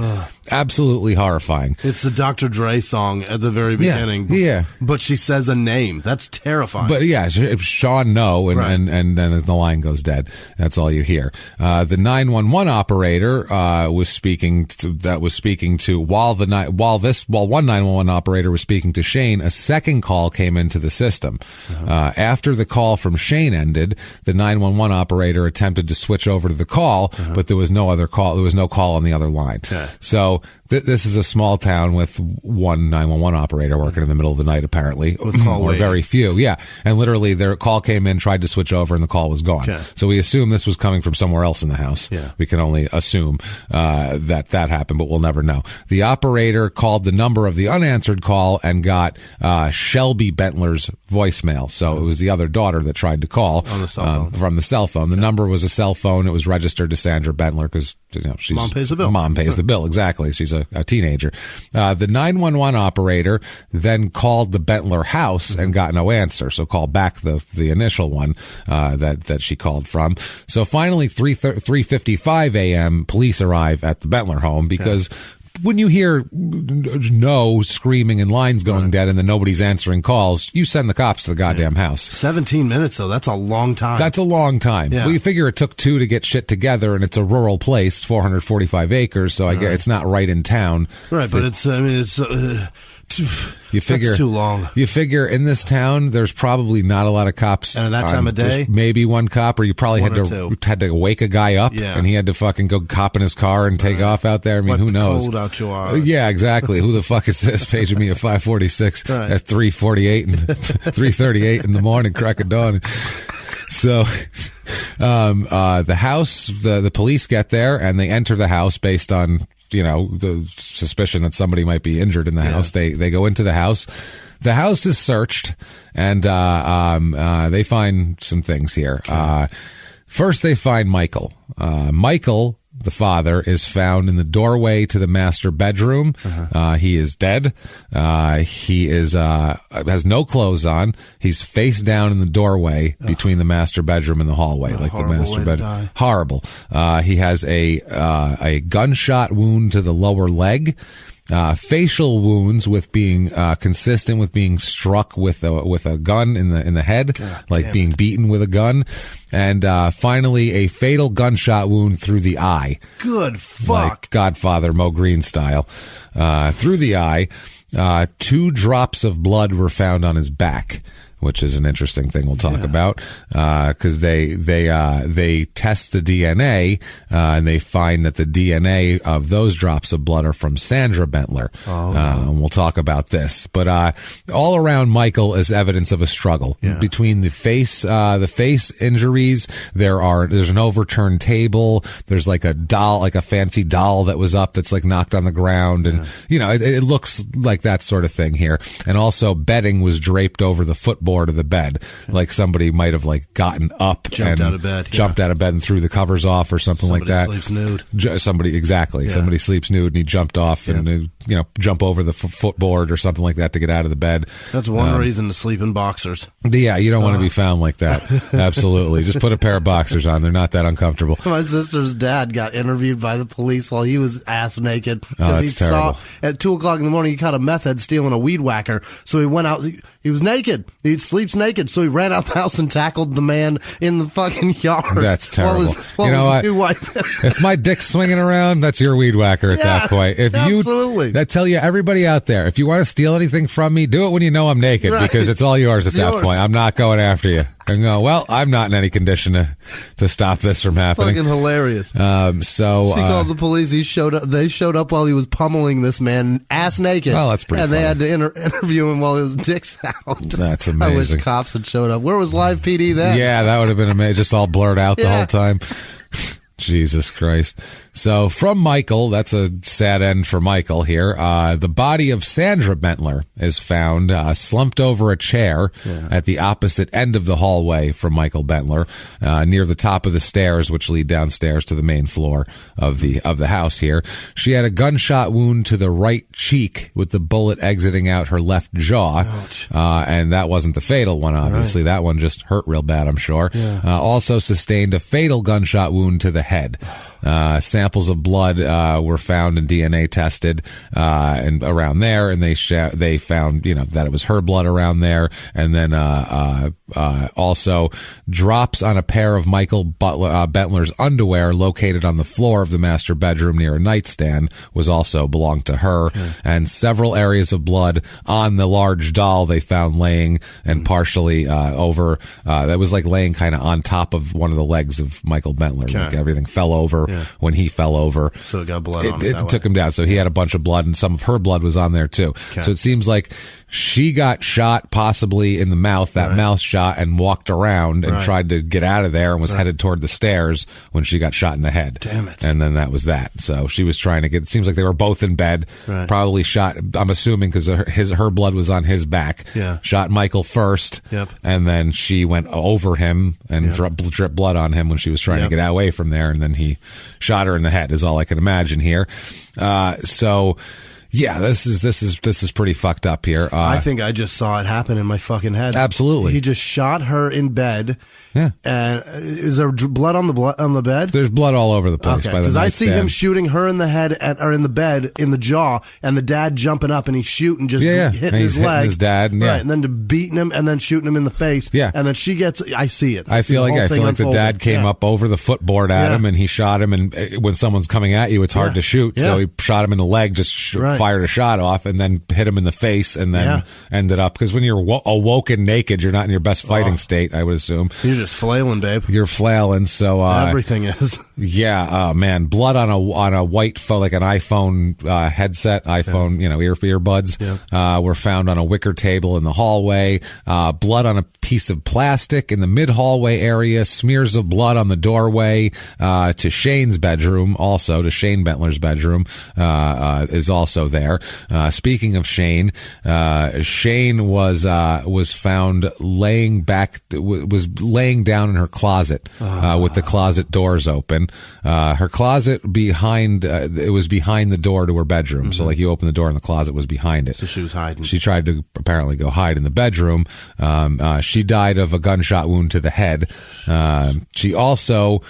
Absolutely horrifying. It's the Dr. Dre song at the very beginning. Yeah. But she says a name. That's terrifying. But yeah, Sean, no, and then the line goes dead. That's all you hear. The 911 operator was speaking to while one 911 operator was speaking to Shane, a second call came into the system. After the call from Shane ended, the 911 operator attempted to switch over to the call, but there was no other call. There was no call on the other line. So this is a small town with one 911 operator working in the middle of the night, apparently, or very few. Yeah, and literally their call came in, tried to switch over, and the call was gone. So we assume this was coming from somewhere else in the house. We can only assume that happened, but we'll never know. The operator called the number of the unanswered call and got Shelby Bentler's voicemail. So it was the other daughter that tried to call on the cell phone. From the cell phone. The number was a cell phone. It was registered to Sandra Bentler because she's mom pays the bill. Mom pays the bill, exactly. She's a teenager. The 911 operator then called the Bentler house and got no answer. So called back the initial one that she called from. So finally, 3:55 a.m. police arrive at the Bentler home because when you hear no screaming and lines going dead and then nobody's answering calls, you send the cops to the goddamn house. 17 minutes, though. That's a long time. That's a long time. Well, you figure it took 2 to get shit together, and it's a rural place, 445 acres, so I guess it's not right in town. Right, so, but it's you figure that's too long. You figure in this town, there's probably not a lot of cops. And at that time of day, maybe one cop, or you probably had to wake a guy up, and he had to fucking go cop in his car and take off out there. I mean, who knows? Cold out you are. Yeah, exactly. Who the fuck is this paging me at 5:46 at 3:48 and 3:38 in the morning, crack of dawn? So, the house, the police get there and they enter the house based on, the suspicion that somebody might be injured in the house. They go into the house. The house is searched, and they find some things here. First, they find Michael. Michael, the father, is found in the doorway to the master bedroom. He is dead. He has no clothes on. He's face down in the doorway between the master bedroom and the hallway, like the master bedroom. Horrible. He has a gunshot wound to the lower leg. facial wounds with being consistent with being struck with a gun in the head, like being beaten with a gun. And finally, a fatal gunshot wound through the eye. Good fuck. Like Godfather Mo Green style. Through the eye. 2 drops of blood were found on his back, which is an interesting thing we'll talk about, because they test the DNA, and they find that the DNA of those drops of blood are from Sandra Bentler. And we'll talk about this. But all around Michael is evidence of a struggle between the face injuries. There's an overturned table. There's like a doll, like a fancy doll that was up that's like knocked on the ground, and it looks like that sort of thing here. And also bedding was draped over the footboard of the bed, like somebody might have like gotten up, jumped out of bed and threw the covers off or something like that. Sleeps nude. Somebody sleeps nude and he jumped off and jump over the footboard or something like that to get out of the bed. That's one reason to sleep in boxers. Yeah, you don't want to be found like that. Absolutely. Just put a pair of boxers on. They're not that uncomfortable. My sister's dad got interviewed by the police while he was ass naked. Oh, that's terrible. At 2:00 in the morning, he caught a meth head stealing a weed whacker. So he went out. He was naked. He sleeps naked. So he ran out the house and tackled the man in the fucking yard. That's terrible. You know what? If my dick's swinging around, that's your weed whacker at that point. Absolutely. That tell you, everybody out there, if you want to steal anything from me, do it when you know I'm naked, because it's all yours at that point. I'm not going after you. And go, well, I'm not in any condition to stop this from happening. Fucking hilarious. So she called the police. He showed up. They showed up while he was pummeling this man ass naked. Oh, that's pretty funny. They had to interview him while his dick's out. That's amazing. I wish cops had showed up. Where was Live PD then? Yeah, that would have been amazing. Just all blurred out the whole time. Jesus Christ. So from Michael, that's a sad end for Michael here. The body of Sandra Bentler is found slumped over a chair at the opposite end of the hallway from Michael Bentler, near the top of the stairs, which lead downstairs to the main floor of the house here. She had a gunshot wound to the right cheek with the bullet exiting out her left jaw. And that wasn't the fatal one, obviously. That one just hurt real bad, I'm sure. Also sustained a fatal gunshot wound to the head. Samples of blood were found and DNA tested and around there, and they found that it was her blood around there, and then also drops on a pair of Michael Bentler's underwear located on the floor of the master bedroom near a nightstand was also belonged to her, and several areas of blood on the large doll they found laying and partially over that was like laying kind of on top of one of the legs of Michael Bentler. Like everything fell over when he fell over. So it got blood on him. It took him down. So he had a bunch of blood, and some of her blood was on there too. So it seems like she got shot possibly in the mouth, that mouth shot, and walked around and tried to get out of there and was headed toward the stairs when she got shot in the head. Damn it. And then that was that. So she was trying to get, it seems like they were both in bed, probably shot, I'm assuming because her blood was on his back. Shot Michael first, and then she went over him and dripped blood on him when she was trying to get away from there, and then he shot her in the head is all I can imagine here. So yeah, this is pretty fucked up here. I think I just saw it happen in my fucking head. Absolutely. He just shot her in bed. Yeah. And is there blood on the bed? There's blood all over the place. Okay, because I see him shooting her in the head or in the bed in the jaw, and the dad jumping up and he's shooting, just hitting his leg. His dad, right, and then beating him and then shooting him in the face. Yeah. And then she gets. I see it. I feel like the dad came up over the footboard at him and he shot him. And when someone's coming at you, it's hard to shoot. So he shot him in the leg, just fired a shot off, and then hit him in the face, and then ended up, because when you're awoken naked, you're not in your best fighting state, I would assume. You're just flailing, babe. You're flailing, so everything is. Yeah, man, blood on a white phone, like an iPhone headset, earbuds, were found on a wicker table in the hallway. Blood on a piece of plastic in the mid hallway area. Smears of blood on the doorway to Shane's bedroom, also to Shane Bentler's bedroom, is also there. Speaking of Shane, Shane was found laying down in her closet with the closet doors open. Her closet behind it was behind the door to her bedroom. So like you open the door and the closet was behind it. So she was hiding. She tried to apparently go hide in the bedroom. She died of a gunshot wound to the head. She also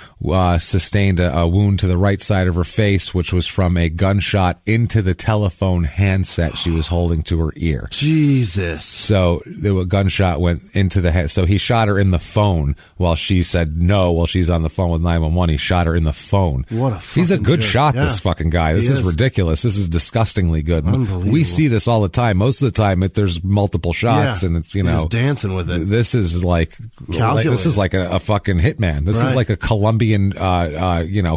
sustained a wound to the right side of her face, which was from a gunshot into the telephone telephone handset she was holding to her ear. Jesus. So a gunshot went into the head. So he shot her in the phone while she said no, while she's on the phone with 911. He shot her in the phone. What a fucking He's a good jerk. shot, this fucking guy. This is ridiculous. This is disgustingly good. Unbelievable. We see this all the time. Most of the time, there's multiple shots, and it's, he's dancing with it. This is like this is like a fucking hitman. This is like a Colombian,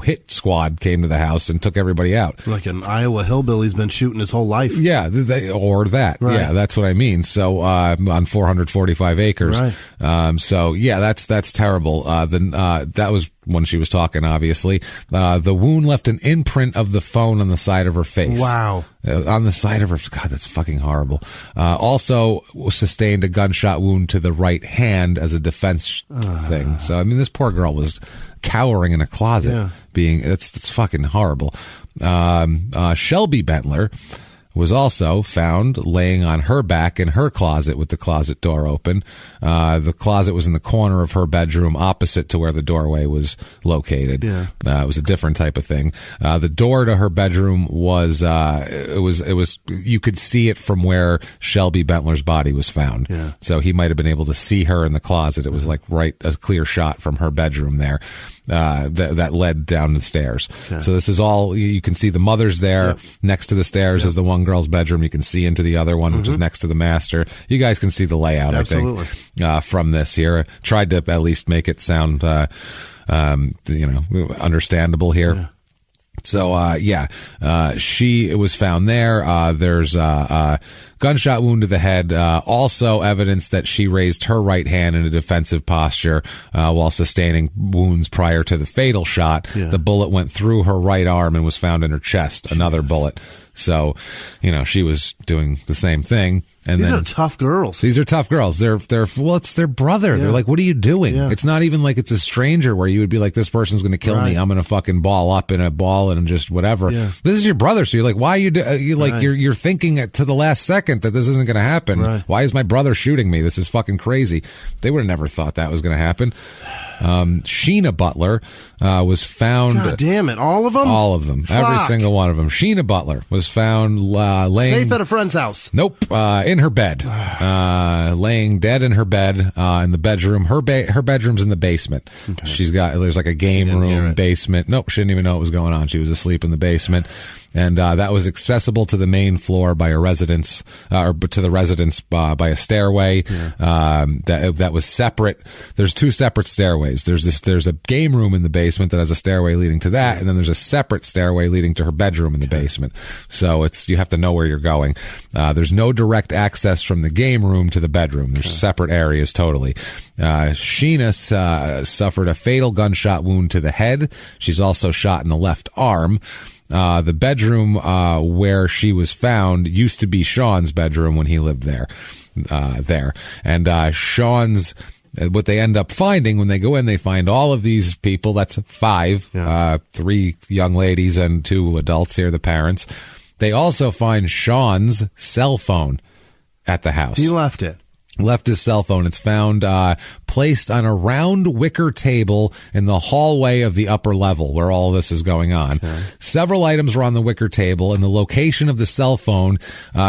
hit squad came to the house and took everybody out. Like an Iowa hillbilly's been shooting his whole life. Yeah, or that. Right. Yeah, that's what I mean. So on 445 acres. Right. So yeah, that's terrible. That was when she was talking, obviously. The wound left an imprint of the phone on the side of her face. Wow. On the side of her. God, that's fucking horrible. Also sustained a gunshot wound to the right hand as a defense thing. So, I mean, this poor girl was cowering in a closet. It's fucking horrible. Shelby Bentler was also found laying on her back in her closet with the closet door open. The closet was in the corner of her bedroom opposite to where the doorway was located. Yeah. It was a different type of thing. The door to her bedroom was you could see it from where Shelby Bentler's body was found. Yeah. So he might have been able to see her in the closet. It was like a clear shot from her bedroom there. That led down the stairs. Okay. So this is all, you can see the mother's there. Yep. Next to the stairs is the one girl's bedroom. You can see into the other one, which is next to the master. You guys can see the layout, absolutely. I think, from this here. Tried to at least make it sound, understandable here. Yeah. So, she was found there. There's a gunshot wound to the head. Also evidence that she raised her right hand in a defensive posture while sustaining wounds prior to the fatal shot. Yeah. The bullet went through her right arm and was found in her chest. Another bullet. So, she was doing the same thing. And these are tough girls. These are tough girls. It's their brother. Yeah. They're like, what are you doing? Yeah. It's not even like it's a stranger where you would be like, this person's going to kill me. I'm going to fucking ball up in a ball and just whatever. Yeah. This is your brother. So you're like, why you're thinking to the last second that this isn't going to happen. Right. Why is my brother shooting me? This is fucking crazy. They would have never thought that was going to happen. Sheena Butler was found. God damn it. All of them? All of them. Fuck. Every single one of them. Sheena Butler was found laying. Safe at a friend's house. Nope. In her bed. Laying dead in her bed in the bedroom. Her bedroom's in the basement. Okay. There's like a game room basement. Nope. She didn't even know what was going on. She was asleep in the basement. And that was accessible to the main floor by a residence, or to the residence by a stairway. Yeah. That was separate. There's two separate stairways. There's a game room in the basement that has a stairway leading to that, and then there's a separate stairway leading to her bedroom in the basement. So you have to know where you're going. There's no direct access from the game room to the bedroom. There's separate areas totally. Sheena suffered a fatal gunshot wound to the head. She's also shot in the left arm. The bedroom where she was found used to be Sean's bedroom when he lived there. And Sean's, what they end up finding when they go in, they find all of these people. That's 5, 3 young ladies and 2 adults here, the parents. They also find Sean's cell phone at the house. He left his cell phone. It's found placed on a round wicker table in the hallway of the upper level where all this is going on. Okay. Several items were on the wicker table, and the location of the cell phone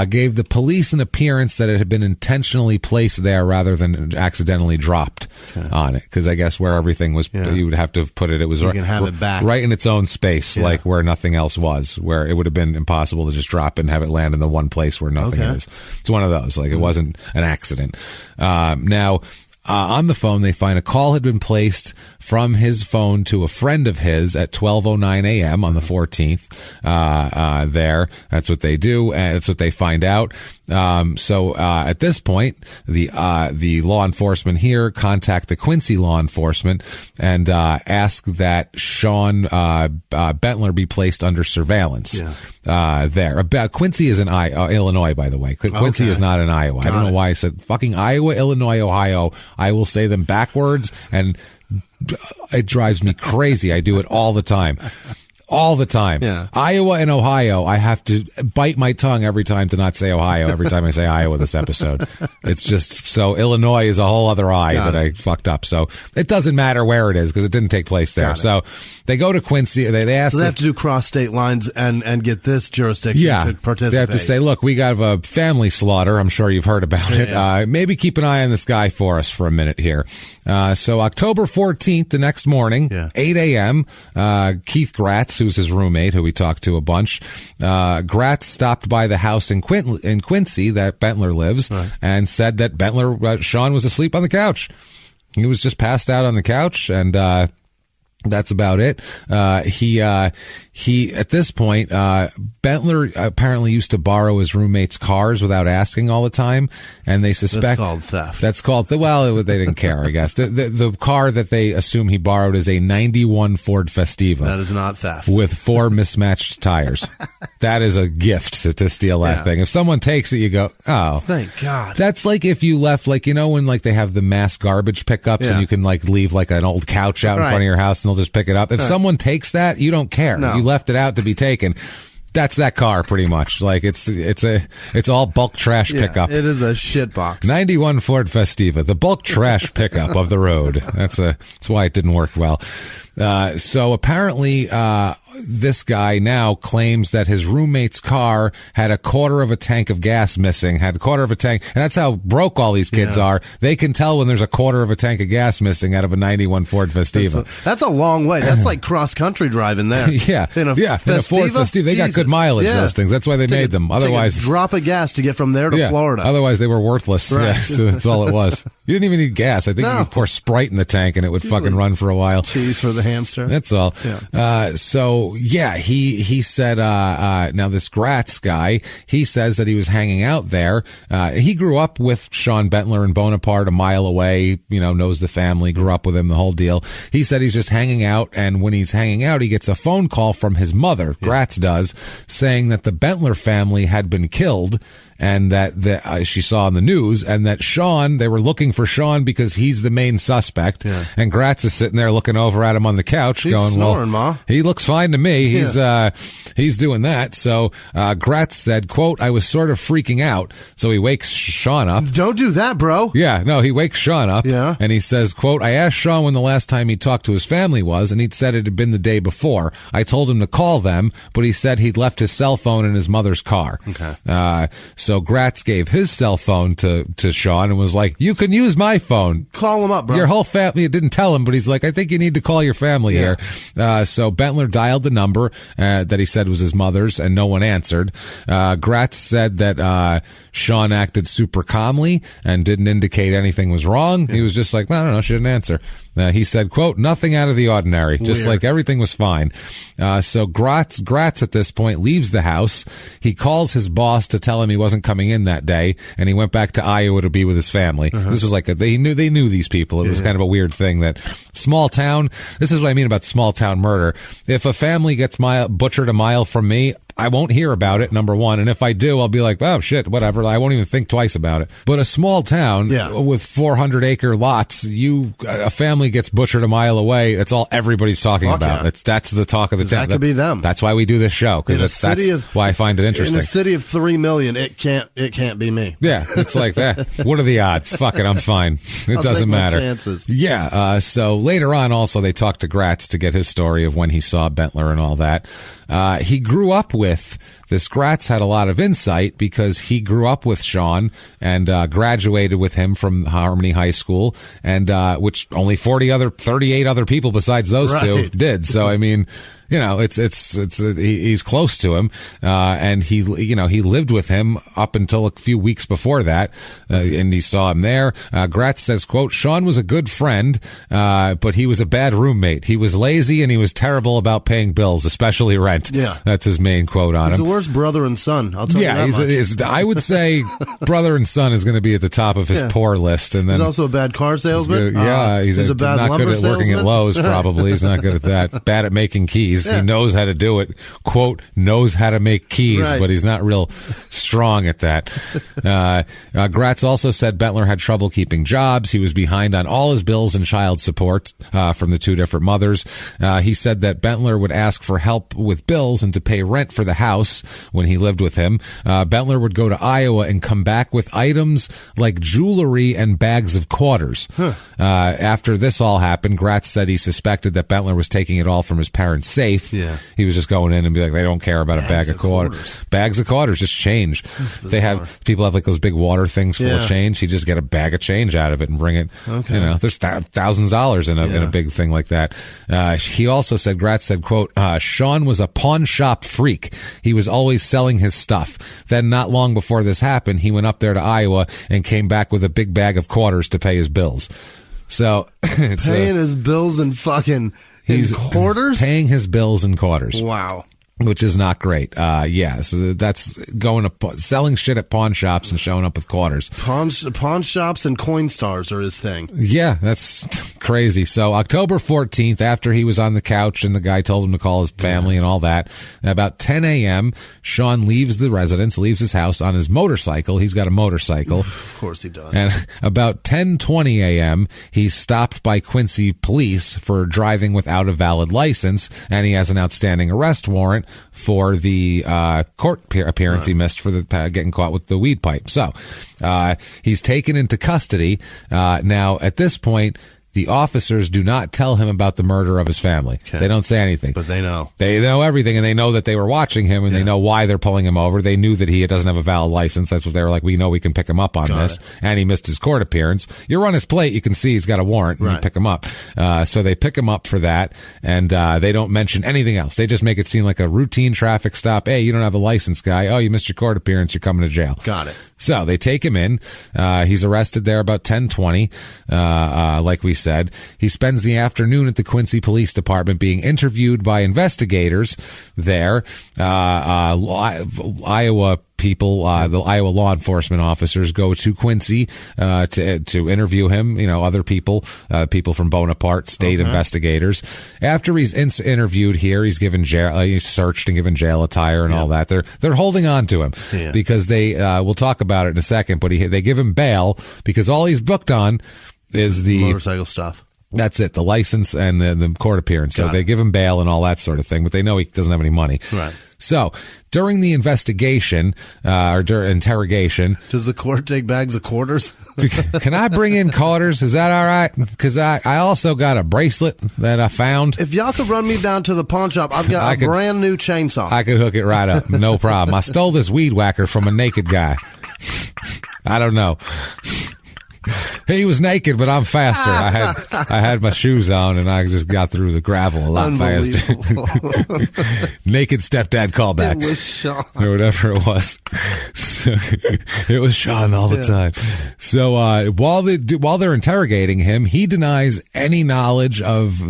gave the police an appearance that it had been intentionally placed there rather than accidentally dropped on it. Because I guess where everything was, you would have to put it. It was it back. Right in its own space, like where nothing else was, where it would have been impossible to just drop and have it land in the one place where nothing is. It's one of those. Like it wasn't an accident. Now, on the phone, they find a call had been placed from his phone to a friend of his at 12:09 a.m. on the 14th. There, that's what they do. That's what they find out. So at this point, the law enforcement here contact the Quincy law enforcement and ask that Sean Bentler be placed under surveillance. There, Quincy is in Illinois, by the way. Quincy is not in Iowa. I don't know why I said fucking Iowa, Illinois, Ohio. I will say them backwards, and it drives me crazy. I do it all the time. All the time. Yeah. Iowa and Ohio, I have to bite my tongue every time to not say Ohio every time I say Iowa this episode. It's just so Illinois is a whole other I fucked up. So it doesn't matter where it is because it didn't take place there. So they go to Quincy. They ask. So they have to do cross state lines and get this jurisdiction to participate. They have to say, look, we got a family slaughter. I'm sure you've heard about it. Yeah. Maybe keep an eye on this guy for us for a minute here. So October 14th, the next morning, 8 a.m., Keith Gratz, who's his roommate, who we talked to a bunch, Gratz stopped by the house in Quincy that Bentler lives and said that Sean was asleep on the couch. He was just passed out on the couch, and that's about it. He at this point, Bentler apparently used to borrow his roommate's cars without asking all the time, and they suspect that's called theft. That's called they didn't care, I guess. The car that they assume he borrowed is a 91 Ford Festiva. That is not theft. With 4 mismatched tires. That is a gift to steal that thing. If someone takes it, you go, oh, thank God. That's like if you left, like, you know, when like they have the mass garbage pickups and you can like leave like an old couch out in front of your house and they'll just pick it up. If someone takes that, you don't care. No. You left it out to be taken. That's that car pretty much. Like it's all bulk trash pickup. It is a shit box. 91 Ford Festiva, the bulk trash pickup of the road. That's why it didn't work well. So apparently, this guy now claims that his roommate's car had a quarter of a tank of gas missing, and that's how broke all these kids are. They can tell when there's a quarter of a tank of gas missing out of a 91 Ford Festiva. That's a long way. That's like cross-country driving there. In a Ford Festiva. They got good mileage, those things. That's why they made them. Otherwise, take a drop of gas to get from there to Florida. Otherwise, they were worthless. Right. Yeah, so that's all it was. You didn't even need gas. I think you could pour Sprite in the tank and it would fucking run for a while. Cheese for the hamster. That's all. Yeah. He said, now this Gratz guy, he says that he was hanging out there. He grew up with Sean Bentler and Bonaparte a mile away, knows the family, grew up with him, the whole deal. He said he's just hanging out, and when he's hanging out, he gets a phone call from his mother, Gratz does, saying that the Bentler family had been killed, and that she saw in the news, and that Sean, they were looking for Sean because he's the main suspect. Yeah. And Gratz is sitting there looking over at him on the couch, going, snoring, Ma. He looks fine to me. He's doing that. So Gratz said, quote, I was sort of freaking out. So he wakes Sean up. Don't do that, bro. Yeah, no, he wakes Sean up. Yeah. And he says, quote, I asked Sean when the last time he talked to his family was, and he'd said it had been the day before. I told him to call them, but he said he'd left his cell phone in his mother's car. Okay. So Gratz gave his cell phone to Sean and was like, you can use my phone. Call him up, bro. Your whole family, didn't tell him, but he's like, I think you need to call your family here. So Bentler dialed the number that he said was his mother's, and no one answered. Gratz said that Sean acted super calmly and didn't indicate anything was wrong. He was just like, I don't know, she didn't answer. He said, quote, nothing out of the ordinary, just like everything was fine. So Gratz at this point leaves the house. He calls his boss to tell him he wasn't coming in that day, and he went back to Iowa to be with his family. This was like they knew these people. It was kind of a weird thing that small town. This is what I mean about small town murder. If a family gets butchered a mile from me, I won't hear about it, number one. And if I do, I'll be like, oh, shit, whatever. I won't even think twice about it. But a small town with 400-acre lots, a family gets butchered a mile away. That's all everybody's talking about. Yeah. That's the talk of the town. That could be them. That's why we do this show, because that's why I find it interesting. In a city of 3 million, it can't be me. Yeah, it's like that. What are the odds? Fuck it, I'm fine. It doesn't matter. Chances. Yeah. So later on, also, they talked to Gratz to get his story of when he saw Bentler and all that. He grew up with this. Gratz had a lot of insight because he grew up with Sean and graduated with him from Harmony High School, and which only 38 other people besides those two did. So I mean, he's close to him, and he lived with him up until a few weeks before that, and he saw him there. Gratz says, quote, Sean was a good friend, but he was a bad roommate. He was lazy and he was terrible about paying bills, especially rent. Yeah. That's his main quote on him. He's the worst brother and son. I'll tell you that much. I would say brother and son is going to be at the top of his poor list. And then he's also a bad car salesman. He's a bad not good at working at Lowe's, probably. He's not good at that. Bad at making keys. keys. He knows how to do it. Quote, knows how to make keys, but he's not real strong at that. Gratz also said Bentler had trouble keeping jobs. He was behind on all his bills and child support from the two different mothers. He said that Bentler would ask for help with bills and to pay rent for the house when he lived with him. Bentler would go to Iowa and come back with items like jewelry and bags of quarters. After this all happened, Gratz said he suspected that Bentler was taking it all from his parents' safe. He was just going in and be like, they don't care about a bag of quarters. Bags of quarters, just change. People have like those big water things full of change. You just get a bag of change out of it and bring it. There's thousands of dollars in a big thing like that. He also said, Gratz said, quote, Sean was a pawn shop freak. He was always selling his stuff. Then not long before this happened, he went up there to Iowa and came back with a big bag of quarters to pay his bills. So paying his bills in quarters? Paying his bills in quarters. Wow. Which is not great. So that's going to selling shit at pawn shops and showing up with quarters. Pawn shops and coin stars are his thing. Yeah, that's crazy. So October 14th, after he was on the couch and the guy told him to call his family and all that, about 10 a.m., Sean leaves the residence, leaves his house on his motorcycle. He's got a motorcycle. Of course he does. And about 10:20 a.m., he's stopped by Quincy police for driving without a valid license, and he has an outstanding arrest warrant for the court appearance he missed for the getting caught with the weed pipe. So he's taken into custody. Now, at this point, the officers do not tell him about the murder of his family. Okay. They don't say anything. But they know. They know everything, and they know that they were watching him, and they know why they're pulling him over. They knew that he doesn't have a valid license. That's what they were like, we know we can pick him up on this. And he missed his court appearance. You're on his plate. You can see he's got a warrant, and you pick him up. So they pick him up for that, and they don't mention anything else. They just make it seem like a routine traffic stop. Hey, you don't have a license, guy. Oh, you missed your court appearance. You're coming to jail. Got it. So they take him in. He's arrested there about 10:20, like we said. He spends the afternoon at the Quincy Police Department being interviewed by investigators there. Iowa people, the Iowa law enforcement officers go to Quincy to interview him. Other people from Bonaparte, state investigators. After he's interviewed here, he's given jail. He's searched and given jail attire and all that. They're holding on to him because they we'll talk about it in a second. But they give him bail because all he's booked on is the motorcycle stuff. That's it, the license and the court appearance. So they give him bail and all that sort of thing, but they know he doesn't have any money. Right. So during the investigation or during interrogation, does the court take bags of quarters? Can I bring in quarters? Is that all right? Because I also got a bracelet that I found. If y'all could run me down to the pawn shop, I've got a brand new chainsaw. I could hook it right up, no problem. I stole this weed whacker from a naked guy. I don't know. He was naked, but I'm faster. I had my shoes on, and I just got through the gravel a lot faster. Naked stepdad callback. It was Sean. Or whatever it was. So, it was Sean all the time. So while they're interrogating him, he denies any knowledge of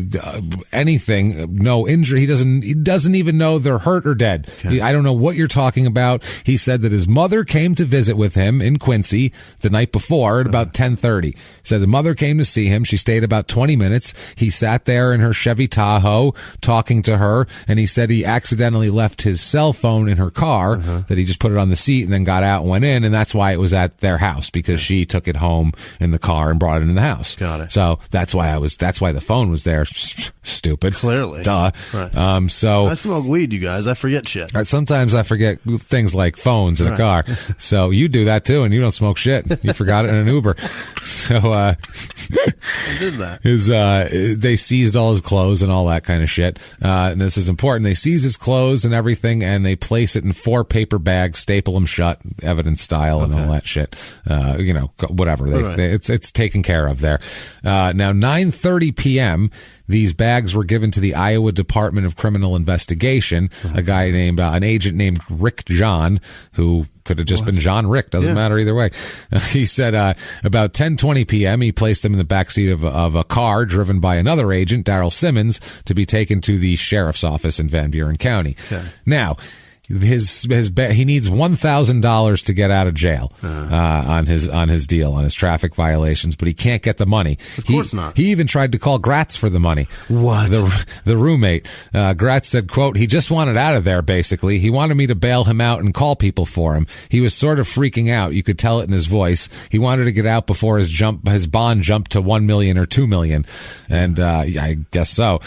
anything, no injury. He doesn't even know they're hurt or dead. Okay. I don't know what you're talking about. He said that his mother came to visit with him in Quincy the night before at about 10:30. Said the mother came to see him. She stayed about 20 minutes. He sat there in her Chevy Tahoe talking to her, and he said he accidentally left his cell phone in her car, that he just put it on the seat and then got out and went in, and that's why it was at their house, because she took it home in the car and brought it in the house. Got it. So that's why the phone was there. Stupid. Clearly. Duh. Right. So I smoke weed, you guys. I forget shit. Sometimes I forget things like phones in a car. So you do that too, and you don't smoke shit. You forgot it in an Uber. So I did that. They seized all his clothes and all that kind of shit. And this is important. They seize his clothes and everything, and they place it in 4 paper bags, staple them shut, evidence style, and all that shit. Whatever. It's taken care of there. Now 9:30 p.m. These bags were given to the Iowa Department of Criminal Investigation. A guy named an agent named Rick John, who could have just been John Rick. Doesn't matter either way. He said about 10:20 p.m. he placed them in the backseat of a car driven by another agent, Darrell Simmons, to be taken to the sheriff's office in Van Buren County. Okay. Now, he needs $1,000 to get out of jail on his deal, on his traffic violations, but he can't get the money. Of course not. He even tried to call Gratz for the money. What? The roommate. Gratz said, quote, he just wanted out of there, basically. He wanted me to bail him out and call people for him. He was sort of freaking out. You could tell it in his voice. He wanted to get out before his bond jumped to $1 million or $2 million. And I guess so.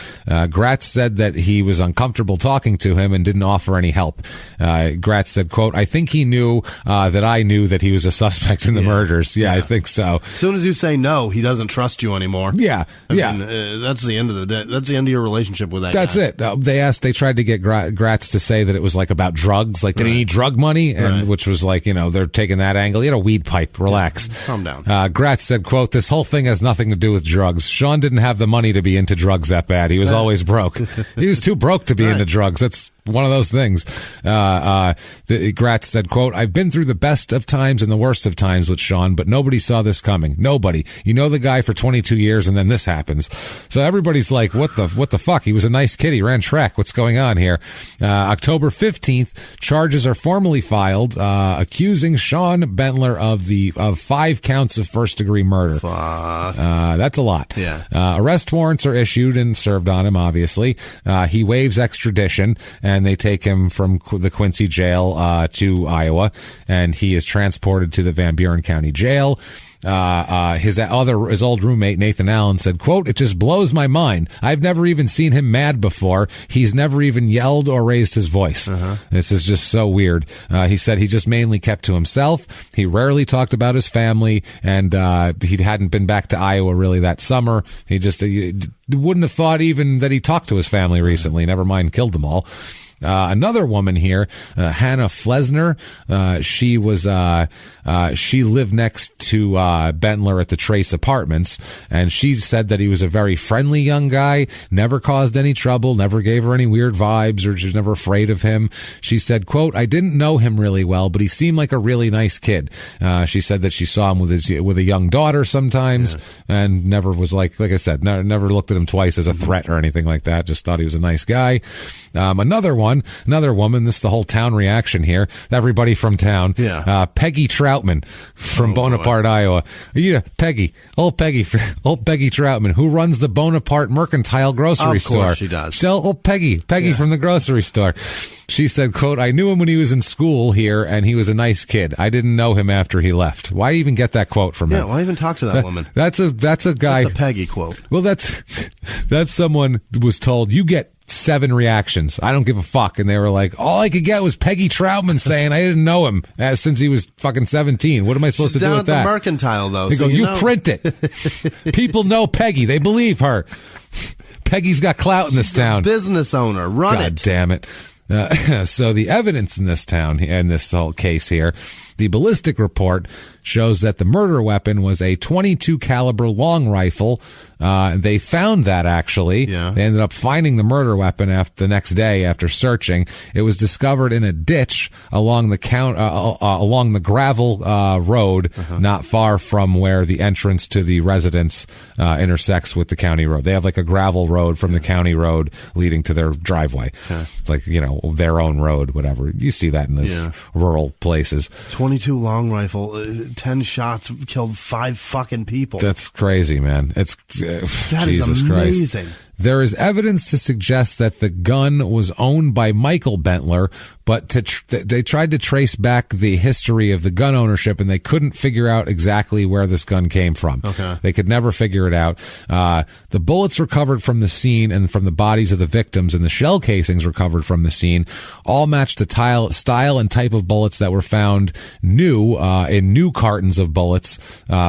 Gratz said that he was uncomfortable talking to him and didn't offer any help. Gratz said, quote, I think he knew that I knew that he was a suspect in the murders. Yeah, I think so. As soon as you say no, he doesn't trust you anymore. Yeah, I mean, that's the end of the day. That's the end of your relationship with that guy. That's it. They tried to get Gratz to say that it was like about drugs. Like, did he need drug money? And which was like, they're taking that angle. He had a weed pipe. Relax. Calm down. Gratz said, quote, this whole thing has nothing to do with drugs. Sean didn't have the money to be into drugs that bad. He was always broke. He was too broke to be into drugs. That's one of those things. Gratz said, quote, I've been through the best of times and the worst of times with Sean, but nobody saw this coming. Nobody. You know the guy for 22 years and then this happens. So everybody's like, what the fuck? He was a nice kid. He ran track. What's going on here? October 15th, charges are formally filed, accusing Sean Bentler of 5 counts of first-degree murder. Fuck. That's a lot. Yeah. Arrest warrants are issued and served on him, obviously. He waives extradition, and they take him from the Quincy jail to Iowa, and he is transported to the Van Buren County Jail. His old roommate, Nathan Allen, said, quote, it just blows my mind. I've never even seen him mad before. He's never even yelled or raised his voice. This is just so weird. He said he just mainly kept to himself. He rarely talked about his family, and he hadn't been back to Iowa really that summer. He just wouldn't have thought even that he talked to his family recently, never mind killed them all. Another woman here, Hannah Flesner, she lived next to Bentler at the Trace Apartments, and she said that he was a very friendly young guy, never caused any trouble, never gave her any weird vibes, or she was never afraid of him. She said, quote, I didn't know him really well, but he seemed like a really nice kid. She said that she saw him with a young daughter sometimes, and never was like I said, never looked at him twice as a threat or anything like that, just thought he was a nice guy. Another woman, this is the whole town reaction here. Everybody from town. Peggy Troutman from Bonaparte, Iowa. Peggy Troutman, who runs the Bonaparte Mercantile grocery store. Of course she does. Peggy from the grocery store. She said, quote, I knew him when he was in school here, and he was a nice kid. I didn't know him after he left. Why even get that quote from him? Yeah, why even talk to that woman? That's a guy. That's a Peggy quote. Well, that's someone was told, you get 7 reactions. I don't give a fuck. And they were like, all I could get was Peggy Troutman saying I didn't know him since he was fucking 17. What am I supposed to do with that? Down at the Mercantile, though. They go, you print it. People know Peggy. They believe her. Peggy's got clout in this town. Business owner. Run it. God damn it. So the evidence in this town, in this whole case here, the ballistic report shows that the murder weapon was a .22 caliber long rifle. They found that actually. Yeah. They ended up finding the murder weapon the next day after searching. It was discovered in a ditch along the gravel road, not far from where the entrance to the residence intersects with the county road. They have like a gravel road from the county road leading to their driveway. It's like, their own road, whatever. You see that in those rural places. 22 long rifle, 10 shots, killed 5 fucking people. That's crazy, man. That Jesus is amazing. Christ. There is evidence to suggest that the gun was owned by Michael Bentler, but they tried to trace back the history of the gun ownership, and they couldn't figure out exactly where this gun came from. They could never figure it out. The bullets recovered from the scene and from the bodies of the victims, and the shell casings recovered from the scene all matched the style and type of bullets that were found in new cartons of bullets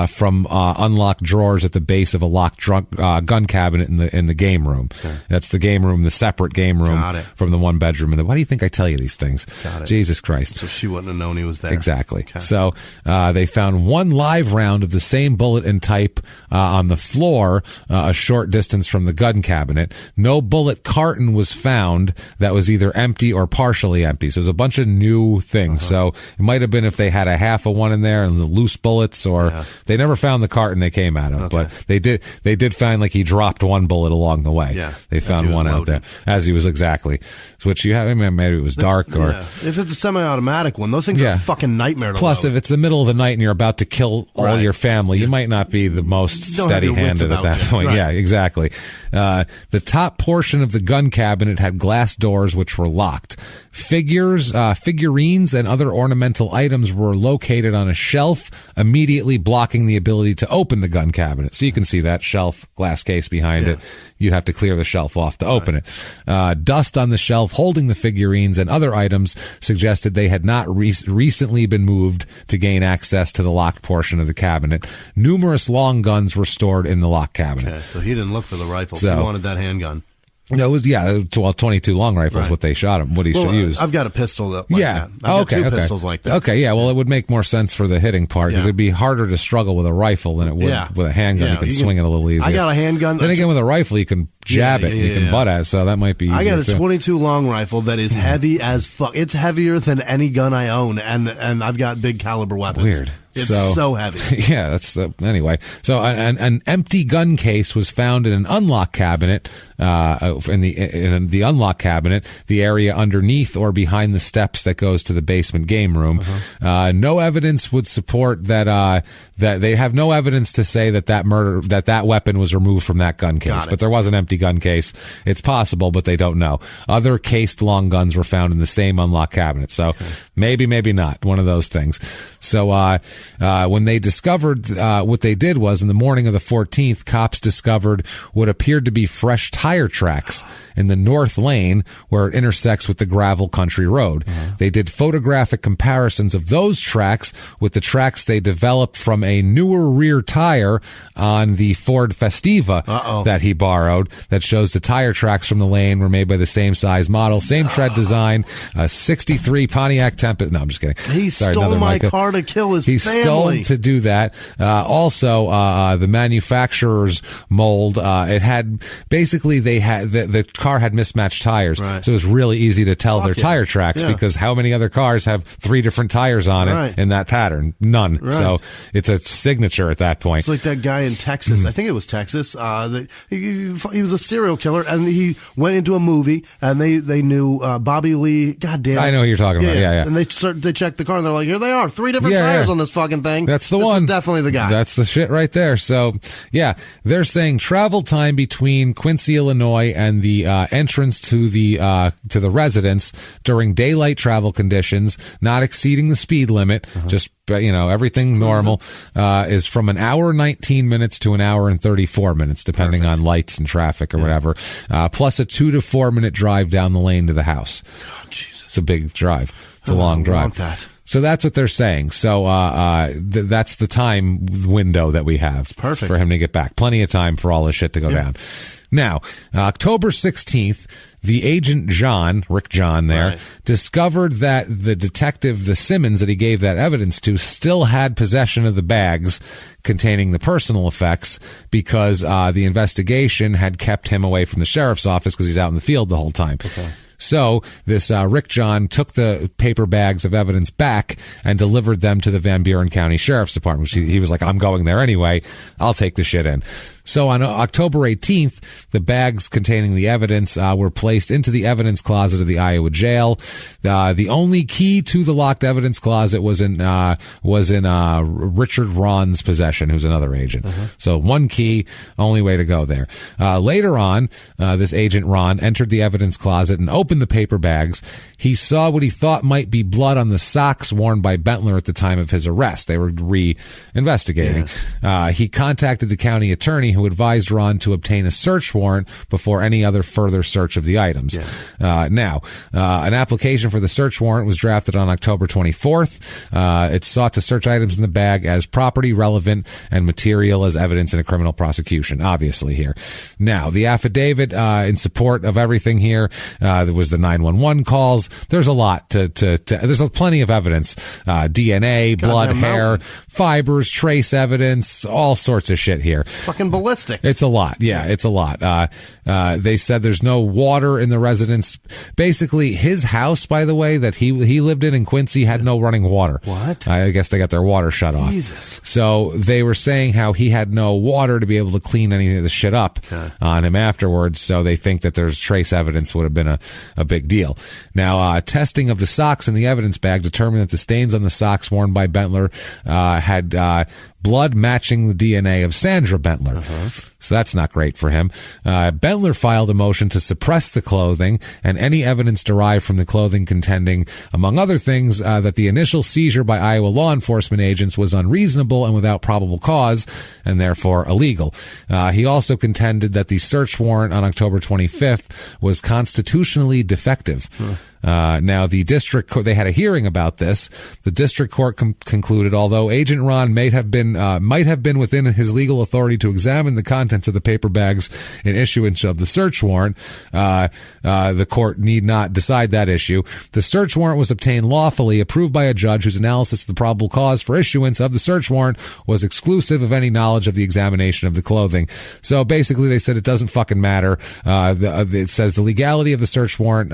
from unlocked drawers at the base of a locked gun cabinet in the game room. That's the game room, the separate game room from the one bedroom. Why do you think I tell you these things? Jesus Christ. So she wouldn't have known he was there. Exactly. So they found 1 live round of the same bullet and type on the floor a short distance from the gun cabinet. No bullet carton was found that was either empty or partially empty. So it was a bunch of new things. So it might have been if they had a half of one in there and the loose bullets, or they never found the carton they came out of. But they did find like he dropped 1 bullet along the way. Yeah, they found one out there as he was exactly. Which you have, I mean, maybe it was dark or if it's a semi-automatic one, those things are a fucking nightmare to Plus, load. if it's the middle of the night and you're about to kill all your family, you might not be the most steady-handed at that point. Right. Yeah, exactly. The top portion of the gun cabinet had glass doors which were locked. Figurines, and other ornamental items were located on a shelf, immediately blocking the ability to open the gun cabinet. So you can see that shelf, glass case behind it. You'd have to clear the shelf off to open it. Dust on the shelf holding the figurines and other items suggested they had not recently been moved to gain access to the locked portion of the cabinet. Numerous long guns were stored in the locked cabinet. Okay, so he didn't look for the rifle. He wanted that handgun. No, it was 22 long rifles. What they shot him. What he should use. I've got a pistol that. I've got two pistols like that. Okay, yeah. Well, it would make more sense for the hitting part because it'd be harder to struggle with a rifle than it would with a handgun. You can swing it a little easier. I got a handgun. Then again, with a rifle, you can jab it. You can butt at it, so that might be easier. I got a 22 long rifle that is heavy as fuck. It's heavier than any gun I own, and I've got big caliber weapons. Weird. It's so heavy. Yeah, that's anyway. So an empty gun case was found in an unlocked cabinet. In the unlocked cabinet, the area underneath or behind the steps that goes to the basement game room. No evidence would support that. That they have no evidence to say that weapon was removed from that gun case. But there was an empty gun case. It's possible, but they don't know. Other cased long guns were found in the same unlocked cabinet. So maybe not. One of those things. So when they discovered what they did was in the morning of the 14th, cops discovered what appeared to be fresh tire tracks in the north lane where it intersects with the gravel country road. They did photographic comparisons of those tracks with the tracks they developed from a newer rear tire on the Ford Festiva that he borrowed that shows the tire tracks from the lane were made by the same size model, same tread design, a 63 Pontiac Tempest. No, I'm just kidding. He stole my car to kill his family. He stole to do that. Also, the manufacturer's mold, it had basically the car had mismatched tires. So it was really easy to tell their tire tracks because how many other cars have 3 different tires on it in that pattern? None. So it's a signature at that point. It's like that guy in Texas. I think it was Texas. He was a serial killer and he went into a movie and they knew Bobby Lee. God damn it. I know who you're talking about. Yeah. And they checked the car and they're like, here they are, 3 different tires on this fucking thing. That's the one. This is definitely the guy. That's the shit right there. So, yeah, they're saying travel time between Quincy, Illinois, and the entrance to the residence during daylight travel conditions, not exceeding the speed limit, just everything normal, is from an hour 19 minutes to an hour and 34 minutes, depending on lights and traffic or whatever. Plus a 2 to 4 minute drive down the lane to the house. Oh, Jesus. It's a big drive. It's a long drive. So that's what they're saying. So that's the time window that we have for him to get back. Plenty of time for all this shit to go down. Now, October 16th, the agent Rick John discovered that the detective, the Simmons that he gave that evidence to, still had possession of the bags containing the personal effects because the investigation had kept him away from the sheriff's office because he's out in the field the whole time. So this Rick John took the paper bags of evidence back and delivered them to the Van Buren County Sheriff's Department. He was like, I'm going there anyway. I'll take the shit in. So on October 18th, the bags containing the evidence were placed into the evidence closet of the Iowa jail. The only key to the locked evidence closet was in Richard Ron's possession, who's another agent. So one key, only way to go there. Later on, this agent Ron entered the evidence closet and opened the paper bags. He saw what he thought might be blood on the socks worn by Bentler at the time of his arrest. They were re-investigating. He contacted the county attorney, who advised Ron to obtain a search warrant before any other further search of the items. Now, an application for the search warrant was drafted on October 24th. It sought to search items in the bag as property relevant and material as evidence in a criminal prosecution, obviously here. Now, the affidavit in support of everything here, there was the 911 calls. There's a lot there's plenty of evidence. DNA, blood, hair, fibers, trace evidence, all sorts of shit here. Fucking ballistics. ballistics. It's a lot. Yeah, it's a lot. They said there's no water in the residence. Basically, his house, by the way, that he lived in Quincy had no running water. What? I guess they got their water shut off. Jesus. So they were saying how he had no water to be able to clean any of the shit up on him afterwards. So they think that there's trace evidence would have been a big deal. Now, testing of the socks in the evidence bag determined that the stains on the socks worn by Bentler had blood matching the DNA of Sandra Bentler. So that's not great for him. Bentler filed a motion to suppress the clothing and any evidence derived from the clothing, contending, among other things, that the initial seizure by Iowa law enforcement agents was unreasonable and without probable cause and therefore illegal. He also contended that the search warrant on October 25th was constitutionally defective. Now, the district court, they had a hearing about this. The district court concluded, although Agent Ron might have been within his legal authority to examine the contents of the paper bags in issuance of the search warrant, the court need not decide that issue. The search warrant was obtained lawfully, approved by a judge whose analysis of the probable cause for issuance of the search warrant was exclusive of any knowledge of the examination of the clothing. So basically, they said it doesn't fucking matter. It says the legality of the search warrant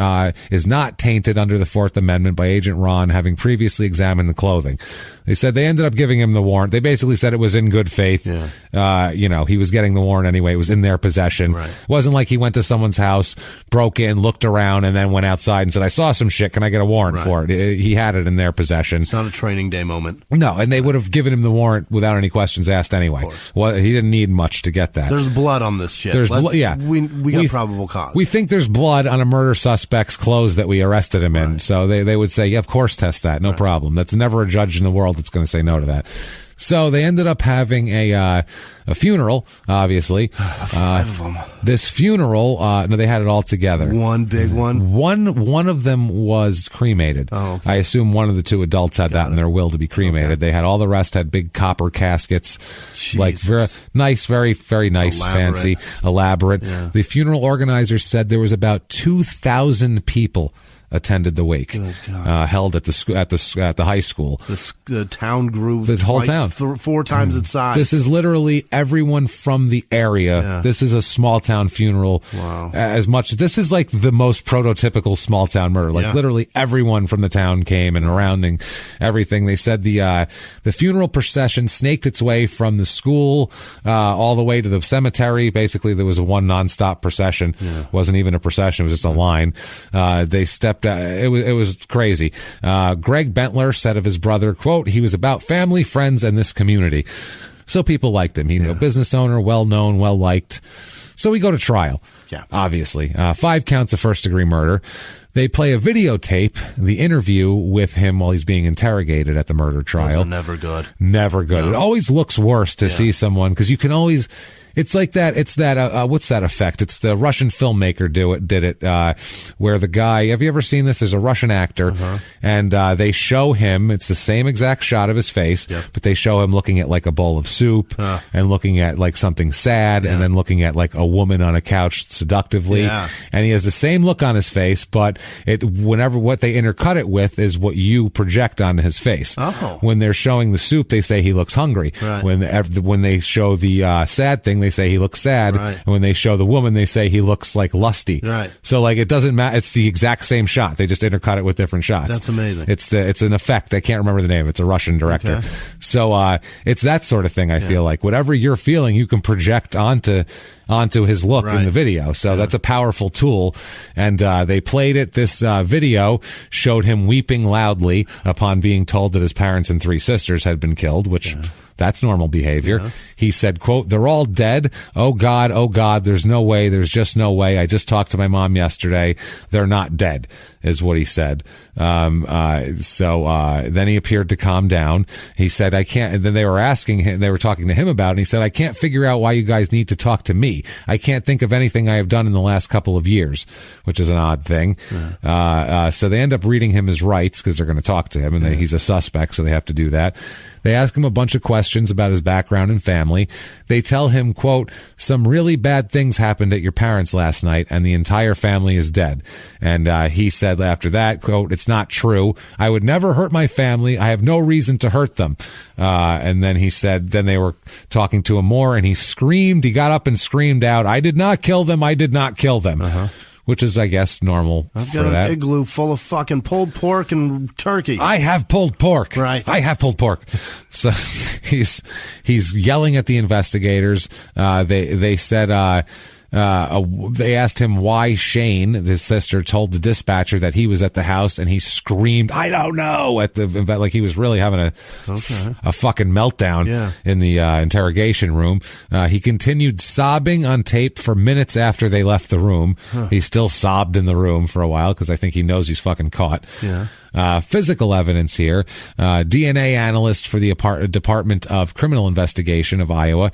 is not tainted under the Fourth Amendment by Agent Ron having previously examined the clothing. They said they ended up giving him the warrant. They basically said it was in good faith. He was getting the warrant anyway. It was in their possession. Right. It wasn't like he went to someone's house, broke in, looked around, and then went outside and said, I saw some shit. Can I get a warrant for it? He had it in their possession. It's not a training day moment. No, and they would have given him the warrant without any questions asked anyway. Well, he didn't need much to get that. There's blood on this shit. There's we got probable cause. We think there's blood on a murder suspect's clothes that we arrested him in. So they would say, yeah, of course, test that. No problem. That's never a judge in the world that's going to say no to that. So they ended up having a funeral, obviously. 5 of them. This funeral, no, they had it all together. One big one? One of them was cremated. Oh, okay. I assume one of the two adults had that in their will to be cremated. Okay. They had all the rest had big copper caskets. Jesus. Like very nice, very, very nice, fancy, elaborate. Yeah. The funeral organizers said there was about 2,000 people attended the wake, held at the high school. The town grew. The whole town, 4 times its size. This is literally everyone from the area. Yeah. This is a small town funeral. Wow. This is like the most prototypical small town murder. Like literally everyone from the town came and surrounding everything. They said the funeral procession snaked its way from the school all the way to the cemetery. Basically, there was one nonstop procession. It wasn't even a procession; it was just a line. They stepped. It was crazy. Greg Bentler said of his brother, quote, he was about family, friends, and this community. So people liked him. Business owner, well-known, well-liked. So we go to trial, obviously. 5 counts of first-degree murder. They play a videotape, the interview with him while he's being interrogated at the murder trial. Those are never good. Never good. No. It always looks worse to see someone, because you can always... It's like that. It's that. What's that effect? It's the Russian filmmaker did it. Where the guy. Have you ever seen this? There's a Russian actor, and they show him. It's the same exact shot of his face, but they show him looking at like a bowl of soup and looking at like something sad, and then looking at like a woman on a couch seductively, and he has the same look on his face, but whenever what they intercut it with is what you project onto his face. When they're showing the soup, they say he looks hungry. When they show the sad thing, they say he looks sad. And when they show the woman, they say he looks like lusty. So like it doesn't matter. It's the exact same shot. They just intercut it with different shots. That's amazing. It's an effect. I can't remember the name. It's a Russian director. So it's that sort of thing. I feel like whatever you're feeling, you can project onto his look in the video. So that's a powerful tool. And they played it. This video showed him weeping loudly upon being told that his parents and 3 sisters had been killed, which that's normal behavior. He said, quote, they're all dead. Oh God, there's no way. There's just no way. I just talked to my mom yesterday. They're not dead, is what he said. So then he appeared to calm down. He said, I can't, and then they were asking him, they were talking to him about it, and he said, I can't figure out why you guys need to talk to me. I can't think of anything I have done in the last couple of years, which is an odd thing. So they end up reading him his rights because they're going to talk to him, and he's a suspect, so they have to do that. They ask him a bunch of questions about his background and family. They tell him, quote, some really bad things happened at your parents last night, and the entire family is dead. And he says said after that, quote, "It's not true. I would never hurt my family. I have no reason to hurt them." And then he said, then they were talking to him more, and he screamed. He got up and screamed out, "I did not kill them. I did not kill them." Which is, I guess, normal. I've got an igloo full of fucking pulled pork and turkey. I have pulled pork. Right. I have pulled pork. So he's yelling at the investigators. They said, they asked him why Shane, his sister, told the dispatcher that he was at the house, and he screamed, "I don't know," at the like he was really having a fucking meltdown in the interrogation room. He continued sobbing on tape for minutes after they left the room. He still sobbed in the room for a while because I think he knows he's fucking caught. Physical evidence here. DNA analyst for the Department of Criminal Investigation of Iowa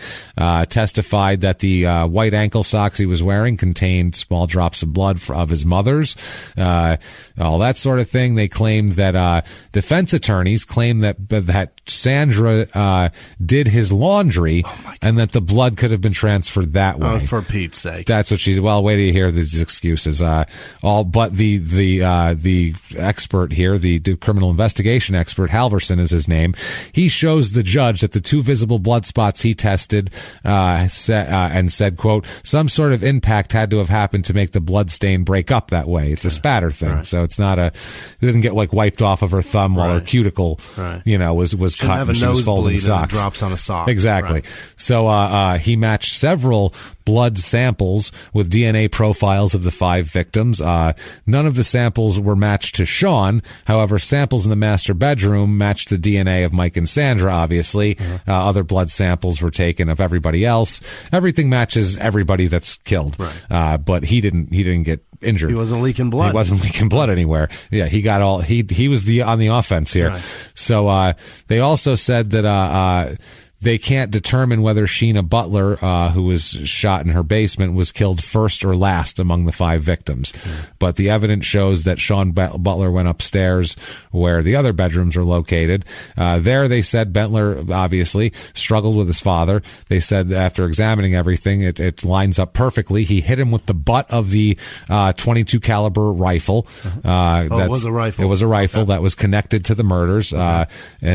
testified that the white ankle socks he was wearing contained small drops of blood of his mother's. All that sort of thing. They claimed that defense attorneys claimed that Sandra did his laundry and that the blood could have been transferred that way. Oh, for Pete's sake. That's what she's, well, wait till you hear these excuses. But the expert here, the criminal investigation expert, Halverson is his name, he shows the judge that the two visible blood spots he tested and said, quote, "Some sort of impact had to have happened to make the blood stain break up that way." It's a spatter thing. So it's not it didn't get like wiped off of her thumb while her cuticle, was cut and she was folding socks. Drops on a sock. Exactly. So he matched several blood samples with DNA profiles of the 5 victims. None of the samples were matched to Sean. However, samples in the master bedroom matched the DNA of Mike and Sandra, obviously. Other blood samples were taken of everybody else. Everything matches everybody that's killed. But he didn't get injured. He wasn't leaking blood. He wasn't leaking blood anywhere. Yeah, he got all, he was on the offense here. So, they also said that, they can't determine whether Sheena Butler, who was shot in her basement, was killed first or last among the 5 victims. But the evidence shows that Sean Butler went upstairs where the other bedrooms are located. There, they said Bentler obviously struggled with his father. They said after examining everything, it lines up perfectly. He hit him with the butt of the 22 caliber rifle. It was a rifle. It was a rifle that was connected to the murders, and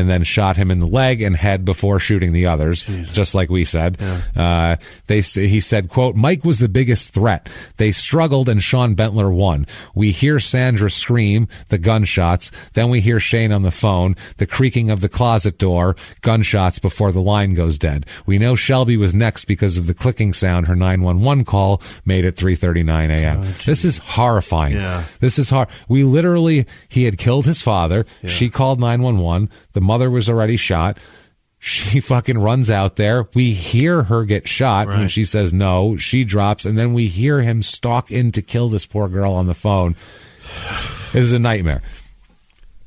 then shot him in the leg and head before shooting the others, just like we said. He said, quote, "Mike was the biggest threat. They struggled and Sean Bentler won. We hear Sandra scream, the gunshots. Then we hear Shane on the phone, the creaking of the closet door, gunshots before the line goes dead. We know Shelby was next because of the clicking sound her 911 call made at 3:39 a.m. This is horrifying. This is hard. He had killed his father. She called 911. The mother was already shot. She fucking runs out there. We hear her get shot when she says no. She drops, and then we hear him stalk in to kill this poor girl on the phone. It is a nightmare.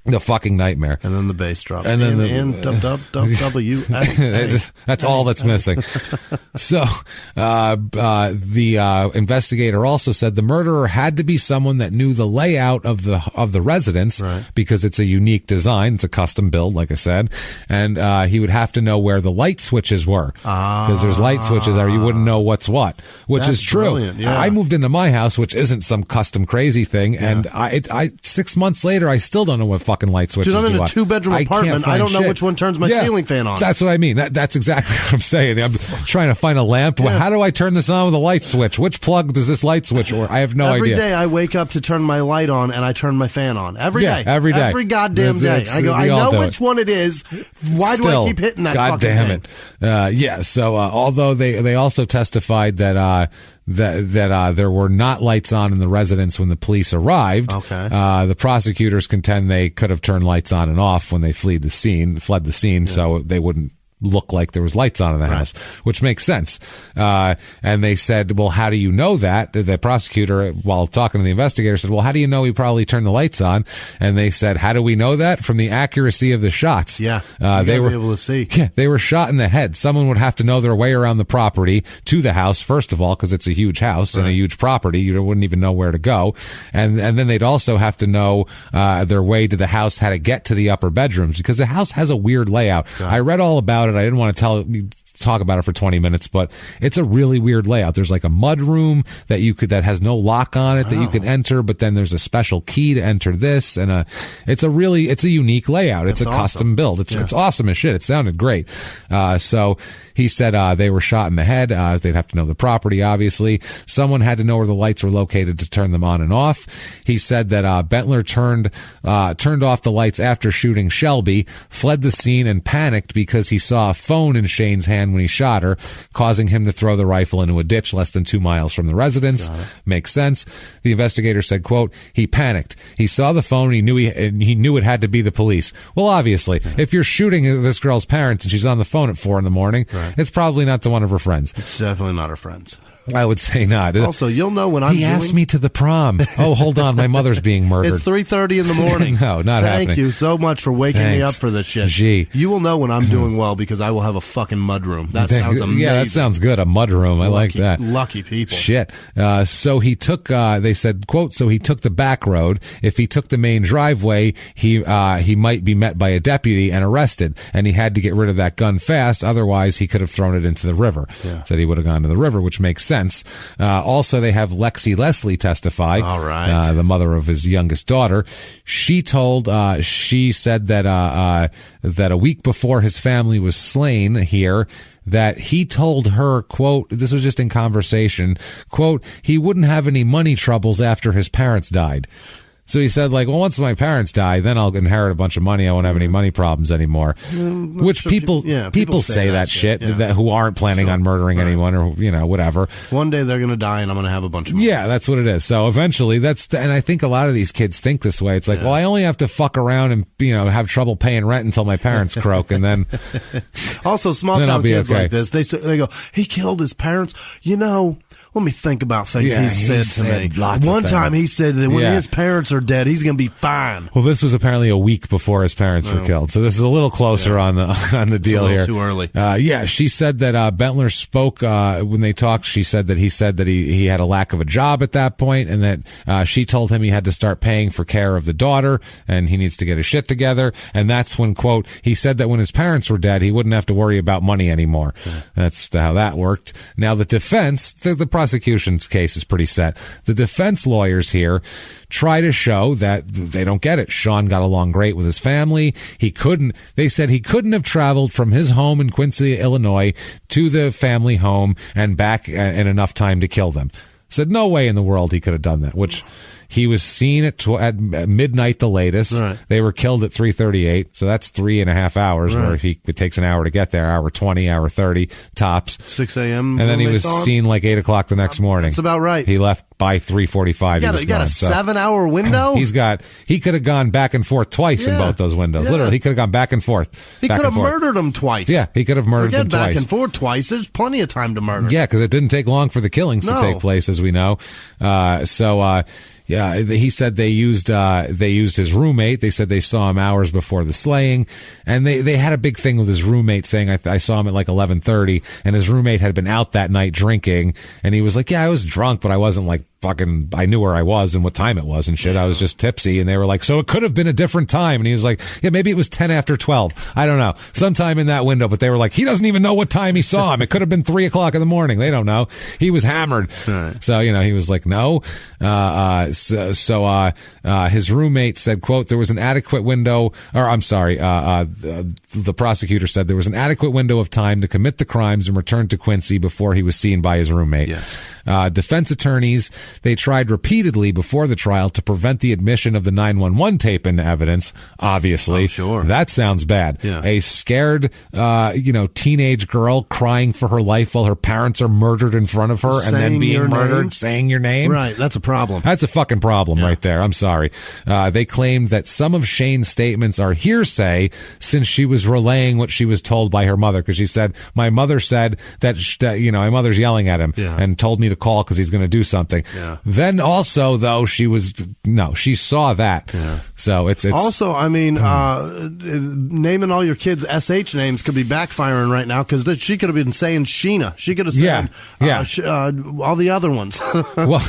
The fucking nightmare. And then the bass drops. And then that's all that's missing. So, the investigator also said the murderer had to be someone that knew the layout of the residence because it's a unique design. It's a custom build, like I said. And, he would have to know where the light switches were. Because there's light switches there. You wouldn't know what's what, which is true. I moved into my house, which isn't some custom crazy thing. And I 6 months later, I still don't know what fucking light switches. Dude, I'm in a 2-bedroom apartment. I don't know which one turns my ceiling fan on. That's what I mean. That's exactly what I'm saying. I'm trying to find a lamp. Well, how do I turn this on with a light switch? Which plug does this light switch work? I have no idea. Every day I wake up to turn my light on and I turn my fan on. Every day. Every day. Every goddamn day. I go, I know which one it is. Why do I keep hitting that fucking thing? God damn it. So, although they also testified that there were not lights on in the residence when the police arrived. The prosecutors contend they could have turned lights on and off when they fled the scene, so they wouldn't look like there was lights on in the house, which makes sense. And they said, well, how do you know that? The prosecutor, while talking to the investigator, said, well, how do you know he probably turned the lights on? And they said, how do we know that? From the accuracy of the shots. They were able to see. They were shot in the head. Someone would have to know their way around the property to the house, first of all, because it's a huge house and a huge property. You wouldn't even know where to go. And then they'd also have to know their way to the house, how to get to the upper bedrooms, because the house has a weird layout. I read all about it. I didn't want to talk about it for 20 minutes, but it's a really weird layout. There's like a mud room that that has no lock on it that you can enter, but then there's a special key to enter this, and it's a unique layout. It's a custom build. It's awesome as shit. It sounded great. So he said they were shot in the head. They'd have to know the property, obviously. Someone had to know where the lights were located to turn them on and off. He said that Bentler turned off the lights after shooting Shelby, fled the scene, and panicked because he saw a phone in Shane's hand when he shot her, causing him to throw the rifle into a ditch less than 2 miles from the residence. Makes sense. The investigator said, quote, he panicked. He saw the phone. He knew it had to be the police. Well, obviously, if you're shooting this girl's parents and she's on the phone at 4 a.m, it's probably not to one of her friends. It's definitely not her friends. I would say not. Also, you'll know when He asked me to the prom. Oh, hold on. My mother's being murdered. It's 3:30 in the morning. No, not happening. Thank you so much for waking me up for this shit. Gee. You will know when I'm doing well because I will have a fucking mud room. That sounds amazing. Yeah, that sounds good. A mud room. I like that. Lucky people. Shit. So he took, they said, quote, so he took the back road. If he took the main driveway, he might be met by a deputy and arrested. And he had to get rid of that gun fast. Otherwise, he could have thrown it into the river. Yeah. Said he would have gone to the river, which makes sense. Also, they have Lexi Leslie testify. All right. The mother of his youngest daughter. She said that a week before his family was slain here, that he told her, quote, this was just in conversation, quote, he wouldn't have any money troubles after his parents died. So he said, like, well, once my parents die, then I'll inherit a bunch of money. I won't have any money problems anymore. Which people say that shit who aren't planning on murdering anyone or, whatever. One day they're going to die and I'm going to have a bunch of money. Yeah, that's what it is. So eventually and I think a lot of these kids think this way. It's like, well, I only have to fuck around and, have trouble paying rent until my parents croak. And then. Also, small town kids like this, they go, he killed his parents. Let me think about things he said to me. One time he said that when his parents are dead, he's going to be fine. Well, this was apparently a week before his parents were killed. So this is a little closer on the deal here. Too early. She said that Bentler spoke when they talked. She said that he had a lack of a job at that point, and that she told him he had to start paying for care of the daughter, and he needs to get his shit together. And that's when, quote, he said that when his parents were dead, he wouldn't have to worry about money anymore. Yeah. That's how that worked. Now the defense, the prosecution's case is pretty set. The defense lawyers here try to show that they don't get it. Sean got along great with his family. They said he couldn't have traveled from his home in Quincy, Illinois to the family home and back in enough time to kill them. Said no way in the world he could have done that, which he was seen at midnight the latest. Right. They were killed at 3:38, so that's 3.5 hours, where it takes an hour to get there, hour 20, hour 30, tops. 6 a.m. And then he was seen like 8 o'clock the next morning. That's about right. He left by 3:45. You got a 7-hour window? He could have gone back and forth twice in both those windows. Yeah. Literally, he could have gone back and forth. He could have murdered him twice. Yeah, he could have murdered him twice. Back and forth twice. There's plenty of time to murder. Yeah, because it didn't take long for the killings to take place, as we know. Yeah, he said they used his roommate. They said they saw him hours before the slaying, and they had a big thing with his roommate saying I saw him at like 11:30, and his roommate had been out that night drinking, and he was like, yeah, I was drunk, but I wasn't like fucking, I knew where I was and what time it was and shit. I was just tipsy, and they were like, so it could have been a different time, and he was like, yeah, maybe it was 10 after 12. I don't know, sometime in that window, but they were like, he doesn't even know what time he saw him. It could have been 3 o'clock in the morning. They don't know. He was hammered. Right. So, he was like, no. His roommate said, quote, there was an adequate window, the prosecutor said there was an adequate window of time to commit the crimes and return to Quincy before he was seen by his roommate. Yeah. Defense attorneys, they tried repeatedly before the trial to prevent the admission of the 911 tape into evidence. Obviously, sure. That sounds bad. Yeah. A scared, teenage girl crying for her life while her parents are murdered in front of her and then being murdered, saying your name. Right. That's a problem. That's a fucking problem right there. I'm sorry. They claimed that some of Shane's statements are hearsay since she was relaying what she was told by her mother, because she said, my mother said that my mother's yelling at him and told me to call because he's going to do something. Yeah. Yeah. Then also, though, she saw that. Yeah. So it's also, I mean, naming all your kids' SH names could be backfiring right now because she could have been saying Sheena. She could have said all the other ones. Well,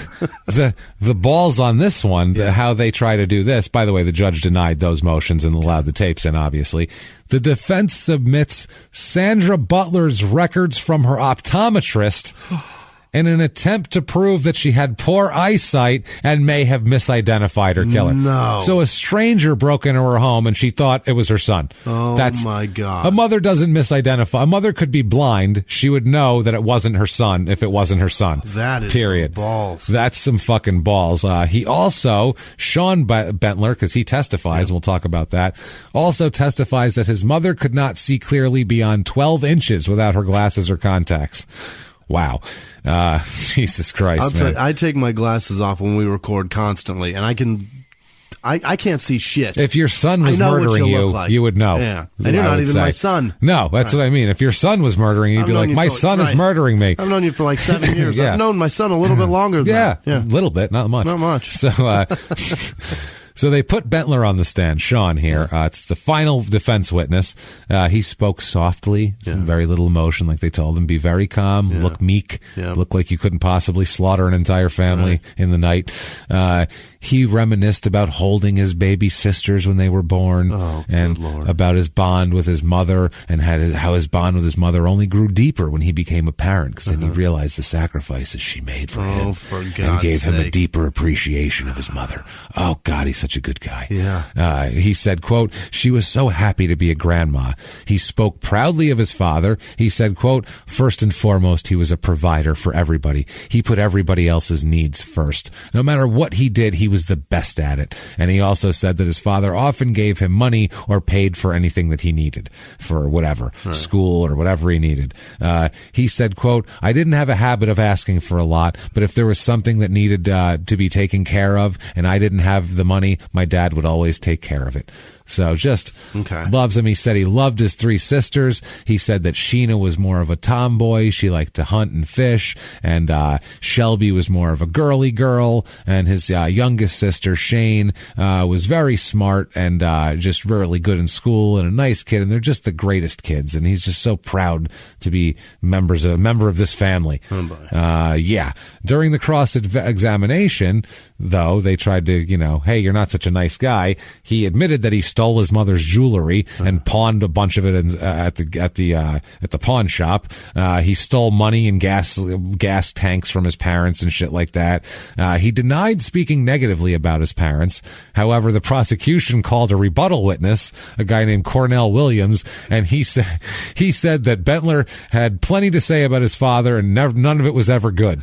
the balls on this one, how they try to do this. By the way, the judge denied those motions and allowed the tapes in, obviously. The defense submits Sandra Butler's records from her optometrist in an attempt to prove that she had poor eyesight and may have misidentified her killer. No. So a stranger broke into her home and she thought it was her son. Oh, my God. A mother doesn't misidentify. A mother could be blind. She would know that it wasn't her son if it wasn't her son. That is period. Some balls. That's some fucking balls. He also, Sean Bentler, because he testifies, and we'll talk about that, also testifies that his mother could not see clearly beyond 12 inches without her glasses or contacts. Wow. Jesus Christ, man. I take my glasses off when we record constantly, and I can't see shit. If your son was murdering you would know. Yeah. And you're not even my son. No, that's what I mean. If your son was murdering you, you'd be like, my son is murdering me. I've known you for like 7 years. I've known my son a little bit longer than that. Yeah, a little bit, not much. Not much. So they put Bentler on the stand, Sean here. It's the final defense witness. He spoke softly, very little emotion, like they told him. Be very calm, look meek, look like you couldn't possibly slaughter an entire family in the night. He reminisced about holding his baby sisters when they were born, and about his bond with his mother, and how his bond with his mother only grew deeper when he became a parent, because then he realized the sacrifices she made for him, and gave him a deeper appreciation of his mother. Oh, God, he's such a good guy. Yeah. He said, quote, she was so happy to be a grandma. He spoke proudly of his father. He said, quote, first and foremost, he was a provider for everybody. He put everybody else's needs first. No matter what he did, he was the best at it. And he also said that his father often gave him money or paid for anything that he needed, for whatever, school or whatever he needed. He said, quote, I didn't have a habit of asking for a lot, but if there was something that needed to be taken care of and I didn't have the money, my dad would always take care of it. So just loves him. He said he loved his three sisters. He said that Sheena was more of a tomboy. She liked to hunt and fish. And Shelby was more of a girly girl. And his youngest sister, Shane, was very smart and just really good in school and a nice kid. And they're just the greatest kids. And he's just so proud to be a member of this family. During the cross-examination, though, they tried to, hey, you're not such a nice guy. He admitted that he stole his mother's jewelry and pawned a bunch of it at the pawn shop. He stole money and gas tanks from his parents and shit like that. He denied speaking negatively about his parents. However, the prosecution called a rebuttal witness, a guy named Cornell Williams, and he said that Bentler had plenty to say about his father and none of it was ever good.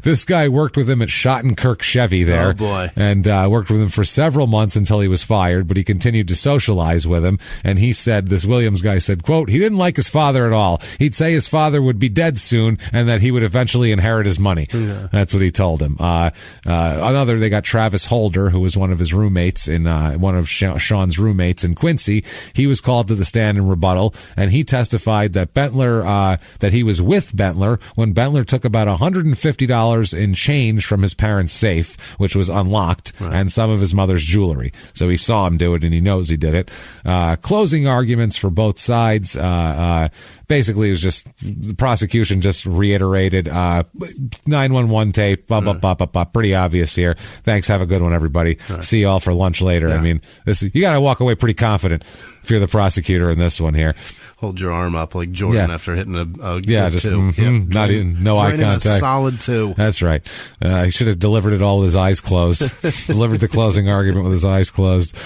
This guy worked with him at Schottenkirk Chevy there. Oh boy. And worked with him for several months until he was fired, but he continued to socialize with him. And he said, this Williams guy said, quote, he didn't like his father at all. He'd say his father would be dead soon and that he would eventually inherit his money. Yeah. That's what he told him. They got Travis Holder, who was one of his roommates one of Sean's roommates in Quincy. He was called to the stand in rebuttal, and he testified that that he was with Bentler when Bentler took about $150 in change from his parents' safe, which was unlocked, and some of his mother's jewelry. So he saw him do it, and he knows he did it. Closing arguments for both sides. Basically, it was just the prosecution just reiterated 911 tape. Pretty obvious here. Thanks. Have a good one, everybody. See you all for lunch later. I mean, you got to walk away pretty confident if you're the prosecutor in this one here. Hold your arm up like Jordan after hitting a just not even no eye contact. A solid 2. That's right. He should have delivered it all with his eyes closed. Delivered the closing argument with his eyes closed.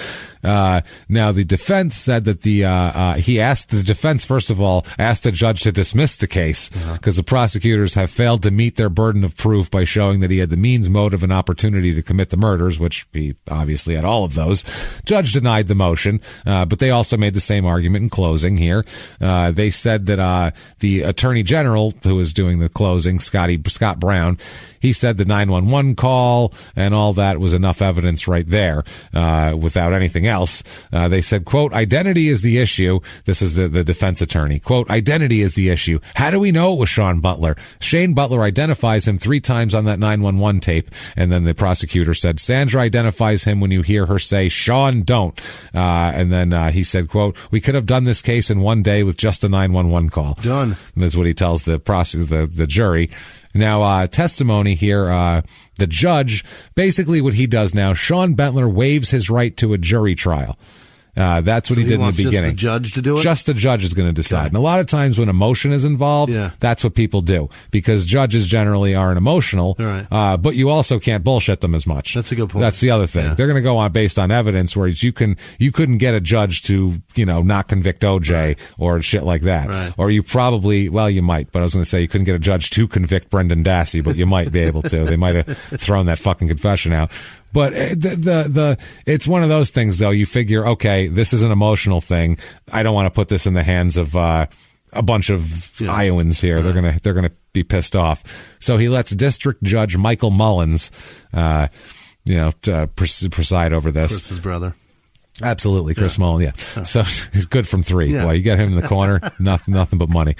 Now the defense said that the defense first of all asked the judge to dismiss the case because the prosecutors have failed to meet their burden of proof by showing that he had the means, motive, and opportunity to commit the murders, which he obviously had all of those. Judge denied the motion, but they also made the same argument in closing here. They said that the attorney general who was doing the closing, Scott Brown, he said the 911 call and all that was enough evidence right there without anything else. They said, quote, identity is the issue. This is the defense attorney. Quote, identity is the issue. How do we know it was Sean Butler? Shane Butler identifies him 3 times on that 911 tape. And then the prosecutor said, Sandra identifies him when you hear her say, Sean, don't. And then he said, quote, we could have done this case in one day with just the 911 call. Done. And that's what he tells the jury. Now, testimony here, the judge, basically what he does now, Sean Bentler waives his right to a jury trial. That's what he did in the beginning. Just the judge to do it? Just the judge is going to decide. Okay. And a lot of times when emotion is involved, that's what people do, because judges generally aren't emotional, but you also can't bullshit them as much. That's a good point. That's the other thing. Yeah. They're going to go on based on evidence, whereas you couldn't get a judge to, not convict OJ or shit like that. Right. Or you probably, well, you might, but I was going to say you couldn't get a judge to convict Brendan Dassey, but you might be able to. They might have thrown that fucking confession out. But it's one of those things, though. You figure, okay, this is an emotional thing. I don't want to put this in the hands of a bunch of Iowans here. Right. They're gonna be pissed off. So he lets District Judge Michael Mullins, preside over this. Chris's brother. Absolutely, Chris Mullen, yeah. So he's good from 3. Boy, you get him in the corner, nothing but money.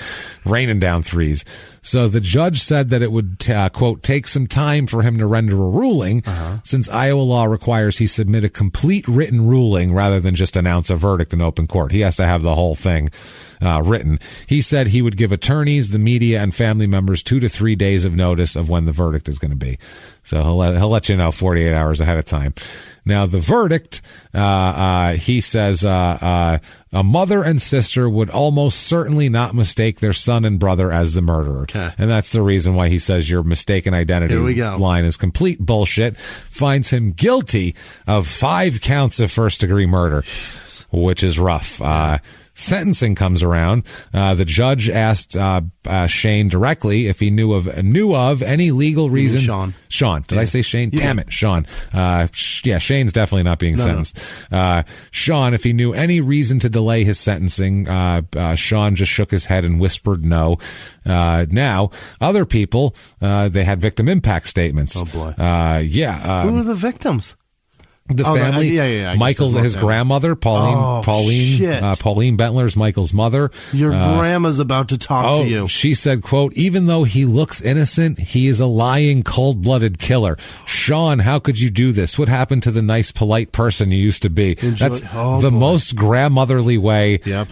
Raining down 3s. So the judge said that it would, quote, take some time for him to render a ruling, since Iowa law requires he submit a complete written ruling rather than just announce a verdict in open court. He has to have the whole thing written. He said he would give attorneys, the media, and family members 2 to 3 days of notice of when the verdict is going to be. So he'll let you know 48 hours ahead of time. Now, the verdict, he says, a mother and sister would almost certainly not mistake their son and brother as the murderer. Okay. And that's the reason why he says your mistaken identity line is complete bullshit. Finds him guilty of 5 counts of first-degree murder, which is rough. Sentencing comes around. The judge asked Shane directly if he knew of any legal reason. Sean. Did I say Shane? Yeah. Damn it, Sean. Shane's definitely not being sentenced. Sean, if he knew any reason to delay his sentencing, Sean just shook his head and whispered no. Now, other people, they had victim impact statements. Oh, boy. Who are the victims? The family, Michael's his grandmother, Pauline Bentler's Michael's mother. Your grandma's about to talk to you. She said, quote, even though he looks innocent, he is a lying, cold-blooded killer. Sean, how could you do this? What happened to the nice, polite person you used to be? That's most grandmotherly way to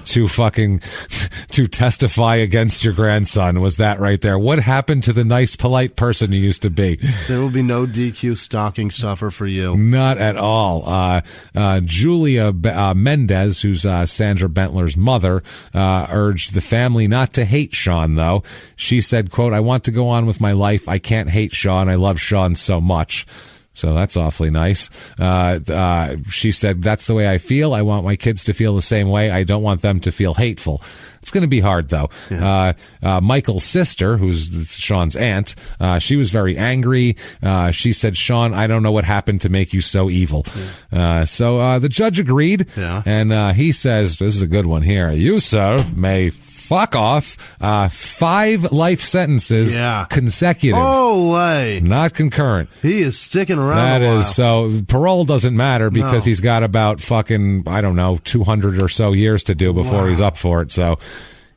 testify against your grandson, was that right there. What happened to the nice, polite person you used to be? There will be no DQ stocking stuffer for you. Not at all. Julia Mendez, who's Sandra Bentler's mother, urged the family not to hate Sean, though. She said, quote, I want to go on with my life. I can't hate Sean. I love Sean so much. So that's awfully nice. She said, that's the way I feel. I want my kids to feel the same way. I don't want them to feel hateful. It's going to be hard, though. Yeah. Michael's sister, who's Sean's aunt, she was very angry. She said, Sean, I don't know what happened to make you so evil. Yeah. So the judge agreed. Yeah. And he says, this is a good one here. You, sir, may fuck off. 5 life sentences consecutive. Holy. Not concurrent. He is sticking around That a while. is, so parole doesn't matter because he's got about fucking, 200 or so years to do before he's up for it. So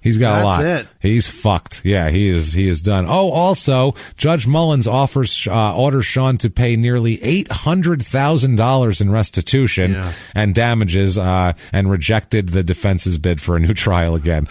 he's got a lot. That's it. He's fucked. Yeah, he is done. Oh, also, Judge Mullins orders Sean to pay nearly $800,000 in restitution and damages, and rejected the defense's bid for a new trial again.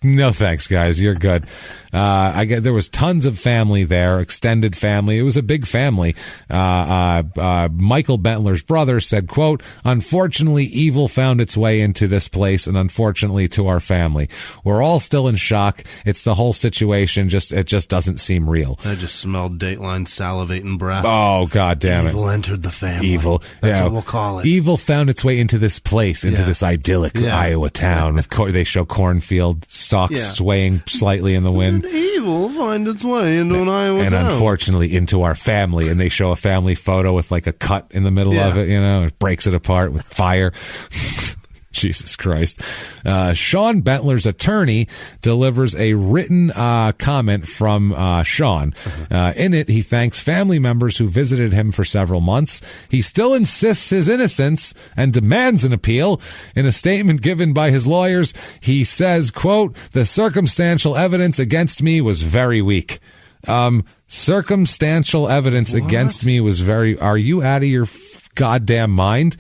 No thanks, guys. You're good. There was tons of family there, extended family. It was a big family. Michael Bentler's brother said, quote, unfortunately, evil found its way into this place and unfortunately to our family. We're all still in shock. It's the whole situation. It just doesn't seem real. I just smelled Dateline salivating breath. Oh, God damn it. Evil entered the family. Evil. That's what we'll call it. Evil found its way into this place, into this idyllic Iowa town. They show cornfield stalks swaying slightly in the wind. Did evil find its way into an Iowa town? And unfortunately into our family. And they show a family photo with like a cut in the middle of it, it breaks it apart with fire. Jesus Christ. Sean Bentler's attorney delivers a written comment from Sean. In it, he thanks family members who visited him for several months. He still insists his innocence and demands an appeal. In a statement given by his lawyers, he says, quote, "The circumstantial evidence against me was very weak." Circumstantial evidence against me was very... Are you out of your goddamn mind?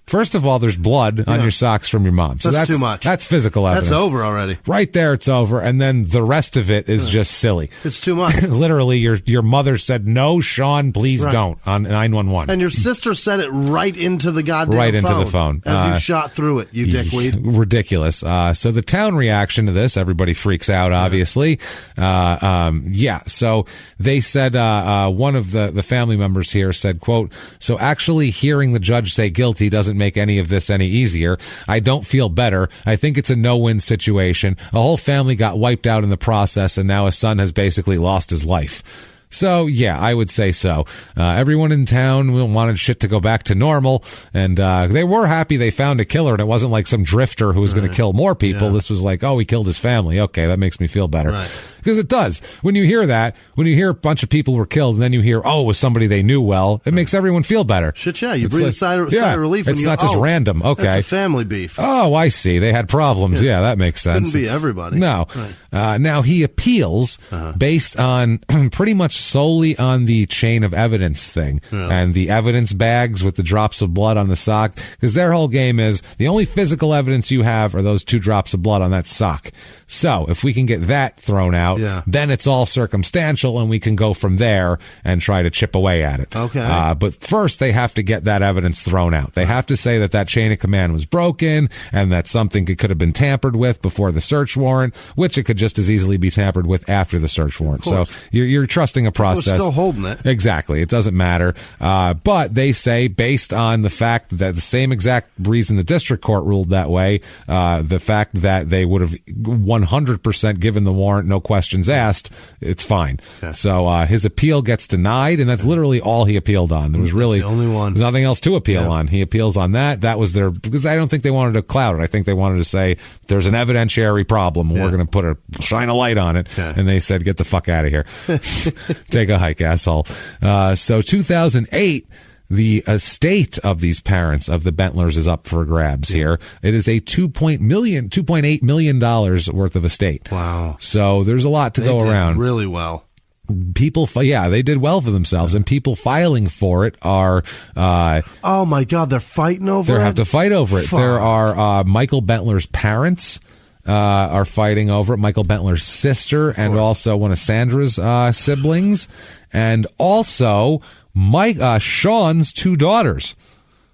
First of all, there's blood on your socks from your mom. So that's too much. That's physical evidence. That's over already. Right there, it's over. And then the rest of it is just silly. It's too much. Literally, your mother said, "No, Sean, please don't," on 911. And your sister said it right into the goddamn phone. Right into the phone. As you shot through it, you dickweed. Ridiculous. So the town reaction to this, everybody freaks out, obviously. So they said, one of the family members here said, quote, "So actually hearing the judge say guilty doesn't make any of this any easier. I don't feel better. I think it's a no-win situation. A whole family got wiped out in the process, and now a son has basically lost his life." So, yeah, I would say so. Everyone in town wanted shit to go back to normal, and they were happy they found a killer, and it wasn't like some drifter who was going to kill more people. This was like, oh, he killed his family. Okay, that makes me feel better. Because it does. When you hear that, when you hear a bunch of people were killed, and then you hear, oh, it was somebody they knew well, it makes everyone feel better. Shit, yeah. You breathe a sigh of relief. It's not just random. Okay. That's a family beef. Oh, I see. They had problems. Yeah, that makes sense. Couldn't be everybody. No. Now, he appeals based on pretty much solely on the chain of evidence thing and the evidence bags with the drops of blood on the sock, because their whole game is the only physical evidence you have are those 2 drops of blood on that sock. So if we can get that thrown out, then it's all circumstantial and we can go from there and try to chip away at it. Okay. But first they have to get that evidence thrown out. They have to say that chain of command was broken and that something could have been tampered with before the search warrant, which it could just as easily be tampered with after the search warrant. So you're trusting a process. We're still holding it. Exactly. It doesn't matter. But they say, based on the fact that the same exact reason the district court ruled that way, the fact that they would have 100% given the warrant, no questions asked, it's fine. Okay. So his appeal gets denied, and that's literally all he appealed on. There was really the only one. There's nothing else to appeal on. He appeals on that. That was because I don't think they wanted to cloud it. I think they wanted to say there's an evidentiary problem, and we're going to shine a light on it. Yeah. And they said, get the fuck out of here. Take a hike, asshole. So 2008, the estate of these parents of the Bentlers is up for grabs here. It is a $2.8 million worth of estate. Wow. So there's a lot to go around. Really well. People, they did well for themselves, and people filing for it are. Oh my God, they're fighting over it. They have to fight over it. Fuck. There are Michael Bentler's parents. Are fighting over it. Michael Bentler's sister and also one of Sandra's siblings, and also Sean's 2 daughters.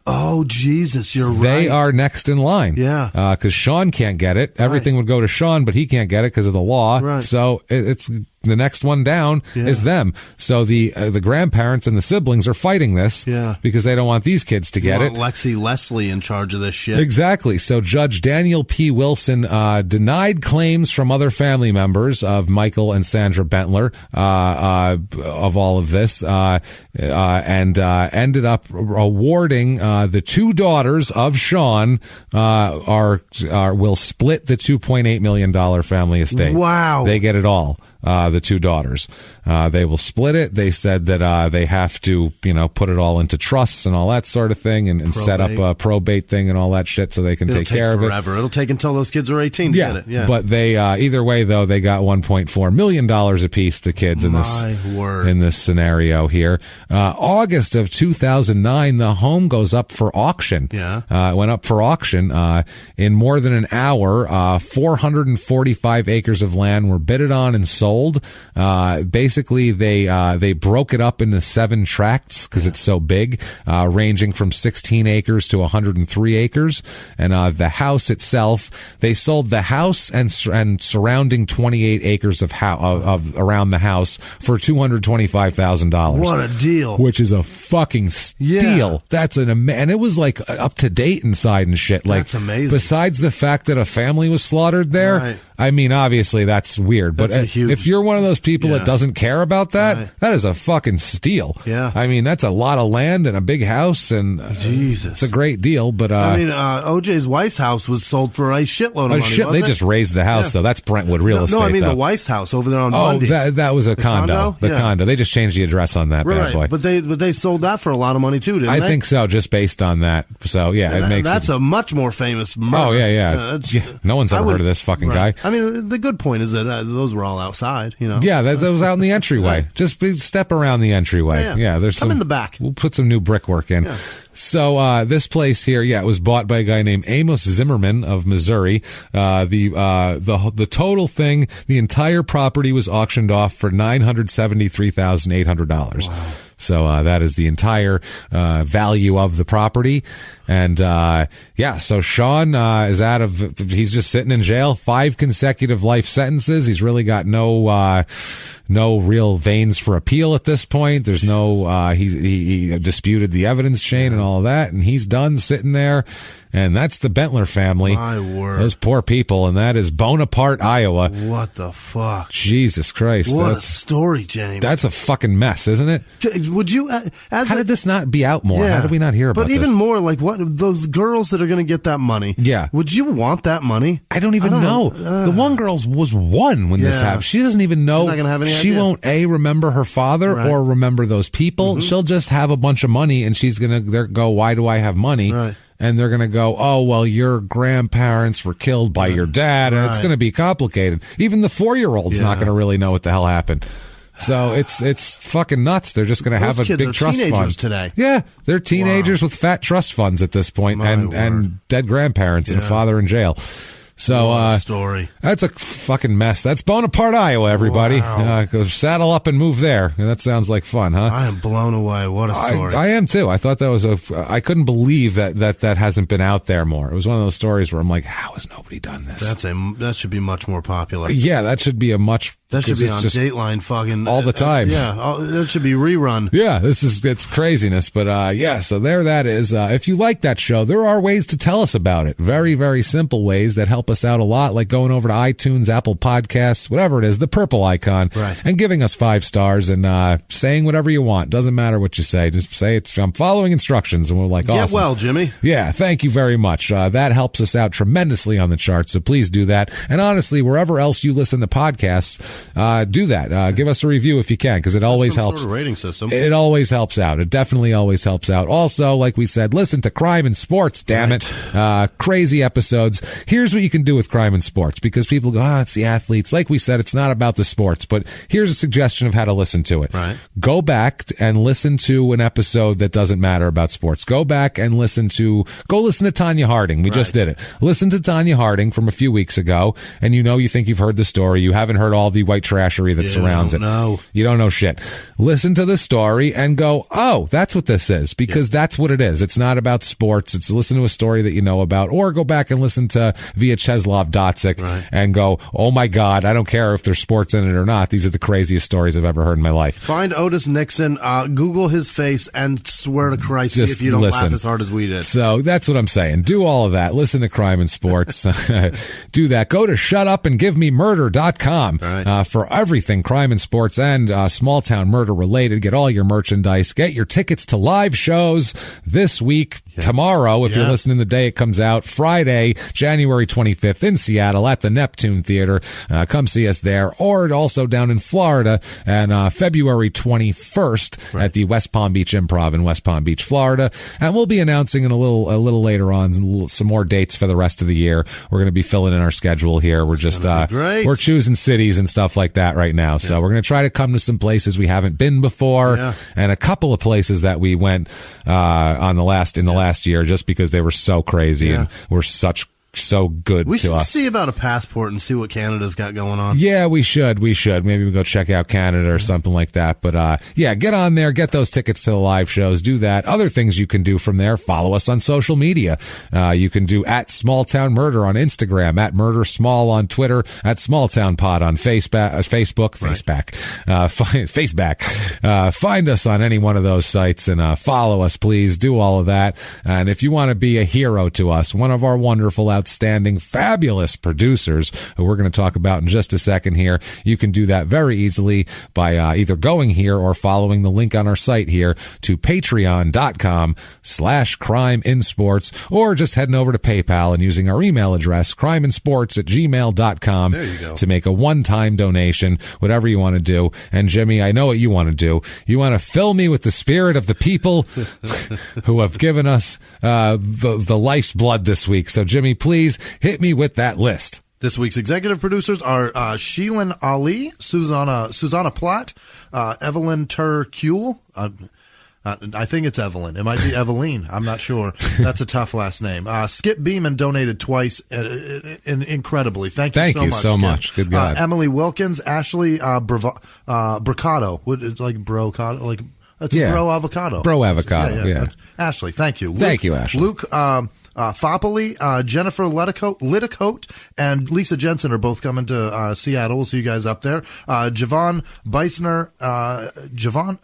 Oh, Jesus, you're right. They are next in line. Yeah. Because Sean can't get it. Everything would go to Sean, but he can't get it because of the law. Right. So it's the next one down is them. So the grandparents and the siblings are fighting this because they don't want these kids to get it. Lexi Leslie in charge of this shit. Exactly. So Judge Daniel P. Wilson denied claims from other family members of Michael and Sandra Bentler of all of this and ended up awarding the 2 daughters of Sean will split the $2.8 million family estate. Wow. They get it all. The 2 daughters. They will split it. They said that they have to, put it all into trusts and all that sort of thing and set up a probate thing and all that shit so they can take care of it. It'll take until those kids are 18 to get it. Yeah. But they, either way, though, they got $1.4 million apiece, the kids, in this scenario here. August of 2009, the home goes up for auction. Yeah. It went up for auction. In more than an hour, 445 acres of land were bidded on and sold. Basically, they broke it up into 7 tracts because it's so big, ranging from 16 acres to 103 acres. And the house itself, they sold the house and surrounding 28 acres of around the house for $225,000. What a deal! Which is a fucking steal. Yeah. That's and it was like up to date inside and shit. Like, that's amazing. Besides the fact that a family was slaughtered there. Right. I mean, obviously that's weird, but that's a huge if you're one of those people that doesn't care about that, that is a fucking steal. Yeah. I mean, that's a lot of land and a big house, and it's a great deal. But I mean, OJ's wife's house was sold for a shitload of money. They just raised the house, so that's Brentwood real estate. No, I mean the wife's house over there on Bundy. That was a condo. The condo. They just changed the address on that bad boy. But they sold that for a lot of money too, didn't they? I think so, just based on that. So yeah, it makes that's a much more famous murder. Oh yeah. No one's ever heard of this fucking guy. I mean, the good point is that those were all outside. Yeah, that was out in the entryway. Just step around the entryway. Yeah, there's come in the back. We'll put some new brickwork in. Yeah. So this place here, it was bought by a guy named Amos Zimmerman of Missouri. The total thing, the entire property was auctioned off for $973,800. Wow. So that is the entire value of the property. And so Sean is he's just sitting in jail, 5 consecutive life sentences. He's really got no real veins for appeal at this point. There's he disputed the evidence chain and all of that, and he's done sitting there. And that's the Bentler family. My word. Those poor people. And that is Bonaparte, Iowa. What the fuck? Jesus Christ. What a story, James. That's a fucking mess, isn't it? Would you... How did this not be out more? How did we not hear about this? But even more, like, what those girls that are going to get that money. Yeah. Would you want that money? I don't even know. The one girl was 1 when this happened. She doesn't even know. She's not going to have any idea. She won't, remember her father or remember those people. Mm-hmm. She'll just have a bunch of money, and she's going to go, why do I have money? Right. And they're going to go, oh, well, your grandparents were killed by your dad, and it's going to be complicated. Even the 4-year-old's not going to really know what the hell happened. So it's fucking nuts. They're just going to have a big trust fund today. Yeah, they're teenagers with fat trust funds at this point, and dead grandparents and a father in jail. So story. That's a fucking mess. That's Bonaparte, Iowa, everybody. Wow. Go saddle up and move there. That sounds like fun, huh? I am blown away. What a story. I am too. I thought that was I couldn't believe that hasn't been out there more. It was one of those stories where I'm like, how has nobody done this? That should be much more popular. Yeah, that should be that should be on Dateline fucking all the time. That should be rerun. Yeah, it's craziness. But so there that is. If you like that show, there are ways to tell us about it. Very, very simple ways that help us out a lot, like going over to iTunes, Apple Podcasts, whatever it is, the purple icon, and giving us 5 stars and saying whatever you want. Doesn't matter what you say. Just say I'm following instructions, and we're like, awesome. Get well, Jimmy. Yeah, thank you very much. That helps us out tremendously on the charts, so please do that. And honestly, wherever else you listen to podcasts, do that. Give us a review if you can, because it always helps. Sort of rating system. It always helps out. It definitely always helps out. Also, like we said, listen to Crime and Sports, damn it. Crazy episodes. Here's what you can do with Crime and Sports, because people go, it's the athletes. Like we said, it's not about the sports, but here's a suggestion of how to listen to it. Right. Go back and listen to an episode that doesn't matter about sports. Go back and listen to Tanya Harding. We just did it. Listen to Tanya Harding from a few weeks ago, and you think you've heard the story. You haven't heard all the white trashery that surrounds it. You don't know shit. Listen to the story and go, oh, that's what this is, because that's what it is. It's not about sports. It's listen to a story that you know about, or go back and listen to Vyacheslav Dotsic and go, oh my God, I don't care if there's sports in it or not. These are the craziest stories I've ever heard in my life. Find Otis Nixon, Google his face, and swear to Christ, see if you don't laugh as hard as we did. So that's what I'm saying. Do all of that. Listen to Crime and Sports. Do that. Go to shutupandgivememurder.com for everything crime and sports and small town murder related. Get all your merchandise. Get your tickets to live shows this week, tomorrow, if you're listening the day it comes out, Friday, January 25th in Seattle at the Neptune Theater. Come see us there, or also down in Florida and February 21st at the West Palm Beach Improv in West Palm Beach, Florida. And we'll be announcing in a little later on some more dates for the rest of the year. We're going to be filling in our schedule here. We're just we're choosing cities and stuff like that right now. So we're going to try to come to some places we haven't been before, and a couple of places that we went in the last year just because they were so crazy and were so good to us. We should see about a passport and see what Canada's got going on. Yeah, we should. Maybe we go check out Canada or something like that. But get on there, get those tickets to the live shows, do that. Other things you can do from there, follow us on social media. You can do at Small Town Murder on Instagram, at Murder Small on Twitter, at Small Town Pod on Facebook. Find us on any one of those sites and follow us, please. Do all of that. And if you want to be a hero to us, one of our wonderful outstanding, fabulous producers who we're going to talk about in just a second here. You can do that very easily by either going here or following the link on our site here to patreon.com/crimeinsports, or just heading over to PayPal and using our email address, crimeinsports@gmail.com, to make a one-time donation, whatever you want to do. And Jimmy, I know what you want to do. You want to fill me with the spirit of the people who have given us the life's blood this week. So Jimmy, please hit me with that list. This week's executive producers are Sheelan Ali, Susanna Platt, Evelyn Tercule. I think it's Evelyn. It might be Eveline. I'm not sure. That's a tough last name. Skip Beeman donated twice, incredibly. Thank you so much. Good God. Emily Wilkins, Ashley Brocado. It's like brocado, like it's a bro avocado. Bro avocado. Yeah. Ashley, thank you. Thank you, Ashley. Luke Foppoli, Jennifer Liticote, and Lisa Jensen are both coming to Seattle. We'll see you guys up there. Javon Beisner, I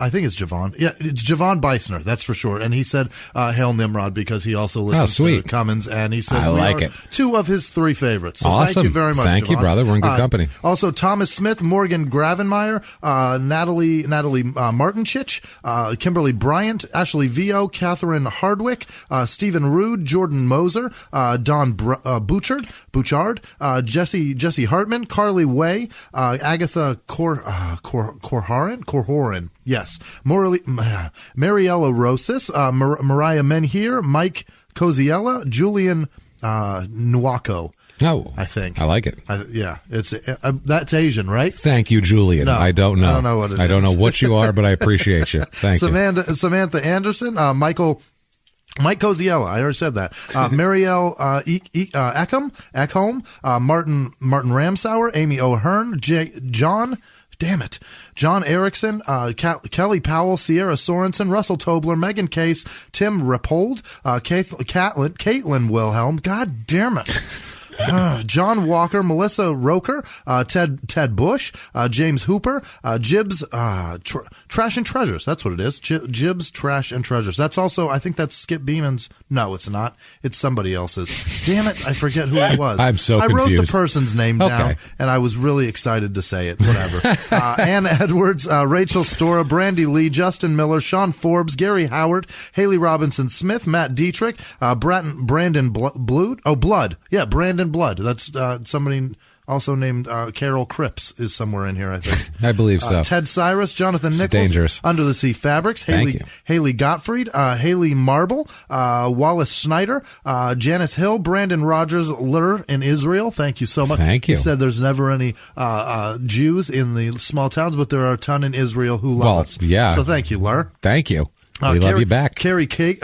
think it's Javon. Yeah, it's Javon Beisner, that's for sure. And he said, Hail Nimrod, because he also listens to Cummins, and he says I like it. Two of his three favorites. So awesome. Thank you very much, Thank Javon. you, brother. We're in good company. Also, Thomas Smith, Morgan Gravenmeyer, Natalie Martinchich, Kimberly Bryant, Ashley Vio, Catherine Hardwick, Stephen Rude, Jordan Moser, Don Bouchard, Jesse Hartman, Carly Way, Agatha Corhoran, yes, Mariella Rosas, Mariah Menhir, Mike Coziella, Julian Nwako. Oh, I think. I like it. It's that's Asian, right? Thank you, Julian. No, I don't know. I don't know what it is. I don't know what you are, but I appreciate you. Thank you. Samantha Anderson, Mike Coziella, I already said that. Marielle Eckholm, Martin Ramsauer, Amy O'Hearn, John Erickson, Kelly Powell, Sierra Sorensen, Russell Tobler, Megan Case, Tim Rappold, Caitlin Wilhelm. God damn it. John Walker, Melissa Roker, Ted Bush, James Hooper, Jibs, Trash and Treasures. That's what it is. Jibs, Trash and Treasures. That's also, I think that's Skip Beeman's. No, it's not. It's somebody else's. Damn it. I forget who it was. I'm so confused. I wrote the person's name down, and I was really excited to say it. Whatever. Ann Edwards, Rachel Stora, Brandy Lee, Justin Miller, Sean Forbes, Gary Howard, Haley Robinson Smith, Matt Dietrich, Brandon Blood. Oh, Blood. Yeah, Brandon Blood. That's somebody also named Carol Cripps is somewhere in here, I think. I believe so. Ted Cyrus, Jonathan Nichols, dangerous. Under the Sea Fabrics, Haley Gottfried, Haley Marble, Wallace Schneider, Janice Hill, Brandon Rogers, Lur in Israel. Thank you so much. Thank you. He said there's never any Jews in the small towns, but there are a ton in Israel who love us. Yeah. So thank you, Lur. Thank you. We love you back. Carrie Gage.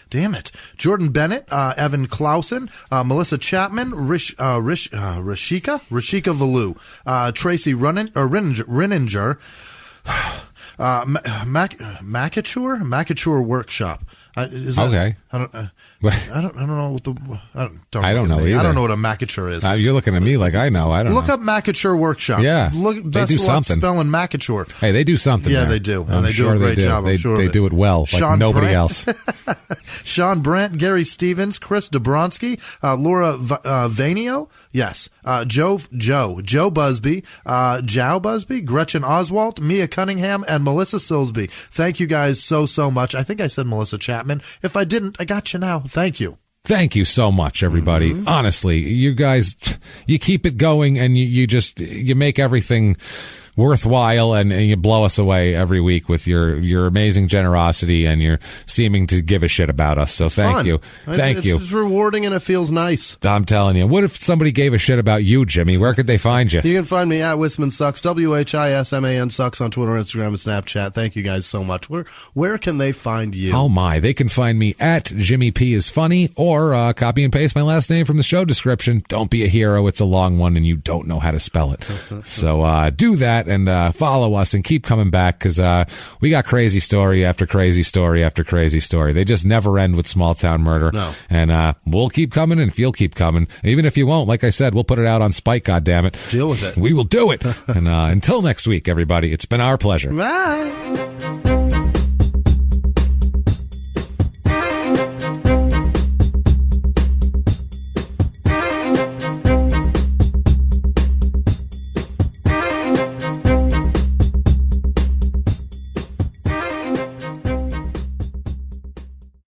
Damn it. Jordan Bennett, Evan Clausen, Melissa Chapman, Rishika Valu, Tracy Renninger, Macature Workshop. Okay. I don't know what I don't know either. I don't know what a macature is. You're looking at me like I know. I don't know. Look up Macature Workshop. Yeah. They do something. Spelling Macature. Hey, they do something. Yeah, there. they do. And they do a great job. They do it well, like nobody else. Sean Brandt, Gary Stevens, Chris Dobronsky, Laura Vanio. Yes. Joe Busby, Jow Busby, Gretchen Oswalt, Mia Cunningham, and Melissa Silsby. Thank you guys so much. I think I said Melissa Chapman. If I didn't, I got you now. Thank you. Thank you so much, everybody. Mm-hmm. Honestly, you guys, you keep it going, and you make everything worthwhile, and you blow us away every week with your amazing generosity and your seeming to give a shit about us. So thank you. Thank you. It's rewarding and it feels nice. I'm telling you. What if somebody gave a shit about you, Jimmy? Where could they find you? You can find me at Whisman Sucks, WHISMAN Sucks on Twitter, Instagram, and Snapchat. Thank you guys so much. Where can they find you? Oh my. They can find me at Jimmy P is Funny, or copy and paste my last name from the show description. Don't be a hero. It's a long one and you don't know how to spell it. So do that. And follow us and keep coming back, because we got crazy story after crazy story after crazy story. They just never end with small town murder. No. And we'll keep coming, and if you'll keep coming, even if you won't, like I said, we'll put it out on Spike, goddammit. Deal with it. We will do it. And until next week, everybody, it's been our pleasure. Bye.